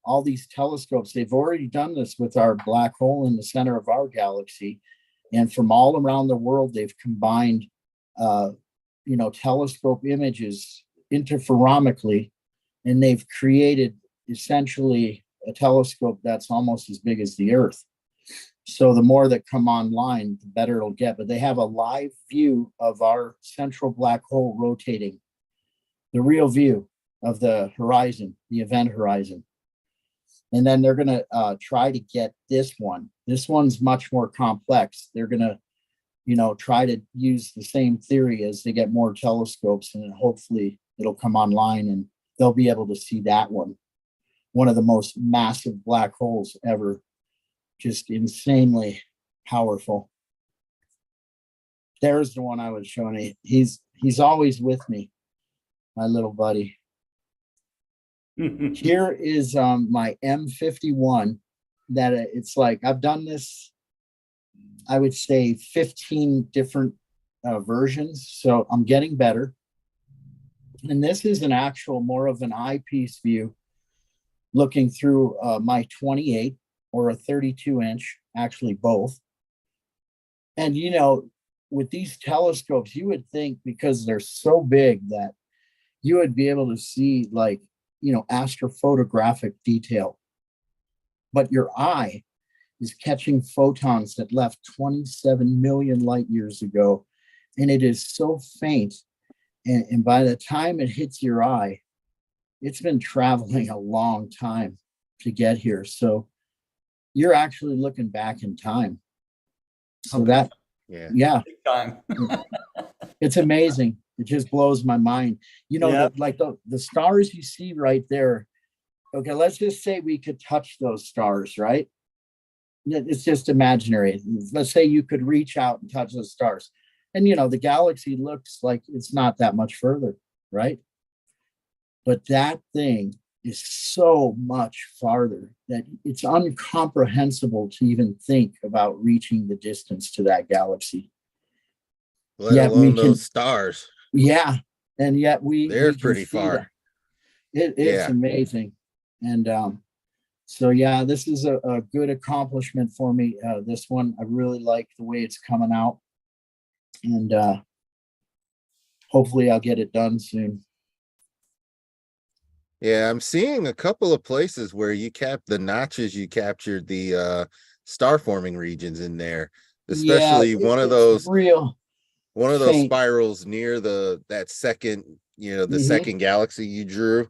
all these telescopes. They've already done this with our black hole in the center of our galaxy. And from all around the world, they've combined, telescope images interferomically, and they've created essentially a telescope that's almost as big as the Earth. So the more that come online, the better it'll get. But they have a live view of our central black hole rotating, the real view of the horizon, the event horizon. And then they're going to try to get this one. This one's much more complex. They're going to, try to use the same theory as they get more telescopes, and hopefully it'll come online and they'll be able to see that one of the most massive black holes ever. Just insanely powerful. There's the one I was showing you. He's always with me, my little buddy. Here is my M51 that it's like I've done this, I would say 15 different versions. So I'm getting better. And this is an actual more of an eyepiece view looking through my 28 or a 32 inch, actually both. And, you know, with these telescopes, you would think because they're so big that you would be able to see like, you know, astrophotographic detail. But your eye is catching photons that left 27 million light years ago. And it is so faint. And by the time it hits your eye, it's been traveling a long time to get here. So you're actually looking back in time. So that, yeah, it's amazing. It just blows my mind. You know, like the stars you see right there. Okay, let's just say we could touch those stars, right? It's just imaginary. Let's say you could reach out and touch those stars. And, you know, the galaxy looks like it's not that much further, right? But that thing is so much farther that it's incomprehensible to even think about reaching the distance to that galaxy. Let alone those stars. Yeah. And yet they're pretty far. It's amazing. And so, yeah, this is a good accomplishment for me. This one, I really like the way it's coming out. And hopefully I'll get it done soon. Yeah, I'm seeing a couple of places where you the notches, you captured the star forming regions in there, especially one of those spirals near that second, you know, the second galaxy you drew.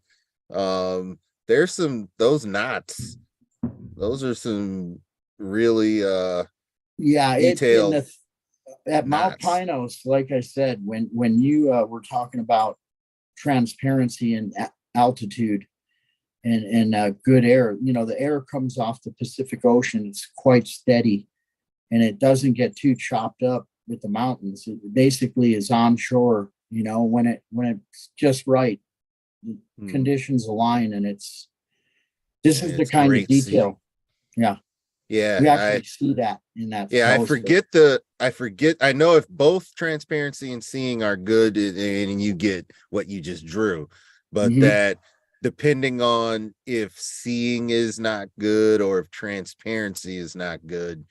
There's those knots. Those are some really detailed. At Mount Pinos, like I said, when you were talking about transparency and altitude and good air, you know, the air comes off the Pacific Ocean. It's quite steady and it doesn't get too chopped up with the mountains. It basically is onshore, you know, when it's just right, the conditions align, and this is the kind of detail. Yeah. Yeah, we actually see that in that. Yeah, I forget. I know if both transparency and seeing are good, and you get what you just drew, but that depending on if seeing is not good or if transparency is not good,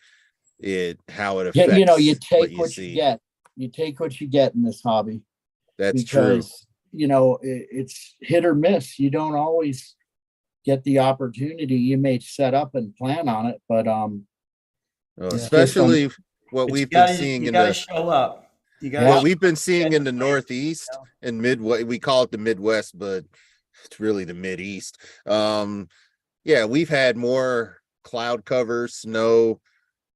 how it affects. You know, you take what you get. You take what you get in this hobby. That's true. You know, it's hit or miss. You don't always get the opportunity. You may set up and plan on it, but especially what we've been seeing in the show up. What we've been seeing in the Northeast and Midwest, we call it the Midwest, but it's really the Mideast. Yeah, we've had more cloud cover, snow.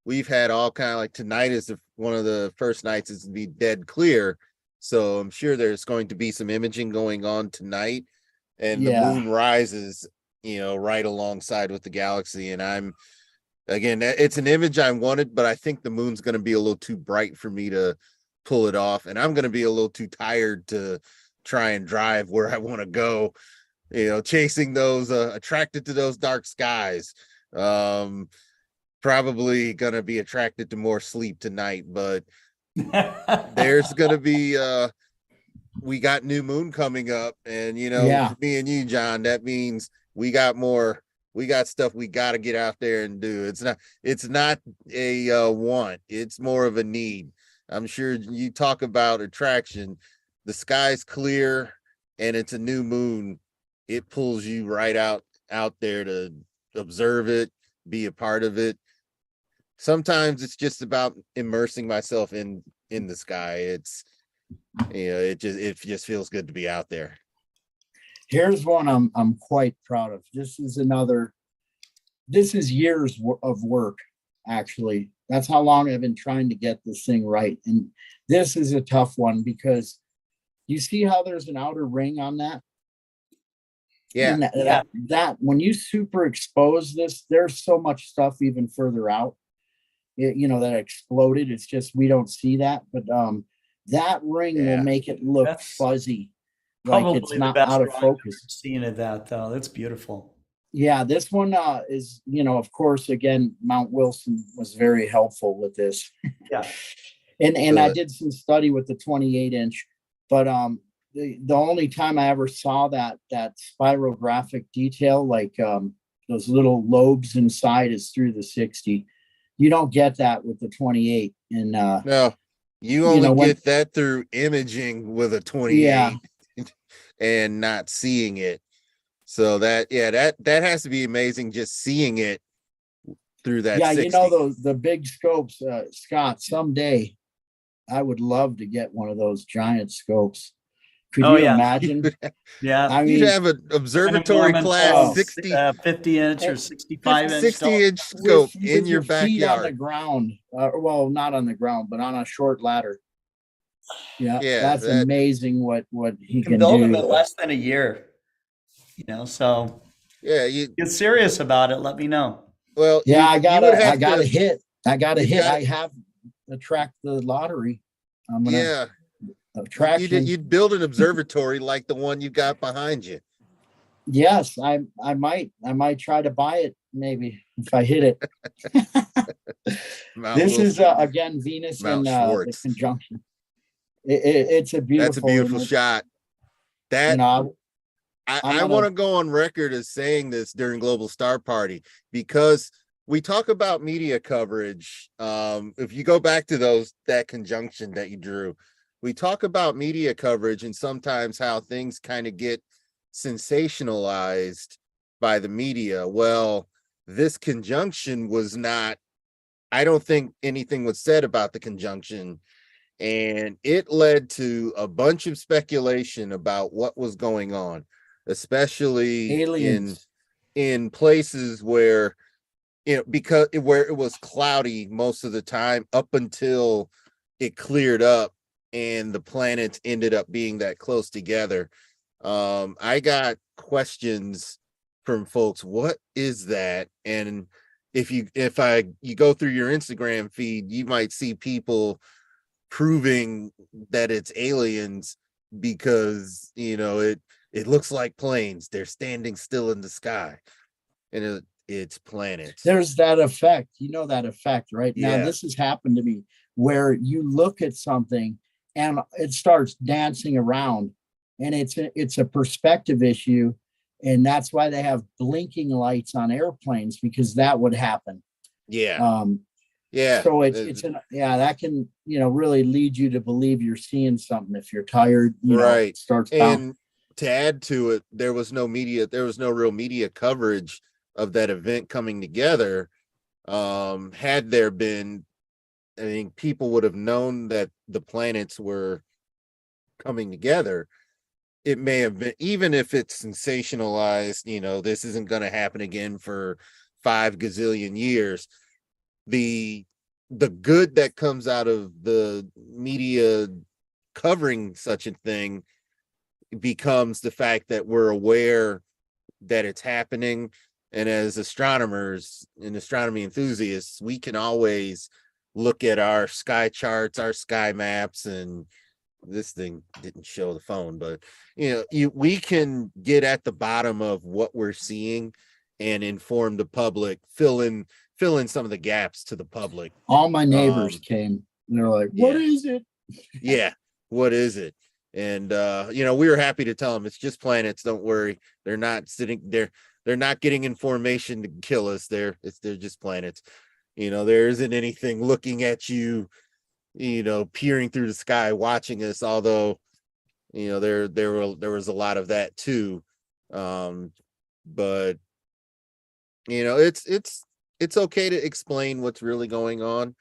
We've had all kind of, like tonight is one of the first nights it's to be dead clear. So I'm sure there's going to be some imaging going on tonight, and the moon rises, you know, right alongside with the galaxy. And it's an image I wanted, but I think the moon's going to be a little too bright for me to pull it off. And I'm going to be a little too tired to try and drive where I want to go, you know, chasing those, attracted to those dark skies. Probably going to be attracted to more sleep tonight, but there's going to be, we got new moon coming up, and, you know, for me and you, John, that means we got stuff we got to get out there and do. It's not a want, it's more of a need. I'm sure you talk about attraction, the sky's clear and it's a new moon. It pulls you right out there to observe it, be a part of it. Sometimes it's just about immersing myself in the sky. It's, you know, it just feels good to be out there. Here's one I'm quite proud of. This is years of work, actually. That's how long I've been trying to get this thing right. And this is a tough one because you see how there's an outer ring on that? Yeah. That when you super expose this, there's so much stuff even further out, you know, that exploded. It's just, we don't see that, but that ring will make it look fuzzy. Like Probably it's the not best out of drawing I've focus. ever seen of that, though. That's beautiful. Yeah, this one is, of course, again, Mount Wilson was very helpful with this. Yeah. And I did some study with the 28-inch, but the only time I ever saw that spirographic detail, like those little lobes inside, is through the 60. You don't get that with the 28. And no, you only get that through imaging with a 28 yeah. and not seeing it. So that has to be amazing, just seeing it through that. Yeah, 60. the big scopes, Scott, someday I would love to get one of those giant scopes. Could you imagine? Yeah, I you'd mean, have an observatory class 50-inch or 65-inch 60-inch scope in your feet on the backyard. ground. Well, not on the ground, but on a short ladder. Yeah, Yeah, that's amazing what he can build do. them in less than a year. So yeah, you get serious about it. Let me know. Well, yeah, I got a hit. Gotta- I have attract the lottery. I'm gonna attraction. You'd build an observatory like the one you got behind you. Yes, I might try to buy it maybe if I hit it. This is again Venus Mount and the Schwartz. conjunction. It's a beautiful. That's a beautiful shot. That I want to go on record as saying this during Global Star Party, because we talk about media coverage. If you go back to that conjunction that you drew, we talk about media coverage and sometimes how things kind of get sensationalized by the media. Well, this conjunction was not, I don't think anything was said about the conjunction, and it led to a bunch of speculation about what was going on, especially aliens in places where, because where it was cloudy most of the time up until it cleared up and the planets ended up being that close together. I got questions from folks, what is that? And if you go through your Instagram feed, you might see people proving that it's aliens because it looks like planes. They're standing still in the sky, and it's planets. There's that effect. That effect, right? Yeah. Now this has happened to me where you look at something and it starts dancing around, and it's a perspective issue, and that's why they have blinking lights on airplanes, because that would happen. Yeah. So that can really lead you to believe you're seeing something if you're tired. Right. It starts and to add to it, there was no real media coverage of that event coming together. Had there been, I think people would have known that the planets were coming together. It may have been, even if it's sensationalized, this isn't going to happen again for 5 gazillion years. The good that comes out of the media covering such a thing becomes the fact that we're aware that it's happening. And as astronomers and astronomy enthusiasts, we can always look at our sky charts, our sky maps, and this thing didn't show the phone, but we can get at the bottom of what we're seeing and inform the public, fill in some of the gaps to the public. All my neighbors came. And they're like, "What is it?" Yeah, what is it? And we were happy to tell them it's just planets. Don't worry, they're not sitting there. They're not getting information to kill us. They're just planets. There isn't anything looking at you, peering through the sky, watching us. Although, there was a lot of that too. But it's okay to explain what's really going on,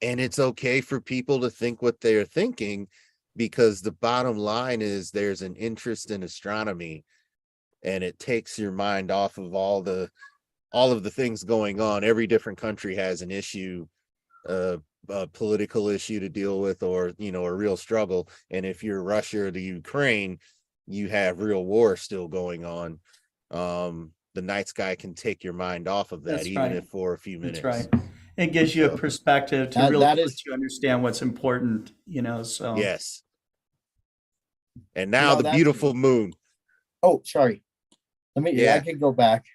and it's okay for people to think what they're thinking, because the bottom line is there's an interest in astronomy, and it takes your mind off of all of the things going on. Every different country has an issue, a political issue to deal with, or a real struggle. And if you're Russia or the Ukraine, you have real war still going on. The night sky can take your mind off of that. That's even right. If for a few minutes. That's right. It gives you a perspective to really let you understand what's important. So yes. And now the beautiful moon. Oh, sorry. I Yeah. can go back.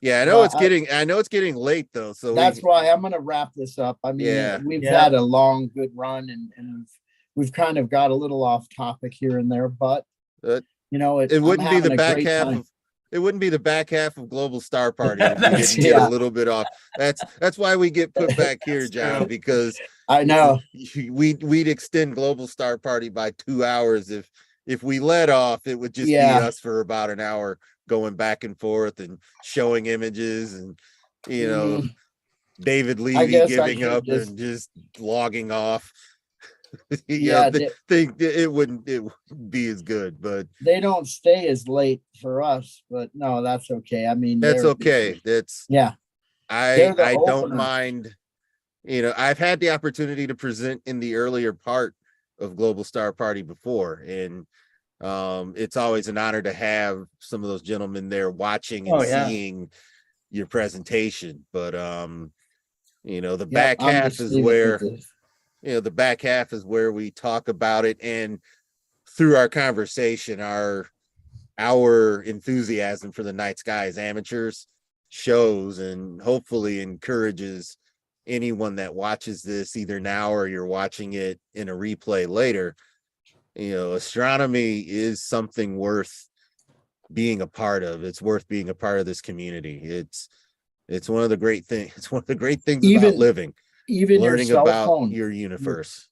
Yeah, I know it's getting late though. So that's why I'm gonna wrap this up. I mean, we've had a long, good run, and we've kind of got a little off topic here and there, but it wouldn't be the back half of it wouldn't be the back half of Global Star Party if we didn't get a little bit off. That's why we get put back here, John, because I know we'd extend Global Star Party by 2 hours if we let off. It would just be us for about an hour going back and forth and showing images and David Levy giving up and just logging off. It wouldn't be as good, but they don't stay as late for us. But no, that's okay. I mean, that's okay. I don't mind. I've had the opportunity to present in the earlier part of Global Star Party before, and it's always an honor to have some of those gentlemen there watching and seeing your presentation. But the back half is where the back half is where we talk about it, and through our conversation, our enthusiasm for the night sky as amateurs shows and hopefully encourages anyone that watches this either now or you're watching it in a replay later. Astronomy is something worth being a part of. It's worth being a part of this community. It's one of the great things. It's one of the great things about living. Even learning your cell about phone, your universe.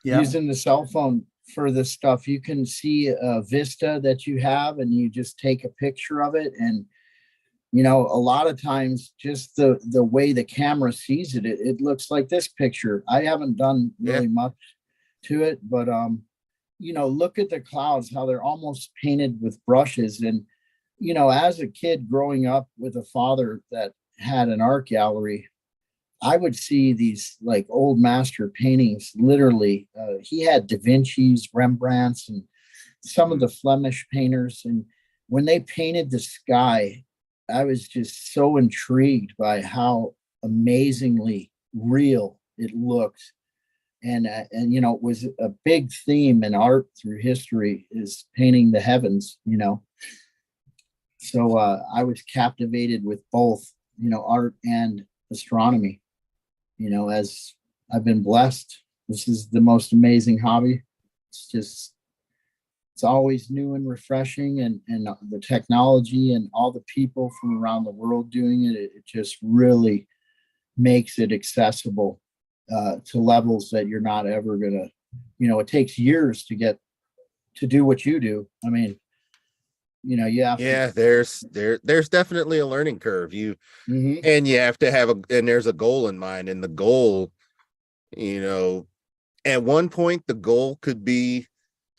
Using the cell phone for this stuff, you can see a vista that you have, and you just take a picture of it. And a lot of times, just the way the camera sees it, it looks like this picture. I haven't done really much to it, but look at the clouds, how they're almost painted with brushes. And as a kid growing up with a father that had an art gallery, I would see these like old master paintings. Literally, he had Da Vinci's, Rembrandt's, and some of the Flemish painters. And when they painted the sky, I was just so intrigued by how amazingly real it looked. And it was a big theme in art through history is painting the heavens. So I was captivated with both, art and astronomy. As I've been blessed, this is the most amazing hobby. It's always new and refreshing, and the technology and all the people from around the world doing it, it just really makes it accessible to levels that you're not ever gonna, it takes years to get to do what you do. I mean, you have there's definitely a learning curve. And you have to have and there's a goal in mind, and the goal, at one point the goal could be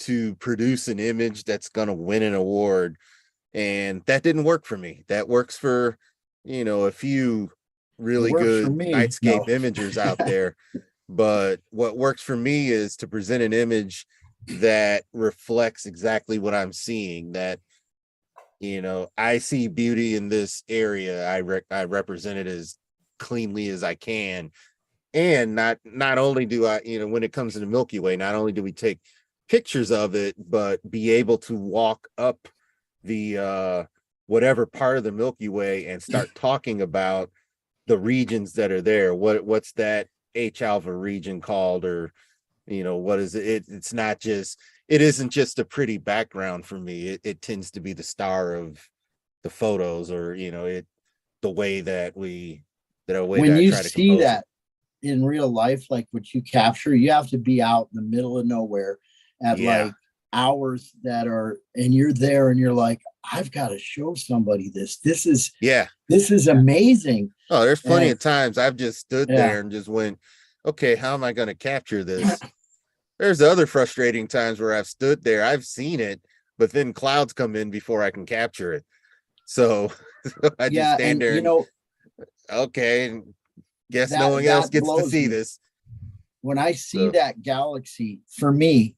to produce an image that's going to win an award, and that didn't work for me. That works for a few really good nightscape imagers out there, but what works for me is to present an image that reflects exactly what I'm seeing, that I see beauty in this area. I represent it as cleanly as I can. And not only do I, when it comes to the Milky Way, not only do we take pictures of it, but be able to walk up the whatever part of the Milky Way and start talking about the regions that are there. What's that H alpha region called, or what is it? It's not just, it isn't just a pretty background for me. It tends to be the star of the photos, or the way that when you see that in real life, like what you capture, you have to be out in the middle of nowhere at like hours that are, and you're there and you're like, I've got to show somebody this. This is amazing. Oh, there's plenty of times I've just stood there and just went, okay, how am I going to capture this? There's other frustrating times where I've stood there, I've seen it, but then clouds come in before I can capture it. So I just stand there and okay, and guess no one else gets to see this. When I see that galaxy, for me,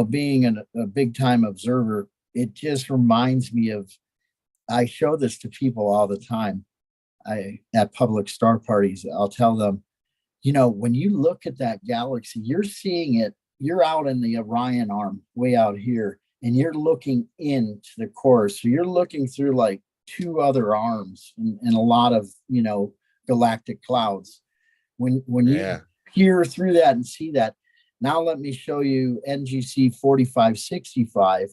being a big time observer, it just reminds me of, I show this to people all the time. At public star parties, I'll tell them, when you look at that galaxy, you're seeing it. You're out in the Orion arm, way out here, and you're looking into the core. So you're looking through like two other arms and a lot of, galactic clouds. When you peer through that and see that, now let me show you NGC 4565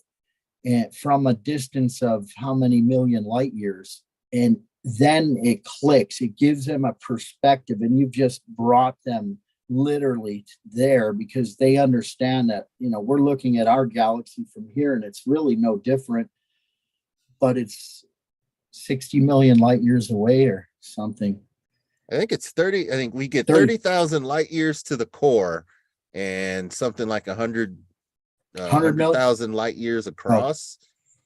and from a distance of how many million light years. And then it clicks, it gives them a perspective, and you've just brought them literally there because they understand that, we're looking at our galaxy from here and it's really no different, but it's 60 million light years away or something. I think it's 30. I think we get 30,000 light years to the core and something like 100,000 light years across.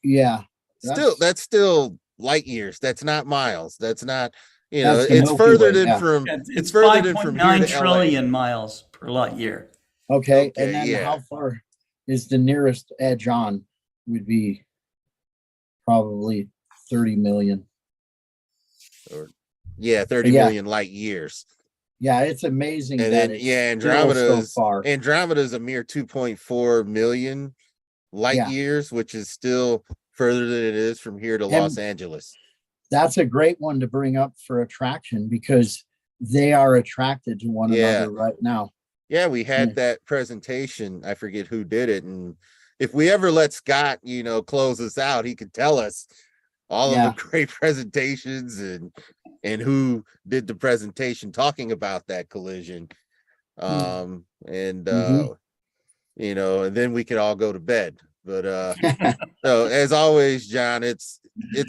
Yeah. That's still light years. That's not miles. That's not, it's further than from, it's further than from here 5.9 to trillion LA. miles per light year. Okay. And then how far is the nearest edge on? Would be probably 30 million. 30 million light years. Yeah, it's amazing. And that then, it's Andromeda is a mere 2.4 million light years, which is still further than it is from here to Los Angeles. That's a great one to bring up for attraction because they are attracted to one another right now. Yeah, we had that presentation. I forget who did it. And if we ever let Scott, close us out, he could tell us all of the great presentations and who did the presentation talking about that collision. And then we could all go to bed. But so as always, John, it's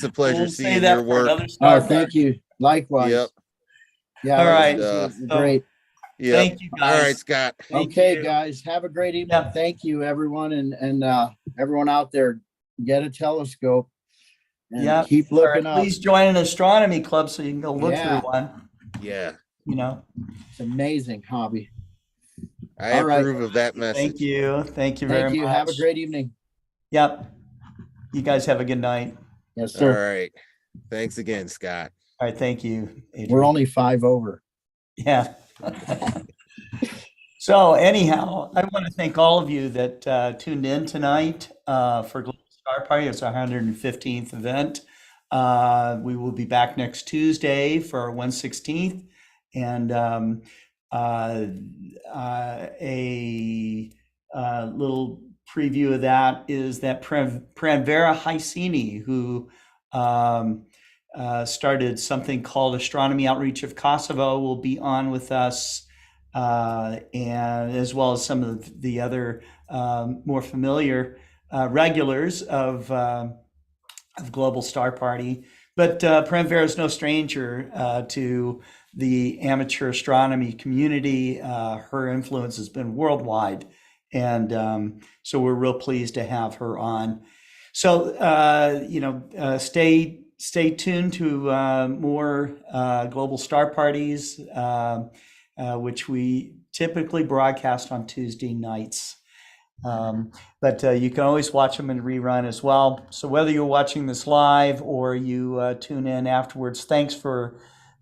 a pleasure seeing your work. Thank you. Likewise. Yep. Yeah. All right. Great. Yep. Thank you, guys. All right, Scott. Guys, have a great evening. Thank you, everyone, and everyone out there. Get a telescope and keep looking up. Please join an astronomy club so you can go look through one. Yeah. It's amazing hobby. I approve of that message. Thank you. Thank you very much. Have a great evening. Yep. You guys have a good night. Yes, sir. All right. Thanks again, Scott. All right. Thank you, Adrian. We're only 5 over. Yeah. So anyhow, I want to thank all of you that tuned in tonight for Global Star Party. It's our 115th event. We will be back next Tuesday for our 116th. And a little preview of that is that Pranvera Hysini, who started something called Astronomy Outreach of Kosovo, will be on with us, and as well as some of the other more familiar regulars of Global Star Party. But Pranvera is no stranger to the amateur astronomy community. Her influence has been worldwide, and so we're real pleased to have her on. So stay tuned to more Global Star Parties, which we typically broadcast on Tuesday nights. But you can always watch them in rerun as well. So whether you're watching this live or you tune in afterwards, thanks for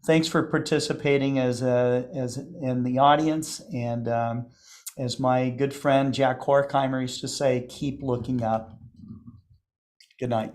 participating as in the audience. And as my good friend Jack Horkheimer used to say, keep looking up. Good night.